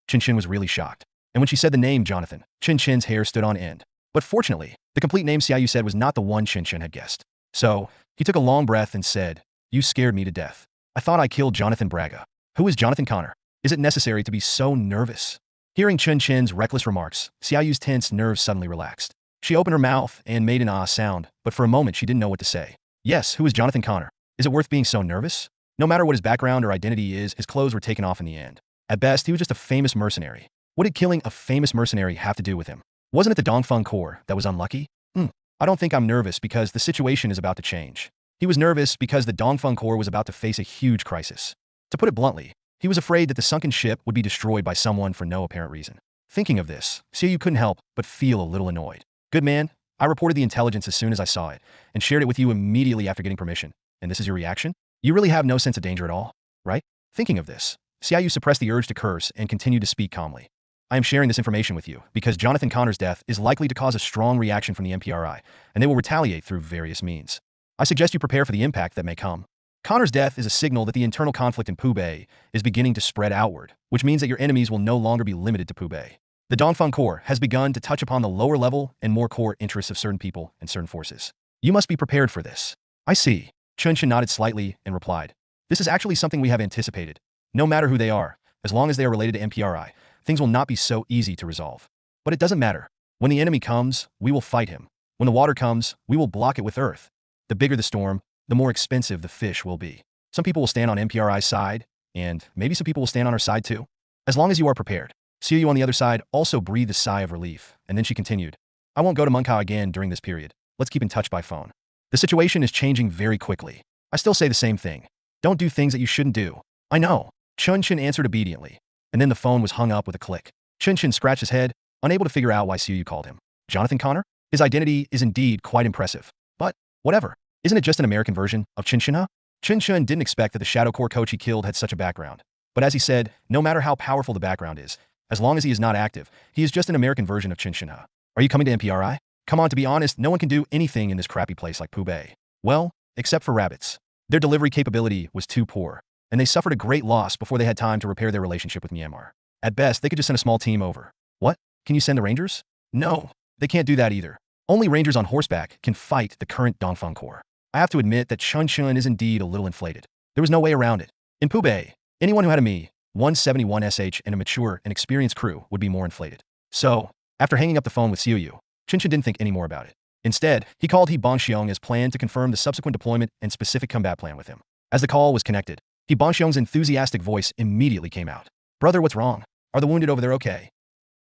C: Chen Chen was really shocked. And when she said the name Jonathan, Chen Chen's hair stood on end. But fortunately, the complete name Xiaoyu said was not the one Chen Chen had guessed. So, he took a long breath and said, "You scared me to death. I thought I killed Jonathan Braga. Who is Jonathan Connor? Is it necessary to be so nervous? Hearing Chen Chen's reckless remarks, Xiaoyu's tense nerves suddenly relaxed. She opened her mouth and made an ah sound, but for a moment she didn't know what to say. Yes, who is Jonathan Connor? Is it worth being so nervous? No matter what his background or identity is, his clothes were taken off in the end. At best, he was just a famous mercenary. What did killing a famous mercenary have to do with him? Wasn't it the Dongfeng Corps that was unlucky? I don't think I'm nervous because the situation is about to change. He was nervous because the Dongfeng Corps was about to face a huge crisis. To put it bluntly, he was afraid that the sunken ship would be destroyed by someone for no apparent reason. Thinking of this, Xiaoyu couldn't help but feel a little annoyed. Good man, I reported the intelligence as soon as I saw it, and shared it with you immediately after getting permission. And this is your reaction? You really have no sense of danger at all, right? Thinking of this, Xiaoyu suppressed the urge to curse and continued to speak calmly. I am sharing this information with you because Jonathan Connor's death is likely to cause a strong reaction from the MPRI, and they will retaliate through various means. I suggest you prepare for the impact that may come. Connor's death is a signal that the internal conflict in Pubei is beginning to spread outward, which means that your enemies will no longer be limited to Pubei. The Dongfeng Corps has begun to touch upon the lower level and more core interests of certain people and certain forces. You must be prepared for this. I see. Chen Chen nodded slightly and replied, this is actually something we have anticipated. No matter who they are, as long as they are related to MPRI, things will not be so easy to resolve. But it doesn't matter. When the enemy comes, we will fight him. When the water comes, we will block it with earth. The bigger the storm, the more expensive the fish will be. Some people will stand on MPRI's side, and maybe some people will stand on our side too. As long as you are prepared. Xiaoyu on the other side also breathed a sigh of relief, and then she continued, I won't go to Munkau again during this period. Let's keep in touch by phone. The situation is changing very quickly. I still say the same thing. Don't do things that you shouldn't do. I know. Chen Chen answered obediently, and then the phone was hung up with a click. Chen Chen scratched his head, unable to figure out why Xiaoyu called him. Jonathan Connor? His identity is indeed quite impressive. But, whatever. Isn't it just an American version of Chen Chen? Chen Chen didn't expect that the Shadow Corps coach he killed had such a background. But as he said, no matter how powerful the background is, as long as he is not active, he is just an American version of Chen Chen. Are you coming to MPRI? Come on, to be honest, no one can do anything in this crappy place like Pubei. Well, except for rabbits. Their delivery capability was too poor, and they suffered a great loss before they had time to repair their relationship with Myanmar. At best, they could just send a small team over. What? Can you send the Rangers? No, they can't do that either. Only Rangers on horseback can fight the current Dongfeng Corps. I have to admit that Chen Chen is indeed a little inflated. There was no way around it. In Pubei, anyone who had a Mi-171 and a mature and experienced crew would be more inflated. So, after hanging up the phone with Xiaoyu, Chen Chen didn't think any more about it. Instead, he called He Bangxiong as planned to confirm the subsequent deployment and specific combat plan with him. As the call was connected, He Bangxiong's enthusiastic voice immediately came out. Brother, what's wrong? Are the wounded over there okay?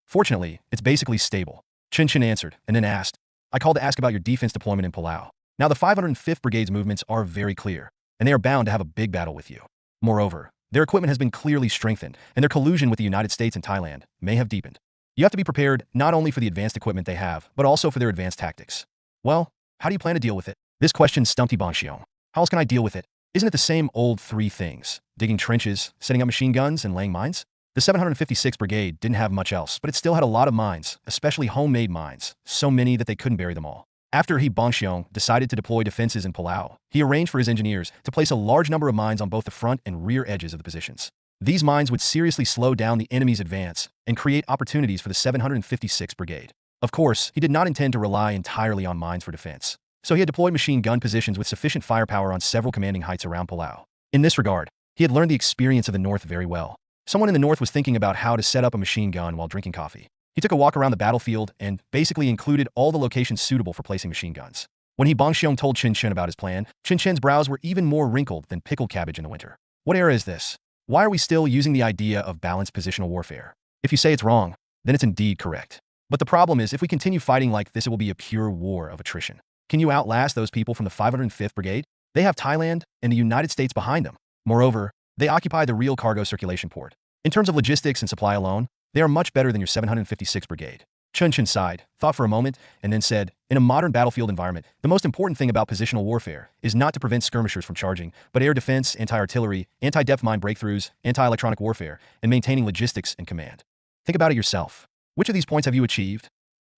C: Fortunately, it's basically stable. Chen Chen answered, and then asked, I called to ask about your defense deployment in Palau. Now the 505th Brigade's movements are very clear, and they are bound to have a big battle with you. Moreover, their equipment has been clearly strengthened, and their collusion with the United States and Thailand may have deepened. You have to be prepared not only for the advanced equipment they have, but also for their advanced tactics. Well, how do you plan to deal with it? This question stumped He Bangxiong. How else can I deal with it? Isn't it the same old three things? Digging trenches, setting up machine guns, and laying mines? The 756th Brigade didn't have much else, but it still had a lot of mines, especially homemade mines, so many that they couldn't bury them all. After He Bangxiong decided to deploy defenses in Palau, he arranged for his engineers to place a large number of mines on both the front and rear edges of the positions. These mines would seriously slow down the enemy's advance and create opportunities for the 756th Brigade. Of course, he did not intend to rely entirely on mines for defense, so he had deployed machine gun positions with sufficient firepower on several commanding heights around Palau. In this regard, he had learned the experience of the North very well. Someone in the North was thinking about how to set up a machine gun while drinking coffee. He took a walk around the battlefield and basically included all the locations suitable for placing machine guns. When He Bangxiong told Chen Chen about his plan, Chen Chen's brows were even more wrinkled than pickled cabbage in the winter. What era is this? Why are we still using the idea of balanced positional warfare? If you say it's wrong, then it's indeed correct. But the problem is, if we continue fighting like this, it will be a pure war of attrition. Can you outlast those people from the 505th Brigade? They have Thailand and the United States behind them. Moreover, they occupy the real cargo circulation port. In terms of logistics and supply alone, they are much better than your 756th Brigade. Chen Chen sighed, thought for a moment, and then said, in a modern battlefield environment, the most important thing about positional warfare is not to prevent skirmishers from charging, but air defense, anti-artillery, anti-depth mine breakthroughs, anti-electronic warfare, and maintaining logistics and command. Think about it yourself. Which of these points have you achieved?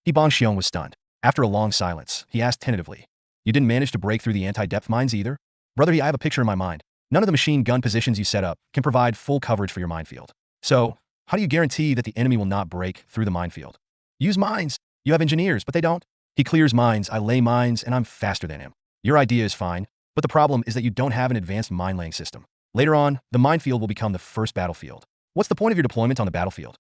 C: He Bangxiong was stunned. After a long silence, he asked tentatively, you didn't manage to break through the anti-depth mines either? Brother, I have a picture in my mind. None of the machine gun positions you set up can provide full coverage for your minefield. So, how do you guarantee that the enemy will not break through the minefield? Use mines. You have engineers, but they don't. He clears mines, I lay mines, and I'm faster than him. Your idea is fine, but the problem is that you don't have an advanced mine-laying system. Later on, the minefield will become the first battlefield. What's the point of your deployment on the battlefield?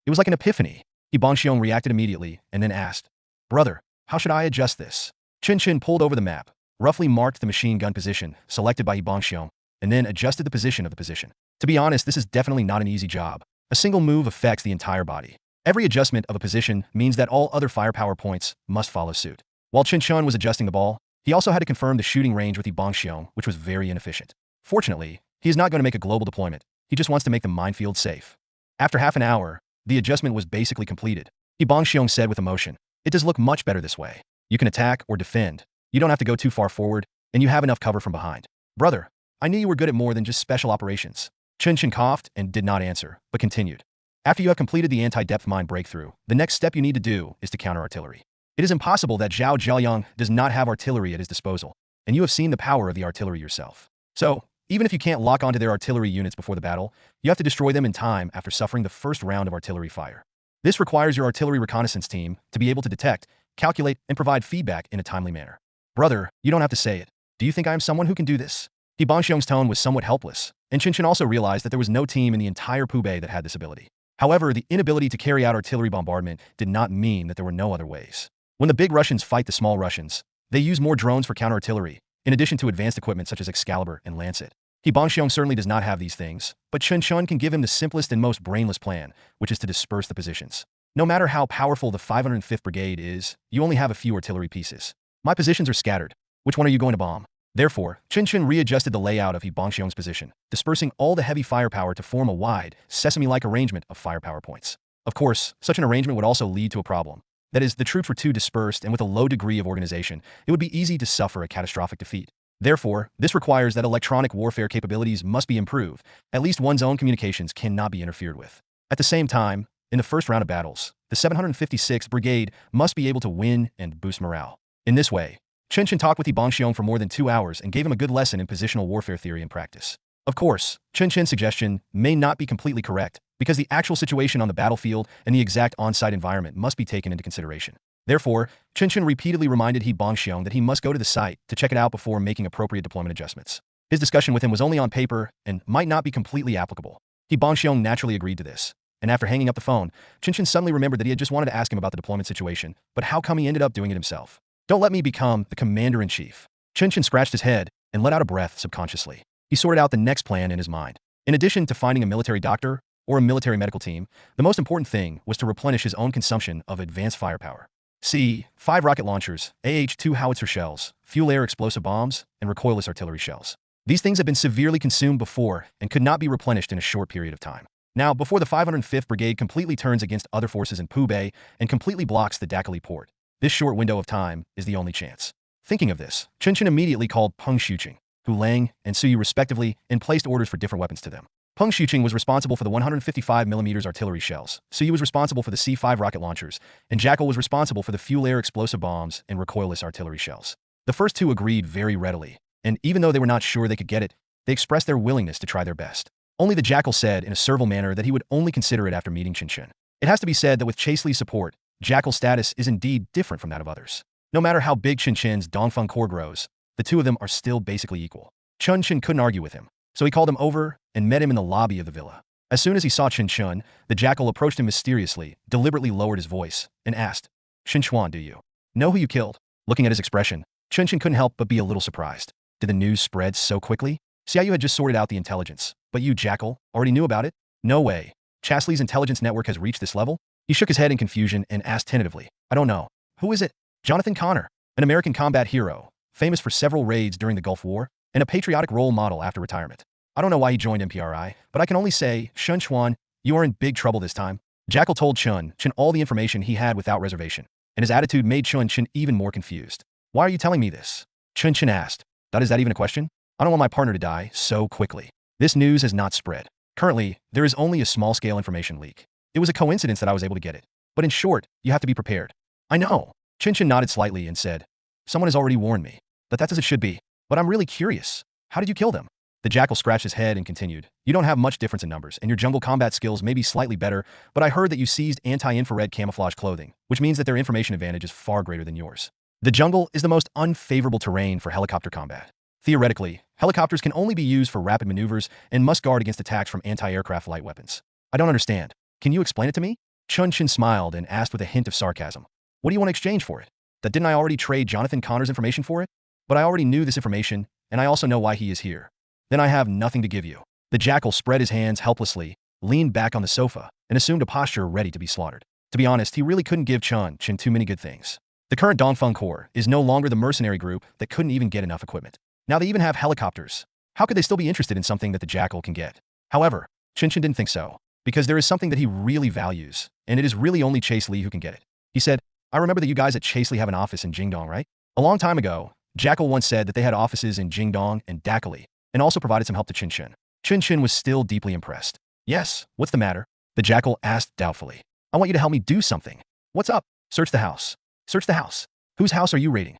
C: It was like an epiphany. Bongxiong reacted immediately and then asked, Brother, how should I adjust this? Chen Chen pulled over the map, roughly marked the machine gun position selected by Bongxiong, and then adjusted the position of the position. To be honest, this is definitely not an easy job. A single move affects the entire body. Every adjustment of a position means that all other firepower points must follow suit. While Chen Chen was adjusting the ball, he also had to confirm the shooting range with Bongxiong, which was very inefficient. Fortunately, he is not going to make a global deployment. He just wants to make the minefield safe. After half an hour, the adjustment was basically completed. Bongxiong said with emotion, It does look much better this way. You can attack or defend. You don't have to go too far forward, and you have enough cover from behind. Brother, I knew you were good at more than just special operations. Chen Chen coughed and did not answer, but continued. After you have completed the anti-depth mine breakthrough, the next step you need to do is to counter artillery. It is impossible that Zhao Zhaoyang does not have artillery at his disposal, and you have seen the power of the artillery yourself. So, even if you can't lock onto their artillery units before the battle, you have to destroy them in time after suffering the first round of artillery fire. This requires your artillery reconnaissance team to be able to detect, calculate, and provide feedback in a timely manner. Brother, you don't have to say it. Do you think I am someone who can do this? Bongxiong's tone was somewhat helpless, and Chen Chen also realized that there was no team in the entire Pubei that had this ability. However, the inability to carry out artillery bombardment did not mean that there were no other ways. When the big Russians fight the small Russians, they use more drones for counter-artillery, in addition to advanced equipment such as Excalibur and Lancet. Bongxiong certainly does not have these things, but Chen Chen can give him the simplest and most brainless plan, which is to disperse the positions. No matter how powerful the 505th Brigade is, you only have a few artillery pieces. My positions are scattered. Which one are you going to bomb? Therefore, Chen Chen readjusted the layout of Bongxiong's position, dispersing all the heavy firepower to form a wide, sesame-like arrangement of firepower points. Of course, such an arrangement would also lead to a problem. That is, the troops were too dispersed, and with a low degree of organization, it would be easy to suffer a catastrophic defeat. Therefore, this requires that electronic warfare capabilities must be improved. At least one's own communications cannot be interfered with. At the same time, in the first round of battles, the 756th Brigade must be able to win and boost morale. In this way, Chen Chen talked with Bongxiong for more than 2 hours and gave him a good lesson in positional warfare theory and practice. Of course, Chen Chen's suggestion may not be completely correct, because the actual situation on the battlefield and the exact on-site environment must be taken into consideration. Therefore, Chen Chen repeatedly reminded Bongxiong that he must go to the site to check it out before making appropriate deployment adjustments. His discussion with him was only on paper and might not be completely applicable. Bongxiong naturally agreed to this, and after hanging up the phone, Chen Chen suddenly remembered that he had just wanted to ask him about the deployment situation, but how come he ended up doing it himself? Don't let me become the commander-in-chief. Chen Chen scratched his head and let out a breath subconsciously. He sorted out the next plan in his mind. In addition to finding a military doctor or a military medical team, the most important thing was to replenish his own consumption of advanced firepower. See, 5 rocket launchers, AH-2 howitzer shells, fuel-air explosive bombs, and recoilless artillery shells. These things had been severely consumed before and could not be replenished in a short period of time. Now, before the 505th Brigade completely turns against other forces in Pubei and completely blocks the Dakali port, this short window of time is the only chance. Thinking of this, Chen Chen immediately called Peng Shuqing, Hu Lang, and Su Yu respectively, and placed orders for different weapons to them. Peng Shuqing was responsible for the 155mm artillery shells, Su Yu was responsible for the C5 rocket launchers, and Jackal was responsible for the fuel-air explosive bombs and recoilless artillery shells. The first two agreed very readily, and even though they were not sure they could get it, they expressed their willingness to try their best. Only the Jackal said in a servile manner that he would only consider it after meeting Chen Chen. It has to be said that with Chase Li's support, Jackal's status is indeed different from that of others. No matter how big Chen Chen's Dongfeng Corps grows, the two of them are still basically equal. Chen Chen couldn't argue with him, so he called him over and met him in the lobby of the villa. As soon as he saw Chen Chen, the Jackal approached him mysteriously, deliberately lowered his voice, and asked, Chen Chuan, do you know who you killed? Looking at his expression, Chen Chen couldn't help but be a little surprised. Did the news spread so quickly? Xiaoyu had just sorted out the intelligence, but you, Jackal, already knew about it? No way. Chasli's intelligence network has reached this level? He shook his head in confusion and asked tentatively, I don't know. Who is it? Jonathan Connor, an American combat hero, famous for several raids during the Gulf War, and a patriotic role model after retirement. I don't know why he joined MPRI, but I can only say, Chen Chuan, you are in big trouble this time. Jackal told Chen Chen all the information he had without reservation, and his attitude made Chen Chen even more confused. Why are you telling me this? Chen Chen asked. Is that even a question? I don't want my partner to die so quickly. This news has not spread. Currently, there is only a small-scale information leak. It was a coincidence that I was able to get it. But in short, you have to be prepared. I know. Chen Chen nodded slightly and said, Someone has already warned me. But that's as it should be. But I'm really curious. How did you kill them? The Jackal scratched his head and continued, You don't have much difference in numbers, and your jungle combat skills may be slightly better, but I heard that you seized anti-infrared camouflage clothing, which means that their information advantage is far greater than yours. The jungle is the most unfavorable terrain for helicopter combat. Theoretically, helicopters can only be used for rapid maneuvers and must guard against attacks from anti-aircraft light weapons. I don't understand. Can you explain it to me? Chen Chen smiled and asked with a hint of sarcasm. What do you want to exchange for it? That didn't I already trade Jonathan Connor's information for it? But I already knew this information, and I also know why he is here. Then I have nothing to give you. The jackal spread his hands helplessly, leaned back on the sofa, and assumed a posture ready to be slaughtered. To be honest, he really couldn't give Chen Chen too many good things. The current Dongfeng Corps is no longer the mercenary group that couldn't even get enough equipment. Now they even have helicopters. How could they still be interested in something that the jackal can get? However, Chen Chen didn't think so, because there is something that he really values, and it is really only Chase Li who can get it. He said, I remember that you guys at Chase Li have an office in Jingdong, right? A long time ago, Jackal once said that they had offices in Jingdong and Dakali, and also provided some help to Chen Chen. Chen Chen was still deeply impressed. Yes, what's the matter? The jackal asked doubtfully. I want you to help me do something. What's up? Search the house. Search the house. Whose house are you raiding?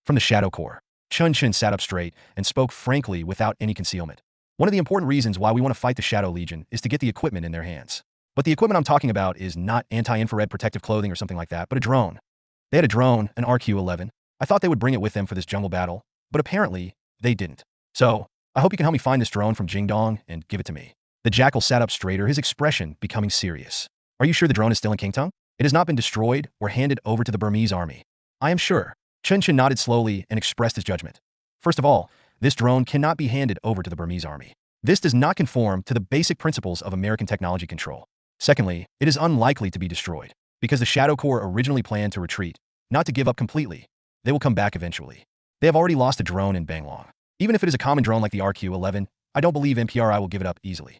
C: From the Shadow Corps. Chen Chen sat up straight and spoke frankly without any concealment. One of the important reasons why we want to fight the Shadow Legion is to get the equipment in their hands. But the equipment I'm talking about is not anti-infrared protective clothing or something like that, but a drone. They had a drone, an RQ-11. I thought they would bring it with them for this jungle battle, but apparently they didn't. So, I hope you can help me find this drone from Jingdong and give it to me. The jackal sat up straighter, his expression becoming serious. Are you sure the drone is still in Kingtung? It has not been destroyed or handed over to the Burmese army. I am sure. Chen Chen nodded slowly and expressed his judgment. First of all, this drone cannot be handed over to the Burmese army. This does not conform to the basic principles of American technology control. Secondly, it is unlikely to be destroyed, because the Shadow Corps originally planned to retreat, not to give up completely. They will come back eventually. They have already lost a drone in Banglong. Even if it is a common drone like the RQ-11, I don't believe MPRI will give it up easily.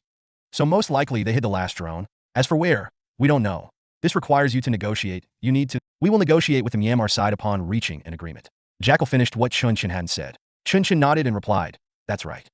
C: So most likely they hid the last drone. As for where, we don't know. This requires you to negotiate. We will negotiate with the Myanmar side upon reaching an agreement. Jackal finished what Chen Chen hadn't said. Chen Chen nodded and replied, that's right.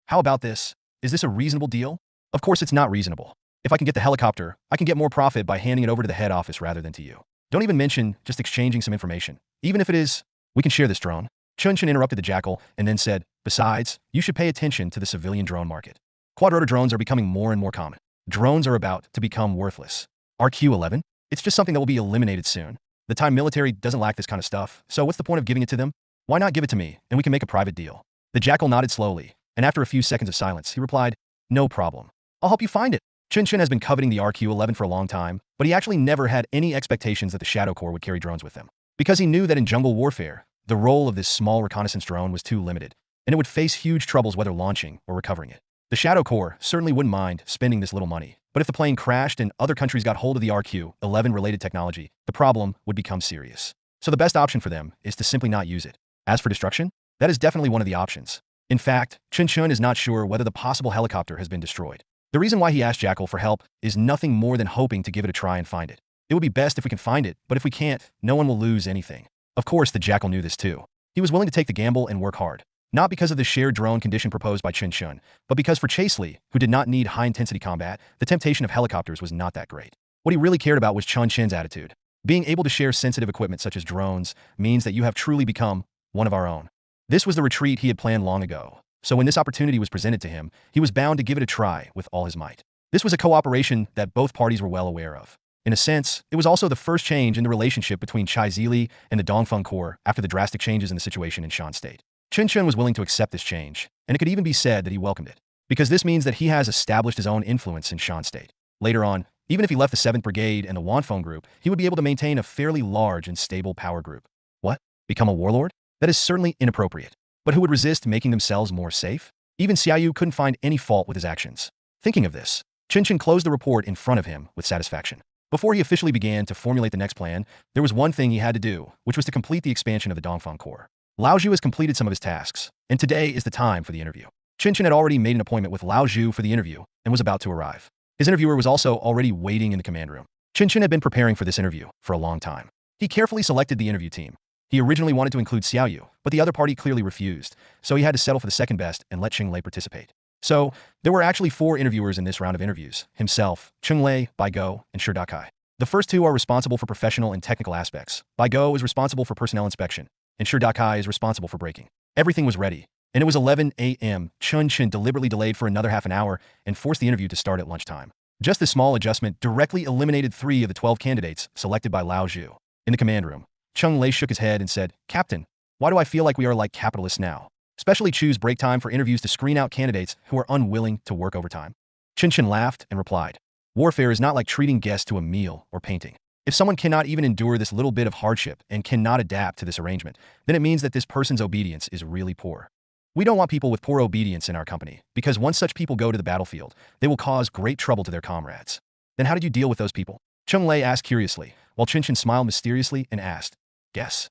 C: How about this? Is this a reasonable deal? Of course it's not reasonable. If I can get the helicopter, I can get more profit by handing it over to the head office rather than to you. Don't even mention just exchanging some information. Even if it is, we can share this drone. Chen Chen interrupted the jackal and then said, besides, you should pay attention to the civilian drone market. Quadrotor drones are becoming more and more common. Drones are about to become worthless. RQ-11? It's just something that will be eliminated soon. The Thai military doesn't lack this kind of stuff, so what's the point of giving it to them? Why not give it to me, and we can make a private deal? The jackal nodded slowly, and after a few seconds of silence, he replied, no problem. I'll help you find it. Chen Chen has been coveting the RQ-11 for a long time, but he actually never had any expectations that the Shadow Corps would carry drones with them. Because he knew that in jungle warfare, the role of this small reconnaissance drone was too limited, and it would face huge troubles whether launching or recovering it. The Shadow Corps certainly wouldn't mind spending this little money, but if the plane crashed and other countries got hold of the RQ-11 related technology, the problem would become serious. So the best option for them is to simply not use it. As for destruction, that is definitely one of the options. In fact, Chen Chen is not sure whether the possible helicopter has been destroyed. The reason why he asked Jackal for help is nothing more than hoping to give it a try and find it. It would be best if we can find it, but if we can't, no one will lose anything. Of course, the Jackal knew this too. He was willing to take the gamble and work hard. Not because of the shared drone condition proposed by Chen Chen, but because for Chase Li, who did not need high-intensity combat, the temptation of helicopters was not that great. What he really cared about was Chen Chen's attitude. Being able to share sensitive equipment such as drones means that you have truly become one of our own. This was the retreat he had planned long ago. So when this opportunity was presented to him, he was bound to give it a try with all his might. This was a cooperation that both parties were well aware of. In a sense, it was also the first change in the relationship between Chai Zili and the Dongfeng Corps after the drastic changes in the situation in Shan State. Chen Chen was willing to accept this change, and it could even be said that he welcomed it, because this means that he has established his own influence in Shan State. Later on, even if he left the 7th Brigade and the Wanfeng Group, he would be able to maintain a fairly large and stable power group. What? Become a warlord? That is certainly inappropriate. But who would resist making themselves more safe? Even Xiaoyu couldn't find any fault with his actions. Thinking of this, Chen Chen closed the report in front of him with satisfaction. Before he officially began to formulate the next plan, there was one thing he had to do, which was to complete the expansion of the Dongfeng Corps. Lao Zhu has completed some of his tasks, and today is the time for the interview. Chen Chen had already made an appointment with Lao Zhu for the interview and was about to arrive. His interviewer was also already waiting in the command room. Chen Chen had been preparing for this interview for a long time. He carefully selected the interview team. He originally wanted to include Xiaoyu, but the other party clearly refused, so he had to settle for the second best and let Cheng Lei participate. So, there were actually 4 interviewers in this round of interviews: himself, Cheng Lei, Bai Go, and Shi Dakai. The first 2 are responsible for professional and technical aspects. Bai Go is responsible for personnel inspection, and Shi Dakai is responsible for braking. Everything was ready, and it was 11 a.m. Chen Chen deliberately delayed for another half an hour and forced the interview to start at lunchtime. Just this small adjustment directly eliminated 3 of the 12 candidates selected by Lao Zhu. In the command room, Cheng Lei shook his head and said, "Captain, why do I feel like we are like capitalists now? Especially choose break time for interviews to screen out candidates who are unwilling to work overtime. Chen Chen laughed and replied, warfare is not like treating guests to a meal or painting. If someone cannot even endure this little bit of hardship and cannot adapt to this arrangement, then it means that this person's obedience is really poor. We don't want people with poor obedience in our company, because once such people go to the battlefield, they will cause great trouble to their comrades. Then how did you deal with those people? Chung Lei asked curiously, while Chen Chen smiled mysteriously and asked, guess.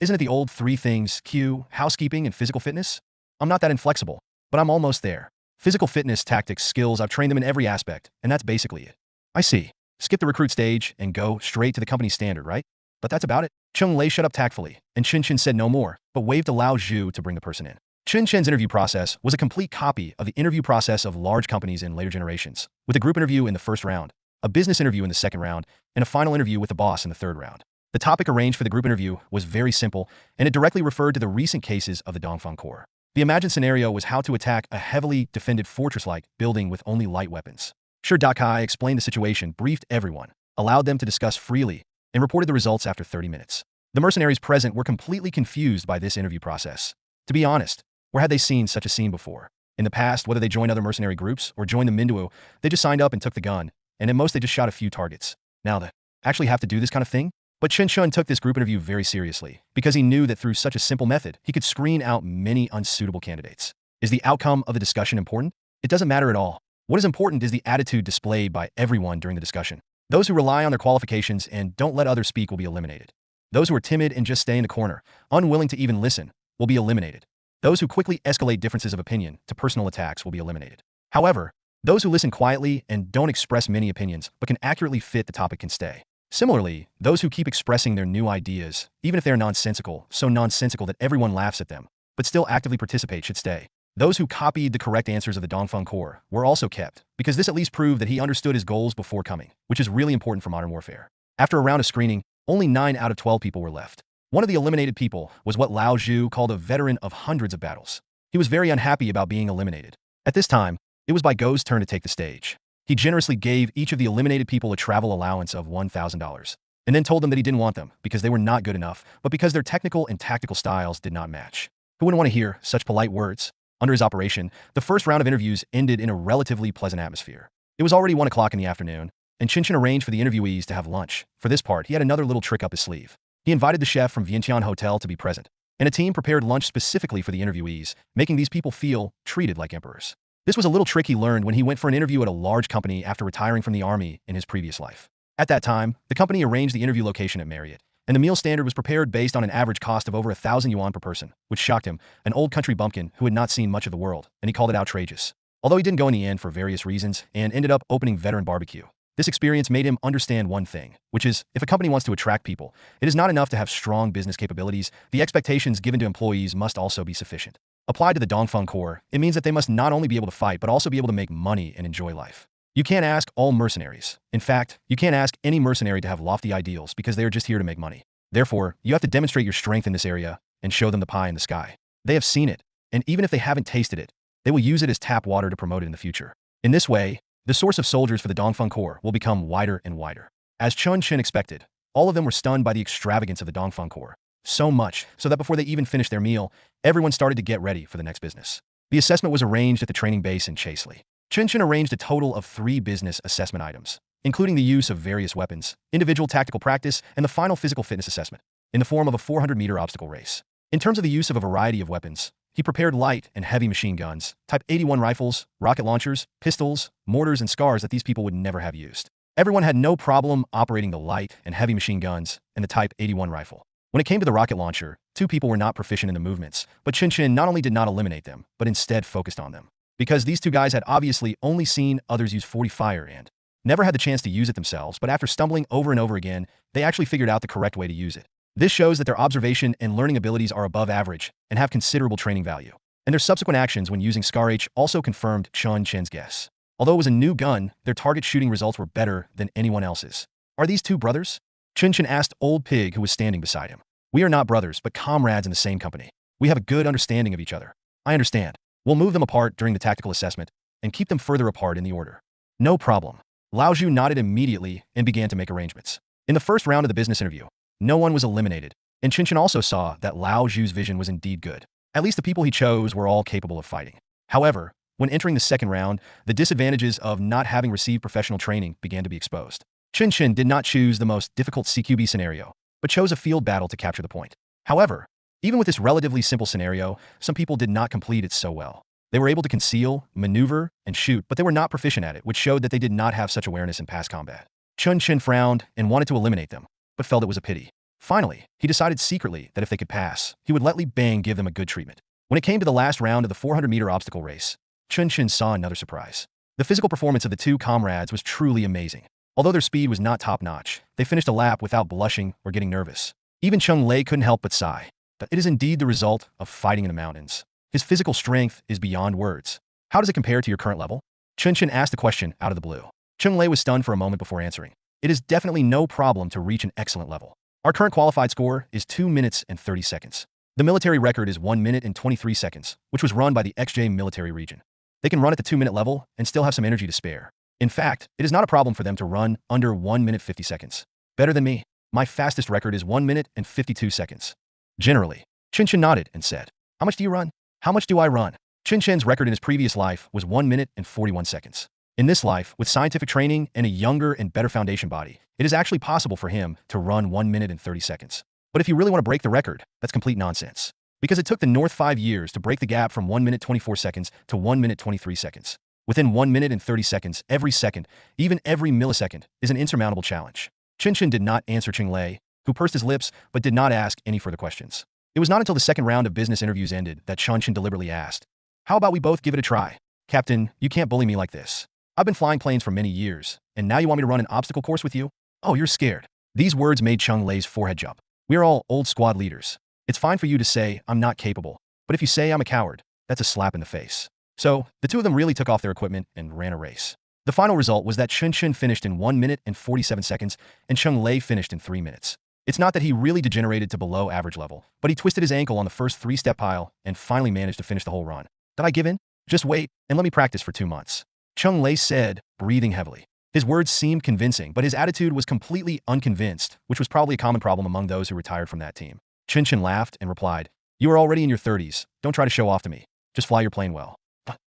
C: Isn't it the old three things, Q, housekeeping, and physical fitness? I'm not that inflexible, but I'm almost there. Physical fitness, tactics, skills, I've trained them in every aspect, and that's basically it. I see. Skip the recruit stage and go straight to the company standard, right? But that's about it. Chung Lei shut up tactfully, and Chen Chen said no more, but waved to Lao Zhu to bring the person in. Chen Chen's interview process was a complete copy of the interview process of large companies in later generations, with a group interview in the first round, a business interview in the second round, and a final interview with the boss in the third round. The topic arranged for the group interview was very simple, and it directly referred to the recent cases of the Dongfang Corps. The imagined scenario was how to attack a heavily defended fortress-like building with only light weapons. Shi Dakai explained the situation, briefed everyone, allowed them to discuss freely, and reported the results after 30 minutes. The mercenaries present were completely confused by this interview process. To be honest, where had they seen such a scene before? In the past, whether they joined other mercenary groups or joined the Minduo, they just signed up and took the gun, and at most they just shot a few targets. Now they actually have to do this kind of thing? But Chen Chen took this group interview very seriously, because he knew that through such a simple method, he could screen out many unsuitable candidates. Is the outcome of the discussion important? It doesn't matter at all. What is important is the attitude displayed by everyone during the discussion. Those who rely on their qualifications and don't let others speak will be eliminated. Those who are timid and just stay in the corner, unwilling to even listen, will be eliminated. Those who quickly escalate differences of opinion to personal attacks will be eliminated. However, those who listen quietly and don't express many opinions but can accurately fit the topic can stay. Similarly, those who keep expressing their new ideas, even if they are nonsensical, so nonsensical that everyone laughs at them, but still actively participate should stay. Those who copied the correct answers of the Dongfeng Corps were also kept, because this at least proved that he understood his goals before coming, which is really important for modern warfare. After a round of screening, only 9 out of 12 people were left. One of the eliminated people was what Lao Zhu called a veteran of hundreds of battles. He was very unhappy about being eliminated. At this time, it was by Go's turn to take the stage. He generously gave each of the eliminated people a travel allowance of $1,000, and then told them that he didn't want them because they were not good enough, but because their technical and tactical styles did not match. Who wouldn't want to hear such polite words? Under his operation, the first round of interviews ended in a relatively pleasant atmosphere. It was already 1 o'clock in the afternoon, and Chen Chen arranged for the interviewees to have lunch. For this part, he had another little trick up his sleeve. He invited the chef from Vientiane Hotel to be present, and a team prepared lunch specifically for the interviewees, making these people feel treated like emperors. This was a little trick he learned when he went for an interview at a large company after retiring from the army in his previous life. At that time, the company arranged the interview location at Marriott, and the meal standard was prepared based on an average cost of over 1,000 yuan per person, which shocked him, an old country bumpkin who had not seen much of the world, and he called it outrageous. Although he didn't go in the end for various reasons and ended up opening Veteran Barbecue. This experience made him understand one thing, which is, if a company wants to attract people, it is not enough to have strong business capabilities, the expectations given to employees must also be sufficient. Applied to the Dongfeng Corps, it means that they must not only be able to fight but also be able to make money and enjoy life. You can't ask all mercenaries. In fact, you can't ask any mercenary to have lofty ideals because they are just here to make money. Therefore, you have to demonstrate your strength in this area and show them the pie in the sky. They have seen it, and even if they haven't tasted it, they will use it as tap water to promote it in the future. In this way, the source of soldiers for the Dongfeng Corps will become wider and wider. As Chen Chen expected, all of them were stunned by the extravagance of the Dongfeng Corps. So much, so that before they even finished their meal, everyone started to get ready for the next business. The assessment was arranged at the training base in Chasely. Chen Chen arranged a total of 3 business assessment items, including the use of various weapons, individual tactical practice, and the final physical fitness assessment, in the form of a 400-meter obstacle race. In terms of the use of a variety of weapons, he prepared light and heavy machine guns, Type 81 rifles, rocket launchers, pistols, mortars, and scars that these people would never have used. Everyone had no problem operating the light and heavy machine guns and the Type 81 rifle. When it came to the rocket launcher, 2 people were not proficient in the movements, but Chen Chen not only did not eliminate them, but instead focused on them. Because these 2 guys had obviously only seen others use 40 fire and never had the chance to use it themselves, but after stumbling over and over again, they actually figured out the correct way to use it. This shows that their observation and learning abilities are above average and have considerable training value. And their subsequent actions when using Scar H also confirmed Chen Chen's guess. Although it was a new gun, their target shooting results were better than anyone else's. Are these 2 brothers? Chen Chen asked Old Pig who was standing beside him. We are not brothers, but comrades in the same company. We have a good understanding of each other. I understand. We'll move them apart during the tactical assessment and keep them further apart in the order. No problem. Lao Zhu nodded immediately and began to make arrangements. In the first round of the business interview, no one was eliminated, and Chen Chen also saw that Lao Zhu's vision was indeed good. At least the people he chose were all capable of fighting. However, when entering the second round, the disadvantages of not having received professional training began to be exposed. Chen Chen did not choose the most difficult CQB scenario, but chose a field battle to capture the point. However, even with this relatively simple scenario, some people did not complete it so well. They were able to conceal, maneuver, and shoot, but they were not proficient at it, which showed that they did not have such awareness in past combat. Chen Chen frowned and wanted to eliminate them, but felt it was a pity. Finally, he decided secretly that if they could pass, he would let Li Bang give them a good treatment. When it came to the last round of the 400-meter obstacle race, Chen Chen saw another surprise. The physical performance of the two comrades was truly amazing. Although their speed was not top-notch, they finished a lap without blushing or getting nervous. Even Cheng Lei couldn't help but sigh. But it is indeed the result of fighting in the mountains. His physical strength is beyond words. How does it compare to your current level? Chen Chen asked the question out of the blue. Cheng Lei was stunned for a moment before answering. It is definitely no problem to reach an excellent level. Our current qualified score is 2 minutes and 30 seconds. The military record is 1 minute and 23 seconds, which was run by the XJ military region. They can run at the 2-minute level and still have some energy to spare. In fact, it is not a problem for them to run under 1 minute 50 seconds. Better than me. My fastest record is 1 minute and 52 seconds. Generally, Chen Chen nodded and said, "How much do you run?" "How much do I run?" Chen Chen's record in his previous life was 1 minute and 41 seconds. In this life, with scientific training and a younger and better foundation body, it is actually possible for him to run 1 minute and 30 seconds. But if you really want to break the record, that's complete nonsense. Because it took the North 5 years to break the gap from 1 minute 24 seconds to 1 minute 23 seconds. Within 1 minute and 30 seconds, every second, even every millisecond, is an insurmountable challenge. Chen Chen did not answer Cheng Lei, who pursed his lips but did not ask any further questions. It was not until the second round of business interviews ended that Chen Chen deliberately asked, "How about we both give it a try? Captain, you can't bully me like this. I've been flying planes for many years, and now you want me to run an obstacle course with you? Oh, you're scared." These words made Cheng Lei's forehead jump. "We are all old squad leaders. It's fine for you to say I'm not capable, but if you say I'm a coward, that's a slap in the face." So, the two of them really took off their equipment and ran a race. The final result was that Chen Chen finished in 1 minute and 47 seconds, and Cheng Lei finished in 3 minutes. It's not that he really degenerated to below average level, but he twisted his ankle on the first 3-step pile and finally managed to finish the whole run. "Did I give in? Just wait, and let me practice for 2 months. Cheng Lei said, breathing heavily. His words seemed convincing, but his attitude was completely unconvinced, which was probably a common problem among those who retired from that team. Chen Chen laughed and replied, "You are already in your 30s. Don't try to show off to me. Just fly your plane well."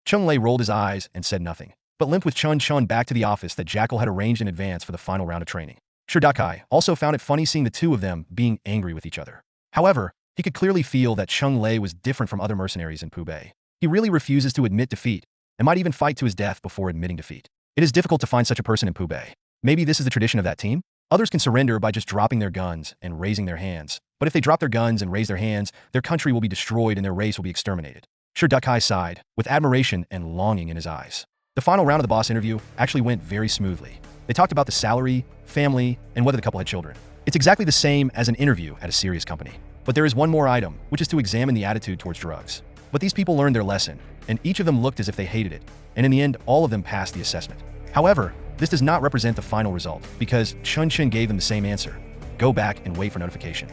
C: Cheng Lei rolled his eyes and said nothing, but limped with Chen Chen back to the office that Jackal had arranged in advance for the final round of training. Shidakai also found it funny seeing the two of them being angry with each other. However, he could clearly feel that Cheng Lei was different from other mercenaries in Pubei. He really refuses to admit defeat, and might even fight to his death before admitting defeat. It is difficult to find such a person in Pubei. Maybe this is the tradition of that team? Others can surrender by just dropping their guns and raising their hands. But if they drop their guns and raise their hands, their country will be destroyed and their race will be exterminated. Shidakai sighed, with admiration and longing in his eyes. The final round of the boss interview actually went very smoothly. They talked about the salary, family, and whether the couple had children. It's exactly the same as an interview at a serious company. But there is one more item, which is to examine the attitude towards drugs. But these people learned their lesson, and each of them looked as if they hated it, and in the end, all of them passed the assessment. However, this does not represent the final result, because Chen Chen gave them the same answer. Go back and wait for notification.